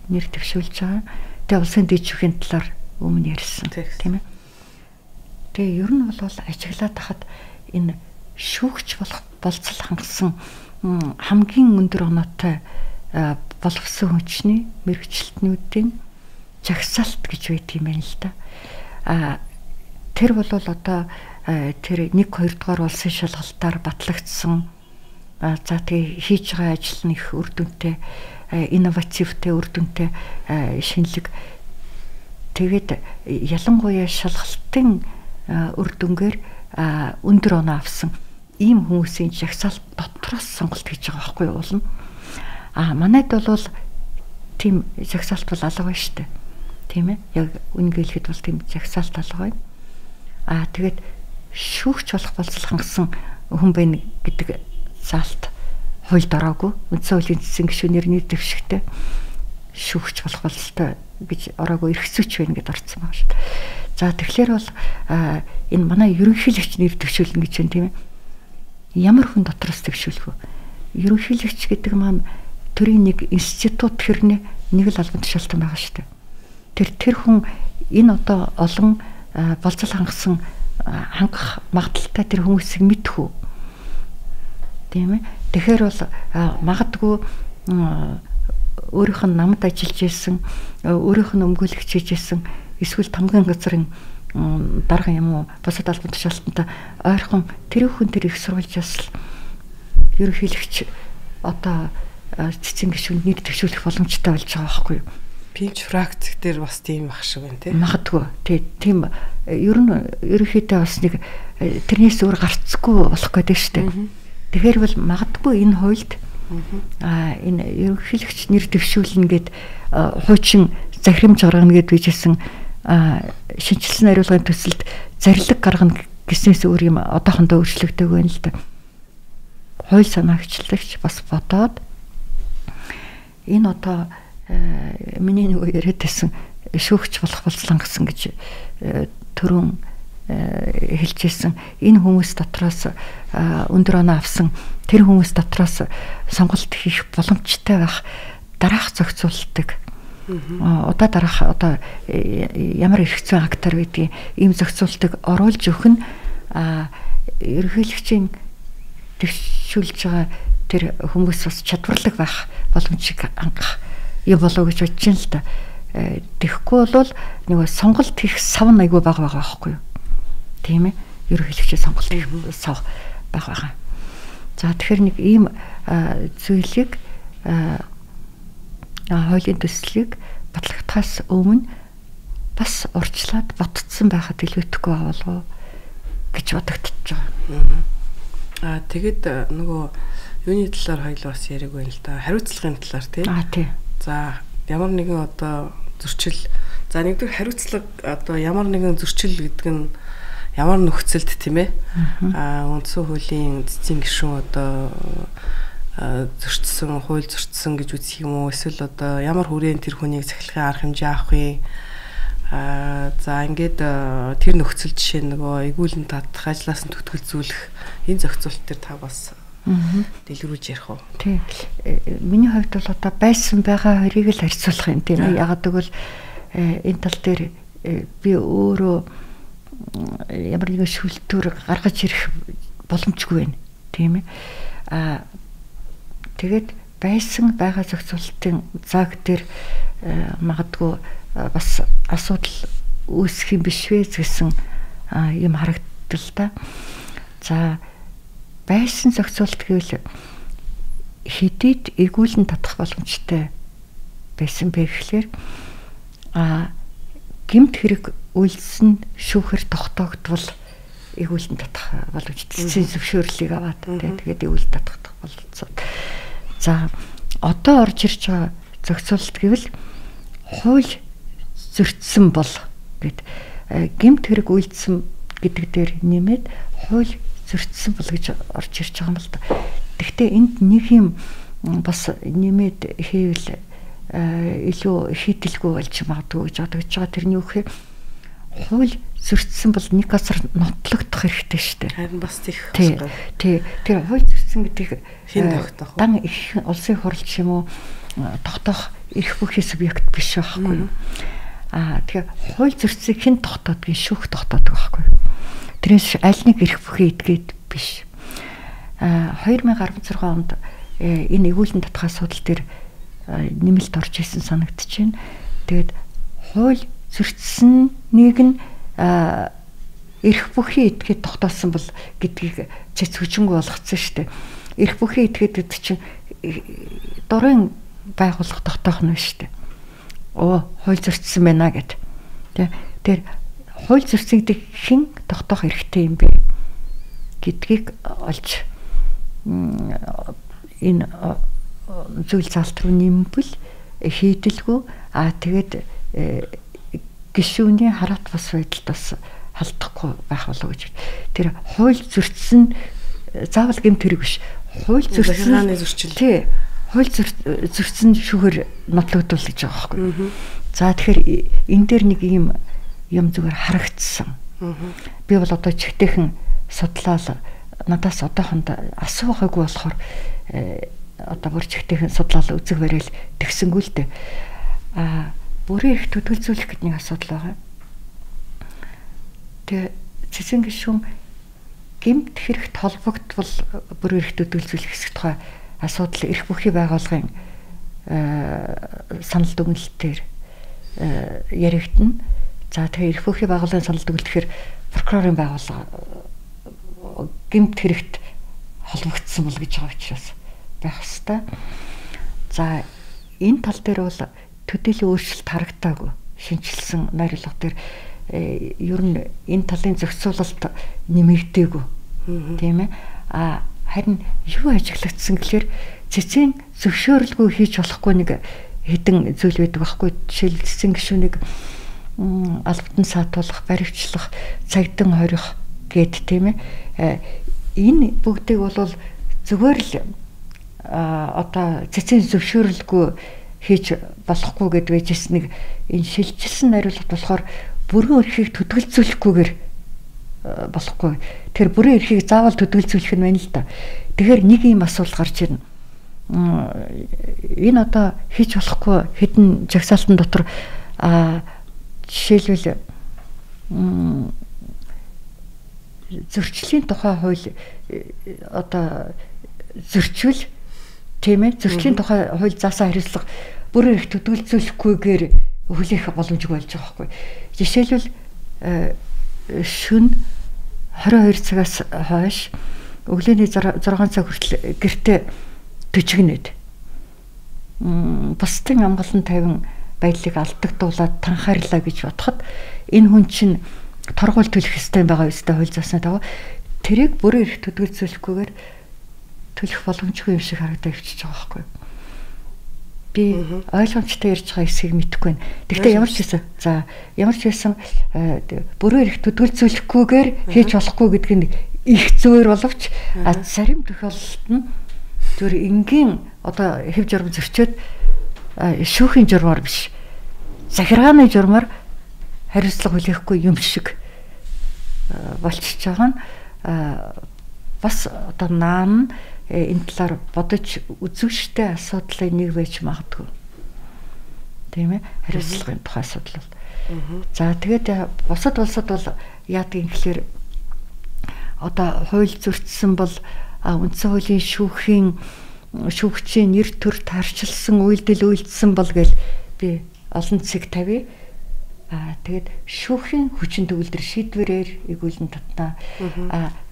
нэр дэвшүүлж байгаа. Тэгээ улсын дэвшүүлэхийн талаар өмнө ярьсан тийм ээ. Тэгээ ер нь бол ажиглаад хахад энэ шүүгч болох болцол хангасан хамгийн өндөр оноотой боловсон хүчний мэрэгчлэтнүүдийн жагсаалт гэж байдаг юм байна л да. Тэр бол одоо тэр 1-2 дугаар улсын шалгалтаар батлагдсан. За тэгээ хийж байгаа ажил нь их үр дүнтэй, инновативтэй, үр дүнтэй шинэлэг. Тэгээд ялангуяа шалгалтын үр дүнгээр өндөр оноо авсан ийм хүмүүсийн жагсаалт дотроос сонголт хийж байгаа байхгүй юу болно. Манайд бол тийм жагсаалт бол алга байна шүү дээ. Тийм ээ. Яг үнэ хэлэхэд бол тийм жагсаалт алга байна. Тэгээд шүүгч болох болцол хангасан хүн байна гэдэг заалт хуульд ороогүй. Үндсэн хуулийн цэцэн гишүүнээр нэр дэвшигтэй шүүгч болох болцолтой гэж ороогүй эрхцүүч байна гэдээ орсон байгаа шүү дээ. За тэгэхээр бол энэ манай ерөнхийлөгч нэр дэвшүүлнэ гэж байна тийм ээ. Ямар хүн дотроос дэвшүүлэх вэ? Ерөнхийлөгч гэдэг маань төрийн нэг институт хэрнээ нэг л албан тушаалтан байгаа шүү дээ. Тэр хүн энэ одоо олон болцол хангах магадaltaй тэр хүмүүсийг мэдэх үү? Тийм ээ. Тэгэхээр бол магадгүй өөрийнх нь намд ажиллаж исэн, өөрийнх нь өмгөөлөгч хийж исэн, эсвэл тамгын газрын дарга юм уу бусад албан тушаалтантай ойрхон тэр хүн тэр их сурвалжаас ерөнхийлөгч одоо цэцэн гишүүнд нэг төвшүүлэх боломжтой болж байгаа байхгүй юу? Пинч фракц дээр бас тийм байх шиг байна тийм. Магадгүй. Тийм ер нь ерөнхийдөө бас нэг тэрнээс өөр гарцгүй болох гэдэг шүү дээ. Тэгэхээр бол магадгүй энэ хуульд энэ ерөнхийлөгч нэр дэвшүүлнэ гэд хуучин захирамж гаргана гэд bijсэн шинжилсэн хариулгын төсөлд зарлиг гаргана гэснээс өөр юм одоохондоо өөрчлөгдөг байна л да. Хууль санаагчлагч бас бодоод энэ одоо миний нөгөө яриад байсан шүүгч болох болцлон гэсэн гэж түрүүн хэлжсэн энэ хүмүүс дотроос өндөр оноо авсан тэр хүмүүс дотроос сонголт хийх боломжтой байх дараах зохицуулдаг удаа дараах одоо ямар эрх зүйн актаар байдгийг ийм зохицуултыг оруулж өгөх нь ерөнхийлөгчийн төвшүүлж байгаа тэр хүмүүс бас чадварлаг байх боломжийг хангах юм болов гэж бодож байна л да. Тэгэхгүй бол нөгөө сонголт хийх сав нь айгүй бага байгаа байхгүй юу? Тийм ээ. Ерөнхийлөгчийн сонголт хийх сав бага байгаа. За тэгэхээр нэг ийм зүйлийг хуулийн төслийг батлагдахаас өмнө бас урьдчилаад ботцсон байхад илүүтэхгүй болов гэж бодогдчихж байгаа. Тэгэд нөгөө юуны талаар хоёул бас яриг байна л да. Хариуцлагын талаар тий. За ямар нэгэн одоо зөрчил за нэгдүгээр хариуцлага одоо ямар нэгэн зөрчил гэдэг нь ямар нөхцөлд тийм ээ үндсэн хуулийн цэцэн гишүүн одоо зөрчсөн хууль зөрчсөн гэж үзэх юм уу эсвэл одоо ямар хүрээнд тэр хүнийг цахилгаан арга хэмжээ авах юм за ингээд тэр нөхцөл жишээ нөгөө эгүүлэн татах ажлаас нь түтгэлзүүлэх энэ зохицуулт төр та бас дэлгэрүүлж ярих уу? Тийм. Миний хувьд бол одоо байсан байгаа хоёрыг л харьцуулах юм тийм ээ. Ягаад гэвэл энэ тал дээр би өөрөө ямар нэгэн шүлтүүр гаргаж ирэх боломжгүй байна. Тийм ээ. Тэгээд байсан байгаа зохицуултын заг дээр магадгүй бас асуудал үүсэх юм биш вэ гэсэн юм харагдтал та. За байсан зохицуулт гэвэл хэдийд эгүүлэн татах боломжтой байсан бэ гэхлээр гэмт хэрэг үйлсэн шүүхээр тогтоогдвол эгүүлэн татах боломжтой зөвшөөрлийг аваад тэгээд эгүүлэн татах болцоо. За одоо орж ирж байгаа зохицуулт гэвэл хууль зөрчсөн бол гэд гэмт хэрэг үйлдсэн гэдэг дээр нэмээд хууль зөрчсөн бол гэж орж ирж байгаа юм л да. Гэхдээ энд нэг юм бас нэмээд хийвэл илүү хийдэлгүй болж магадгүй гэж бодож байгаа. Тэрний үхээр хууль зөрчсөн бол нэг газар нотлогдох хэрэгтэй шүү дээ. Харин бас тийх. Тий. Тэр хууль зөрчсөн гэдгийг хэн тогтоох вэ? Дан их улсын хурл ч юм уу тогтоох эрх бүхий субъект биш байхгүй юу? Тэгэхээр хууль зөрчсөйг хэн тогтоодгийг шүүх тогтоодог байхгүй юу? Тэрээс аль нэг эрх бүхий эдгээд биш. 2016 онд энэ эгүүлэн татах асуудал дээр нэмэлт орж исэн санагдаж байна. Тэгээд хууль зөрчсөнийг нь эрх бүхий эдгээд тогтоосон бол гэдгийг цэц хүчингүй болгоцсон шүү дээ. Эрх бүхий эдгээд чинь дурын байгууллага тогтоох нь шүү дээ. Хууль зөрчсөн байна гэд. Тэр хууль зөрчсөнийг хэн тогтоох эрхтэй юм бэ гэдгийг олж энэ зүйл залт руу нэмбэл хийдэлгүй тэгээд гишүүний хараат бас байдалд бас халдахгүй байх болов гэж. Тэр хууль зөрчсөн заавал гэмт хэрэг биш. Хууль зөрчсөн зөрчил. Тий. Хууль зөрчсөн шүүхээр нотлогдвол гэж байгаа байхгүй. За тэгэхээр энэ дээр нэг юм зүгээр харагдсан. Би бол одоо чихтэйхэн судлаад надаас одоохондоо асуугаагүй болохоор одоо бүрчигтэйхэн судлал үзэг барил тэгсэнгүү л дээ. Бүрийн эрх төдөлзүүлэх гэдэг нэг асуудал байгаа. Тэгээ цэцэн гишүүн гэмт хэрэгт холбогдвол бүрийн эрх төдөлзүүлэх хэсэг тухай асуудал эрх бүхий байгууллагын санал дүгнэлтээр яригдана. За тэгээ эрх бүхий байгууллагын санал дүгнэлтэхээр прокурорын байгууллага гэмт хэрэгт холбогдсон бол гэж байгаа учраас байх ёстой. За энэ тал дээр бол төдийлөн өөрчлөлт харагдаагүй. Шинжилсэн найруулга дээр ер нь энэ талын зохицуулалт нэмэгдээгүй. Тийм ээ. Харин юу ажиглагдсан гэхээр цэцэн зөвшөөрлгүй хийж болохгүй нэг хэдэн зүйл байдаг байхгүй. Жишээл цэцэн гишүүнийг албатан саатуулах, баривчлах, цагдан хорих гэд тийм ээ. Энэ бүгдийг бол зүгээр л одоо цэцэн зөвшөөрлгүй хийж болохгүй гэд байжсэн нэг энэ шилжилсэн найруулга болохоор бүрэн эрхийг төдөлзүүлэхгүйгээр болохгүй. Тэр бүрэн эрхийг заавал төдөлзүүлэх нь байна л да. Тэгэхээр нэг юм асуудал гарч ирнэ. Энэ одоо хийж болохгүй хэдэн жагсаалтан дотор жишээлбэл зөрчлийн тухай хууль одоо зөрчил тийм ээ зөрчлийн тухай хууль заасан хариуцлага бүрэн эрх төдөлзүүлэхгүйгээр хүлээх боломжгүй болж байгаа байхгүй. Жишээлбэл шөнө 22 цагаас хойш өглөөний 6 цаг хүртэл гэртээ төжигнөд. Бусдын амгалан тавин байдлыг алдагдуулаад танхаарлаа гэж бодоход энэ хүн чинь торгуул төлөх ёстой байгаа үстэй хууль заснаа даа. Тэрийг бүрэн эрх төдөлзүүлэхгүйгээр төлөх боломжгүй юм шиг харагдаж ивчиж байгаа байхгүй. Би ойлгомжтой ярьж байгаа эсэхийг мэдэхгүй байна. Гэхдээ ямар ч байсан ямар ч байсан бүрэн эрх төдөлзүүлэхгүйгээр хийж болохгүй гэдэг нь их зөөр боловч зарим тохиолдолд нь зөв энгийн одоо хэв журам зөрчөөд шүүхийн журмаар биш захиргааны журмаар хариуцлага хүлээхгүй юм шиг болчихж байгаа нь бас одоо наан энэ талаар бодож үзүүштэй асуудлын нэг байж магадгүй. Тийм ээ? Хариуцлагын тухай асуудал бол. За тэгээд бусад улсад бол яадаг юм гэхээр одоо хууль зөрчсөн бол үндсэн хуулийн шүүгчийн нэр төр тарчилсан үйлдэл үйлдсэн бол гэж би олон цэг тавья. Тэгээд шүүхийн хүчин төгөлдөр шийдвэрээр игүүлэн татнаа.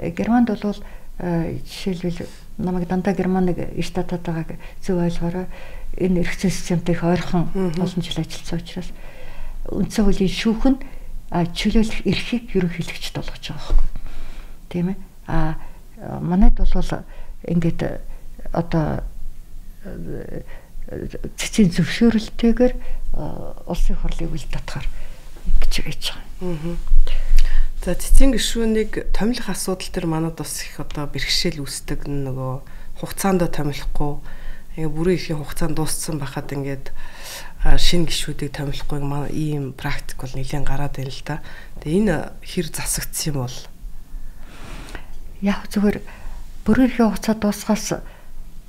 Германд бол жишээлбэл намайг дандаа германыг штатад байгааг зөв ойлгоорой. Энэ эрх зүйн системтэй их ойрхон олон жил ажилласан учраас үндсэн хуулийн шүүх нь чөлөөлөх эрхийг ерөнхийлөгчд болгож байгаа байхгүй. Тийм ээ. Манайд бол ингээд одоо цэцэн зөвшөөрөлтэйгээр улсын хурлыг үл татахаар ингэж байж байгаа. За цэцэн гишүүнийг томилох асуудал төр манад бас их одоо бэрхшээл үүсдэг нөгөө хугацаанд томилохгүй бүрэн эрхийн хугацаанд дууссан байхад ингээд шинэ гишүүдийг томилохгүй ийм практик бол нэлээд гараад байна л да. Тэгээ энэ хэр засагдсан юм бол яг зүгээр бүрэн эрхийн хугацаа дуусгаас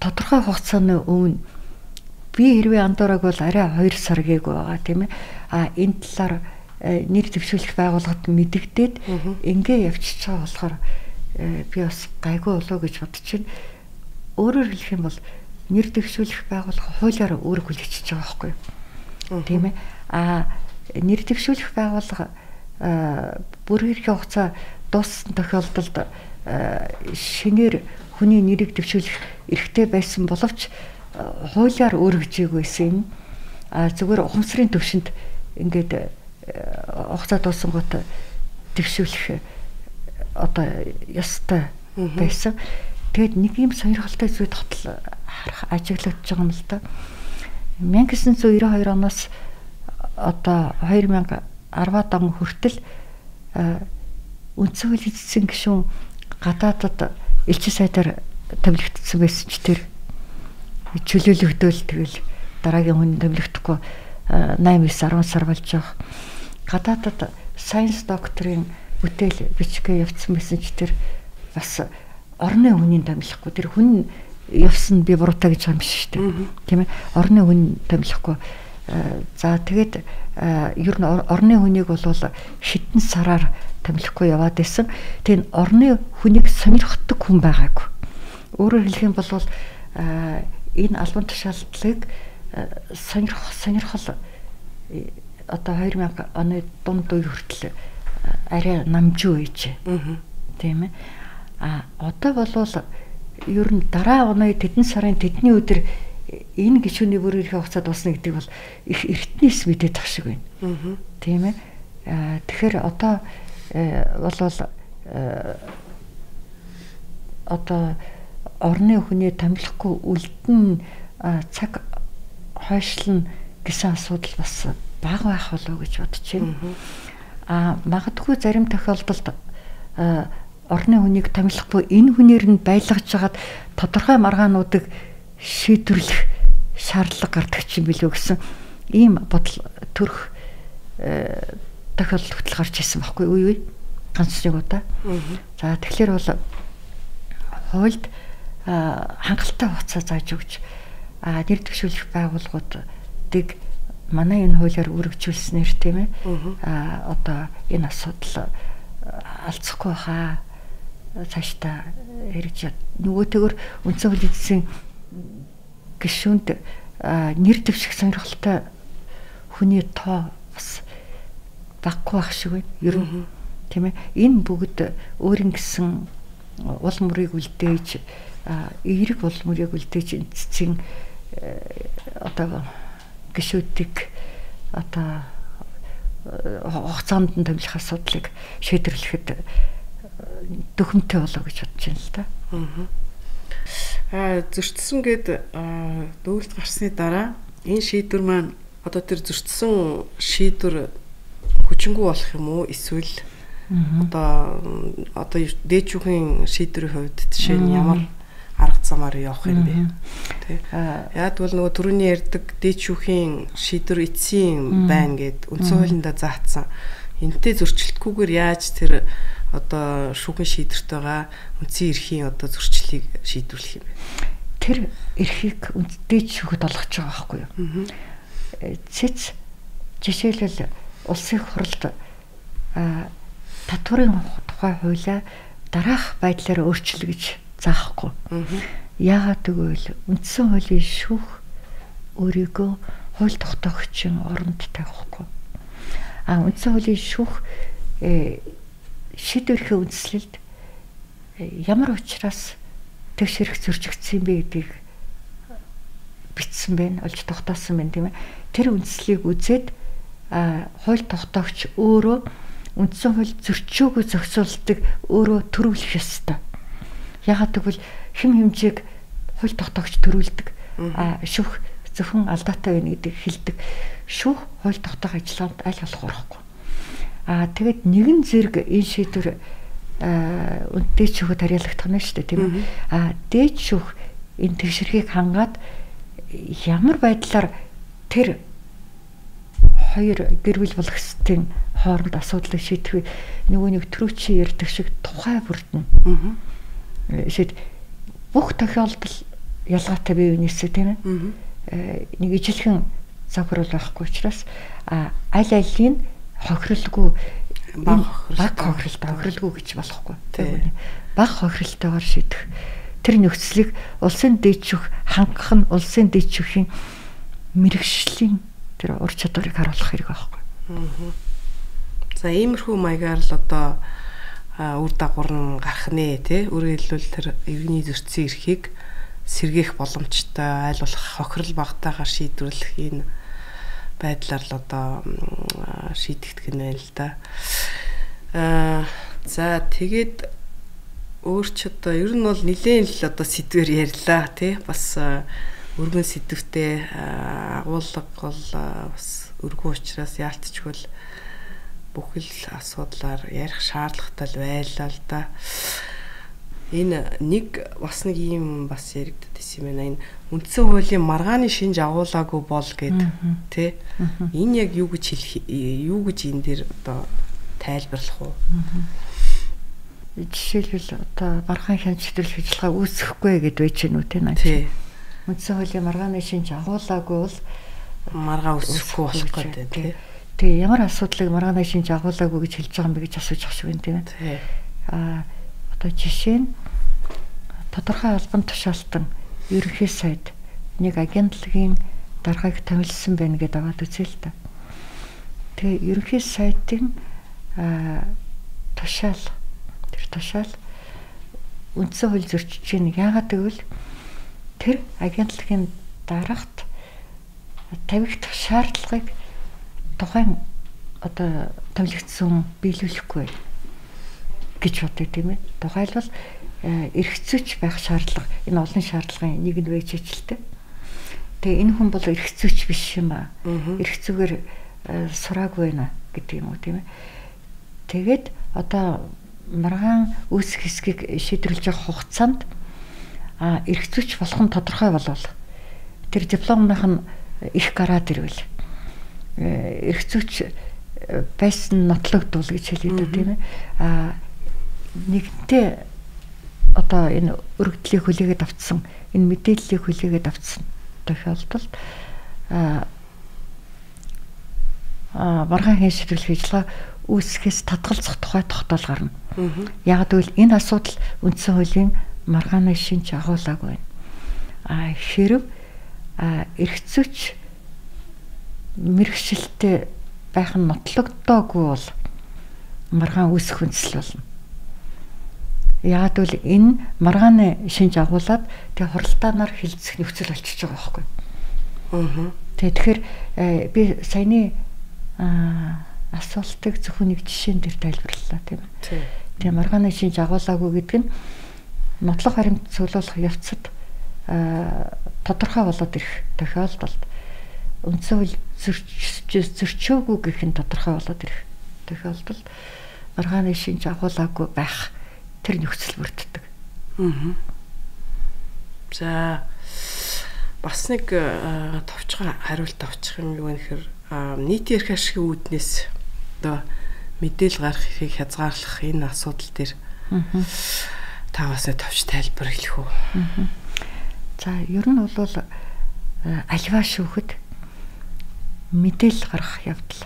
тодорхой хугацааны өмнө би хэрвээ андуураг бол арай 2 сар гээгүй байгаа тийм ээ. Энэ талаар нэр дэвшүүлэх байгууллагад мэдэгдээд ингээ явчихж байгаа болохоор би бас гайгүй болоо гэж бодож байна. Өөрөөр хэлэх юм бол нэр дэвшүүлэх байгууллага хуулиар өөрөг хүлээчихэж байгаа байхгүй юу? Тийм ээ. Нэр дэвшүүлэх байгууллага бүрэн эрхийн хугацаа дууссан тохиолдолд шинээр хүний нэрийг дэвшүүлэх эрхтэй байсан боловч хуулиар өөргөжээг байсан. Зүгээр ухамсарын төвшөнд ингээд хугацаа дууссан гот дэвшүүлэх одоо ёстой байсан. Тэгэд нэг юм сонирхолтой зүйл тогтол харах ажиглагдж байгаа юм л да. 1992 оноос одоо 2010-ад он хүртэл үндсэн хуулийн цэцэн гишүүн гадаадад элчин сайдаар томилогдсон байсан ч тэр чөлөөлөгдөөл тэгэл дараагийн хүн томилогдохгүй 8-9-10 сар болж байгаа. Гадаадад сайенс докторийн бүтээл бичгээ явуулсан байсан ч тэр бас орны хүний томилохгүй тэр хүн явсан би буруутай гэж байгаа юм биш шүү дээ. Тийм ээ. Орны хүн томилохгүй. За тэгээд ер нь орны хүнийг бол хитэн сараар томилохгүй яваад байсан. Тэгээд орны хүнийг сонирхдаг хүн байгаагүй. Өөрөөр хэлэх юм бол энэ албан тушаалдлыг сонирхол одоо 2000 оны дунд үе хүртэл арай намжуу ээж. Тийм ээ. Одоо болвол ер нь дараа оны тэдэн сарын тэдний өдөр энэ гишүүний бүр ирэх хугацаанд усна гэдэг бол их эртнээс мэдээд тах шиг байна. Тийм ээ. Тэгэхээр одоо болвол одоо орны хүний томилохгүй үлдэн цаг хойшлно гэсэн асуудал бас бага байх болов гэж бодож байна. Магадгүй зарим тохиолдолд орны хүнийг томилохгүй энэ хүнээр нь байлгаж хагаад тодорхой маргаануудыг шийдвэрлэх шаардлага гардаг юм билүү гэсэн ийм бодол төрөх тохиолдол хөтөл гарч ирсэн байхгүй үе ганц нэг удаа. За тэгэхээр бол хуульд хангалттай хугацаа зааж өгч нэр дэвшүүлэх байгууллагуудыг манай энэ хуулиар үргэлжлүүлснээр тийм ээ одоо энэ асуудал алцахгүй хаа цаашдаа хэрэгж нөгөөтэйгөр үндсэн хуулийн эзэн гишүүнд нэр дэвших сонирхолтой хүний тоо бас баггүй байх шиг байна. Ер нь тийм ээ энэ бүгд өөрийн гэсэн уул мөрийг үлдээж эерэг уул мөрийг үлдээж цэцгийн одоо гишүүдийг одоо хугацаанд нь томилох асуудлыг шийдвэрлэхэд дөхөмтэй болоо гэж бодож байна л да. Зөрчсөн гээд дүүлд гарсны дараа энэ шийдвэр маань одоо тэр зөрчсөн шийдвэр хүчингү болох юм уу эсвэл одоо дээчүүхийн шийдвэрийн хувьд жишээ нь ямар арга замаар явах юм бэ? Тэ. Яг бол нөгөө түрүүний ярьдаг дээчүүхийн шийдвэр эцсийн байна гэд үндсэн хуулиндаа заасан. Энтэй зөрчилдөхгүйгээр яаж тэр одоо шүүхийн шийдвэрт байгаа үндсэн эрхийн одоо зөрчлийг шийдвэрлэх юм бэ? Тэр эрхийг дээчүүхэд олгож байгаа байхгүй юу? Цэц жишээлбэл улсын хурлд татварын тухай хуулиа дараах байдлаар өөрчлөгөж заахгүй. Яагаад гэвэл үндсэн хуулийн шүүх өөрийгөө хууль тогтоогчийн оронд тавихгүй. Үндсэн хуулийн шүүх шийдвэрхийн үндслэлд ямар учраас тэгш хэрэг зөрчигдсөн бэ гэдгийг бичсэн байна, олж тогтоосон байна тийм ээ. Тэр үндслийг үзээд хууль тогтоогч өөрөө үндсэн хууль зөрчөөгүй зохицуулдаг өөрөө төрүүлэх ёстой. Ягаад гэвэл хэм хэмжээг хууль тогтоогч төрүүлдэг. Шүүх зөвхөн алдаатай байна гэдгийг хэлдэг. Шүүх хууль тогтоох ажиллагаанд аль болох орохгүй. Тэгээд нэгэн зэрэг энэ шийдвэр дээд шүүхэд харьяалагдах нь шүү дээ тийм ээ. Дээд шүүх энэ тэгшэрхийг хангаад ямар байдлаар тэр хоёр гэр бүл болгоцтын хооронд асуудлыг шийдэх нөгөө нэг төрүүчийн ярьдаг шиг тухай бүрдэн. Шийд бүх тохиолдол ялгаатай бие биенээсээ тийм ээ. Нэг ижилхэн завхрал байхгүй учраас аль алийг хохиролгүй баг хохиролгүй гэж болохгүй. Тийм. Баг хохиролтойгоор шийдэх. Тэр нөхцөлийг улсын дээд шүүх хангах нь улсын дээд шүүхийн мэрэгжлийн тэр ур чадварыг харуулах хэрэг байхгүй. За иймэрхүү маягаар л одоо үр дагавар нь гарах нэ тий. Өөрөөр хэлбэл тэр иргэний зөрчсөн эрхийг сэргээх боломжтой аль болох хохирол багтаагаар шийдвэрлэх энэ байдлаар л одоо шийдэгдэх нь байна л да. За тэгээд өөрч одоо ер нь бол нэлээд л одоо сэдвэр ярьлаа тий. Бас өргөн сэдвтэй агуулга бол бас өргөн учраас яалтчгүй бүхэл асуудлаар ярих шаардлагатай байлаа л да. Энэ нэг ийм бас яригддаг юм байна. Энэ үндсэн хуулийн маргааны шинж агуулаагүй бол гэд тий. Энэ яг юу гэж энэ дээр одоо тайлбарлах уу? жишээлбэл одоо маргаан хяналт шийдвэрлэх ажиллагаа үүсэхгүй гэдээ байж гэнэ үү те наа. Үндсэн хуулийн маргааны шинж агуулаагүй бол маргаа үүсэхгүй болох гэдэг тий. Тэгээ ямар асуудлыг маргааны шинж агуулаагүй гэж хэлж байгаа юм бэ гэж асууж ах шиг байна тийм ээ. Одоо жишээ нь тодорхой албан тушаалтан ерөнхий сайд нэг агентлагийн даргаыг томилсон байна гэдээ аваад үзье л да. Тэгээ ерөнхий сайдын тушаал үндсэн хууль зөрчиж байна. Яагаад гэвэл тэр агентлагийн дарагт тавигдах шаардлагыг тухайн одоо томилогдсон биелүүлэхгүй гэж боддог тийм ээ. Тухайлбал эрхцүүч байх шаардлага энэ олон шаардлагын нэг нь байж ажилтай. Тэгээ энэ хүн бол эрхцүүч биш юм аа. Эрхцүүгээр сураагүй байна гэдэг юм уу тийм ээ. Тэгээд одоо маргаан үүсэх хэсгийг шийдвэрлэж явах хугацаанд эрхцүүч болох нь тодорхой болвол тэр дипломных нь их гараад ирвэл эрхцүүч байсан нотлогдвол гэж хэлээд тийм ээ. Нэгэнтээ одоо энэ өргөдлийг хүлээгээд авцсан энэ мэдээллийг хүлээгээд авцсан тохиолдолд маргаан хяналт шийдвэрлэх ажиллагаа үүсгэхээс татгалзах тухай тогтоол гарна. Яг гэвэл энэ асуудал үндсэн хуулийн маргааны шинж агуулаагүй байна. Хэрв эрхцүүч мэргэжилтэд байх нь нотлогдоогүй бол маргаан үүсэх үндэслэл болно. Яг гэвэл энэ маргааны шинж агуулад тэг хуралдаанаар хилцэх нөхцөл болчихж байгаа байхгүй. Тэгэхээр би саяны асуултыг зөвхөн нэг жишээн дээр тайлбарлалаа тийм ээ. Тэгээ маргааны шинж агуулаагүй гэдэг нь нотлох баримт цуглуулах явцад тодорхой болоод ирэх тохиолдолд үндсэн хууль зөрчөөгүй гэх нь тодорхой болоод ирэх тохиолдолд маргааны шинж агуулаагүй байх тэр нөхцөл бүрддэг. За бас нэг товчхон хариулт авчих юм юу гэхээр нийтийн эрх ашигын үүднээс одоо мэдээлэл гаргахыг хязгаарлах энэ асуудал дээр та бас товч тайлбар хэлэх үү? За ер нь бол альва шүүхэд мэдээлэл гаргах явдал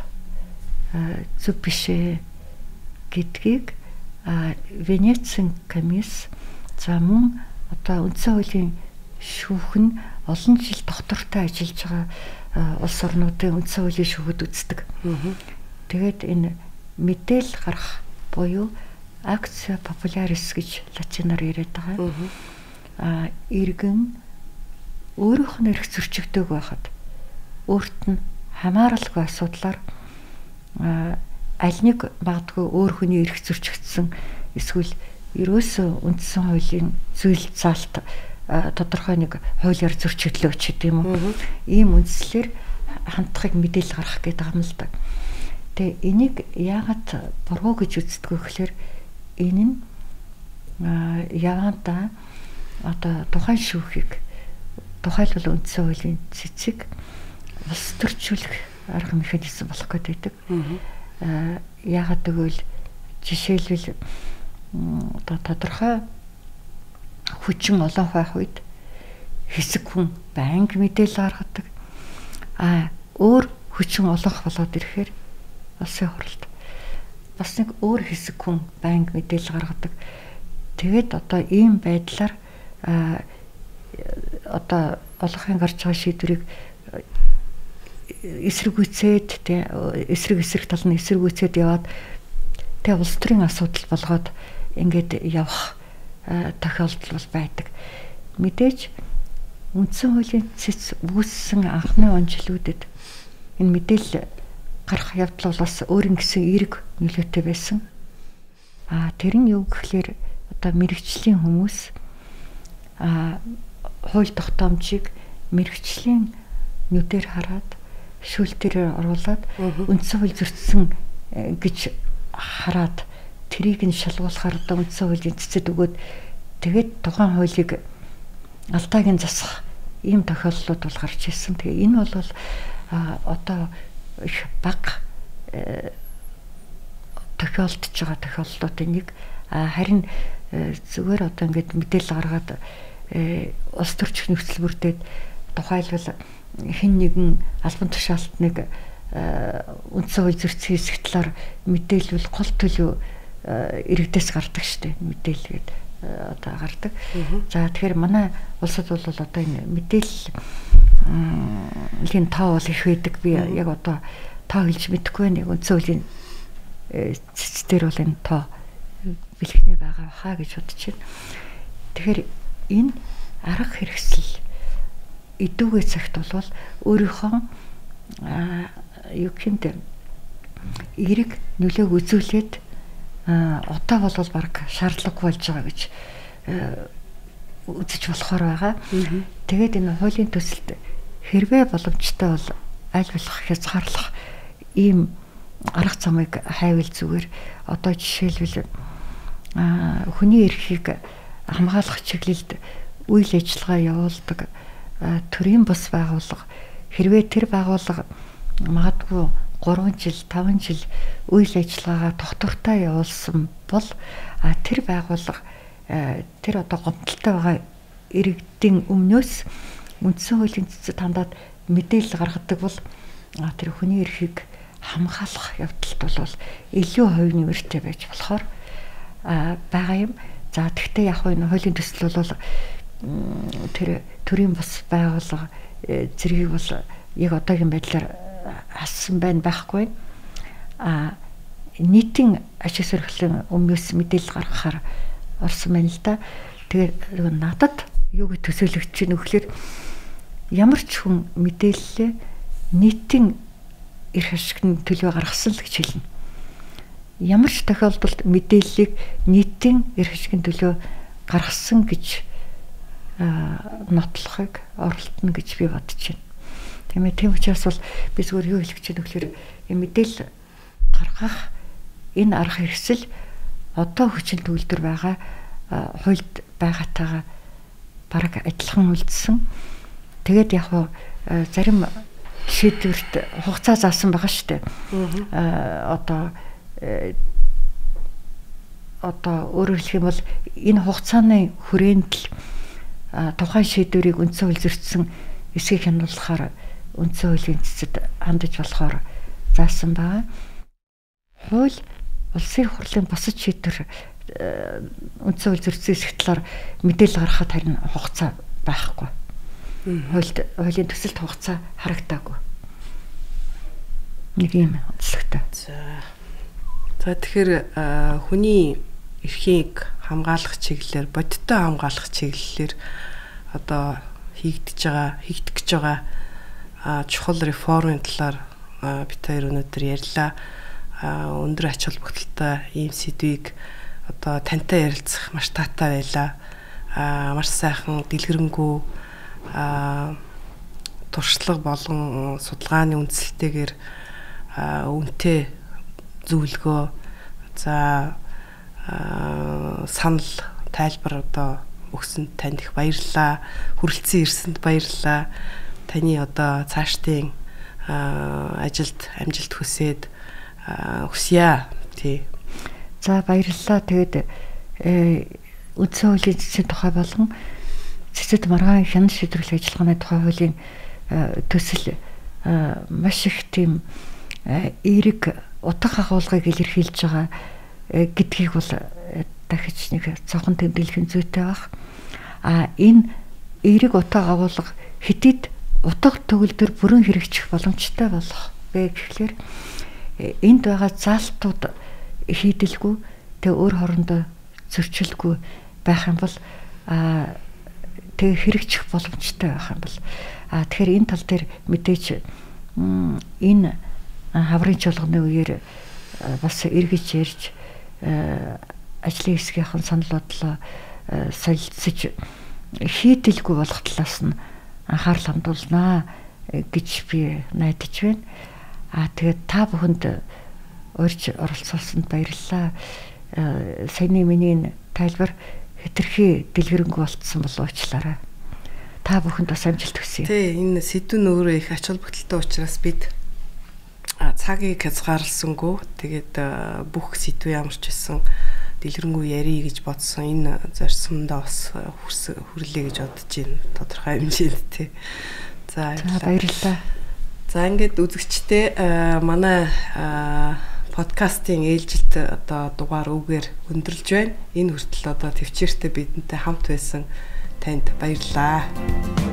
зөв биш ээ гэдгийг Венецийн комисс за мөн одоо үндсэн хуулийн шүүх нь олон жил доктортой ажиллаж байгаа улс орнуудын үндсэн хуулийн шүүхэд үздэг. Тэгээд энэ мэдээлэл гаргах буюу акция популярис гэж латинаар яриад байгаа. Иргэн өөрийнх нь эрх зөрчигдөг байхад өөрт нь хамааралгүй асуудлаар аль нэг магадгүй өөр хүний эрх зөрчигдсөн эсвэл ерөөсөө үндсэн хуулийн зүйл заалт тодорхой нэг хуулиар зөрчигдлөө ч гэдэг юм уу. Ийм үндслээр хандхыг мэдээлэл гаргах гэдэг юм л да. Тэгээ энийг яагаад буруу гэж үздэг вэ гэхээр энэ нь яванда одоо тухайн шүүхийг тухайлбал үндсэн хуулийн цэцэг улс төрчүүлэх арга механизм болох гэдэг. Яагаад гэвэл жишээлбэл одоо тодорхой хүчин олон байх үед хэсэг хүн байнга мэдээлэл гаргадаг. Өөр хүчин олонх болоод ирэхээр улсын хурлд бас нэг өөр хэсэг хүн байнга мэдээлэл гаргадаг. Тэгээд одоо ийм байдлаар одоо олонхын гарч байгаа шийдвэрийг эсэргүүцээд эсрэг тал нь эсэргүүцээд яваад тэгээ улс төрийн асуудал болгоод ингээд явах тохиолдол бол байдаг. Мэдээж үндсэн хуулийн цэц үүссэн анхны он жилүүдэд энэ мэдээлэл гарах явдал бол бас өөрийн гэсэн эерэг нөлөөтэй байсан. Тэр нь юу гэхээр одоо мэрэгжлийн хүмүүс хууль тогтоомжийг мэрэгжлийн нүдээр хараад шүүлтээр оруулаад үндсэн хууль зөрчсөн гэж хараад тэрийг нь шалгуулахаар одоо үндсэн хуулийн цэцэд өгөөд тэгээд тухайн хуулийг алдааг нь засах ийм тохиолдлууд бол гарч ирсэн. Тэгээ энэ бол одоо их бага тохиолдож байгаа тохиолдлуудын нэг Харин зүгээр одоо ингээд мэдээлэл гаргаад улс төрчих нөхцөл бүрдээд тухайлбал хэн нэгэн албан тушаалтныг үндсэн хууль зөрчсөн хэсэг талаар мэдээлвэл гол төлөв иргэдээс гардаг штеп мэдээлгээд одоо гардаг. За тэгэхээр манай улсад бол одоо энэ мэдээллийн тоо бол их байдаг. Би яг одоо тоо хэлж мэдэхгүй байна. Үндсэн хуулийн цэцтэр бол энэ тоо бэлгэний байгаа хаа гэж бодож байна. Тэгэхээр энэ арга хэрэгсэл идүүгээ цагт бол өөрийнхөө юу гэмт эрэг нөлөөг үзүүлээд одоо бол баг шаардлагагүй болж байгаа гэж үзэж болохоор байгаа. Тэгээд энэ хуулийн төсөлд хэрвээ боломжтой бол аль болох хязгаарлах ийм арга замыг хайвал зүгээр. Одоо жишээлбэл хүний эрхийг хамгаалах чиглэлд үйл ажиллагаа явуулдаг төрийн бас байгууллага хэрвээ тэр байгууллага магадгүй 3 жил 5 жил үйл ажиллагаагаа тогтвортой явуулсан бол тэр байгууллага тэр одоо гомдолтой байгаа иргэдийн өмнөөс үндсэн хуулийн цэцэд хандаад мэдээлэл гаргадаг бол тэр хүний эрхийг хамгаалах явдалд бол илүү хувь нэмэртэй байж болохоор байгаа юм. За тэгтээ яг энэ хуулийн төсөл бол тэр төрийн бас байгууллага зэргийг бол яг одоогийн байдлаар хассан байна байхгүй. Нийтийн ашиг сонирхлын өмнөөс мэдээлэл гаргахаар орсон байна л да. Тэгээд надад юу гэж төсөөлөгдөж чинь өгөхлөөр ямар ч хүн мэдээлэлээ нийтийн эрх ашигны төлөө гаргасан л гэж хэлнэ. Ямар ч тохиолдолд мэдээллийг нийтийн эрх ашигны төлөө гаргасан гэж нотлохыг оролдоно гэж би бодож байна. Тийм учраас бол би зүгээр юу хэлэх гэж байна гэхээр мэдээлэл гаргах энэ арга хэрэгсэл одоо хүчин төгөлдөр байгаа хуульд байгаагатайгаа бараг адилхан үлдсэн. Тэгээд яг зарим шийдвэрт хугацаа заасан байгаа шүү дээ. Одоо өөрөөр хэлэх юм бол энэ хугацааны хүрээнд л тухайн шийдвэрийг үндсэн хууль зөрчсөн эсхийг хянуулахаар үндсэн хуулийн цэцэд хандаж болохоор заасан байгаа. Хууль улсын хурлын бусад шийдвэр үндсэн хууль зөрчсөн эсхийг талаар мэдээлэл гаргахад харин хугацаа байхгүй. Хуулийн төсөлд хугацаа харагдаагүй. Нэг юм онцлогтой. За тэгэхээр хүний эрхийг хамгаалах чиглэлээр бодиттой хамгаалах чиглэлээр одоо хийгдэж байгаа чухал реформын талаар бид хоёр өнөөдөр ярьлаа. Өндөр ач холбогдолтой ийм сэдвийг одоо тантай ярилцах маш таатай байлаа. Маш сайхан дэлгэрэнгүй туршлага болон судалгааны үндсэлтэйгээр үнэтэй зөвлөгөө санал тайлбар одоо өгсөнд танд их баярлалаа. Хүрэлцэн ирсэнд баярлалаа. Таны одоо цаашдын ажилд амжилт хүсье. Тий. За баярлалаа. Тэгээд үндсэн хуулийн цэцэд тухай болон цэцэд маргаан хяналт шийдвэрлэх ажиллагааны тухай хуулийн төсөл маш их тийм эерэг утга агуулгыг илэрхийлж байгаа гэдгийг бол дахиж нэг цохон тэмдэглэхийн зүйтэй баг. Энэ эерэг утга агуулга хэдийд утга төгөлдөр бүрэн хэрэгжих боломжтой болох вэ гэхлээр энд байгаа заалтууд хийдэлгүй тэг өөр хоорондоо зөрчилгүй байх юм бол тэг хэрэгжих боломжтой байх юм бол тэгэхээр энэ тал дээр мэдээж энэ хаврын чуулганы үеэр бас эргэж ярьж ажлын хэсгийнхэн санал бодлоо солилцож хийдэлгүй болох талаас нь анхаарал хандуулнаа гэж би найдаж байна. Тэгээд та бүхэнд урьж оролцуулсанд баярлалаа. Саяны миний тайлбар хэтэрхий дэлгэрэнгүй болцсон болов уучлаарай. Та бүхэнд бас амжилт хүсье. Тий, энэ сэдвэн өөрөө их ач холбогдолтой учраас бид цагийг хязгаарласангүй тэгээд бүх сэдвээ ямар ч байсан дэлгэрэнгүй ярий гэж бодсон. Энэ зарцсандаа бас хүрлээ гэж бодож байна. Тодорхой хэмжээнд тий. За баярлалаа. За ингээд үзэгчтэй манай подкастын ээлжилт одоо дугаар үгээр өндөрлж байна. Энэ хүртэл одоо төвчээртэй бидэнтэй хамт байсан танд баярлалаа.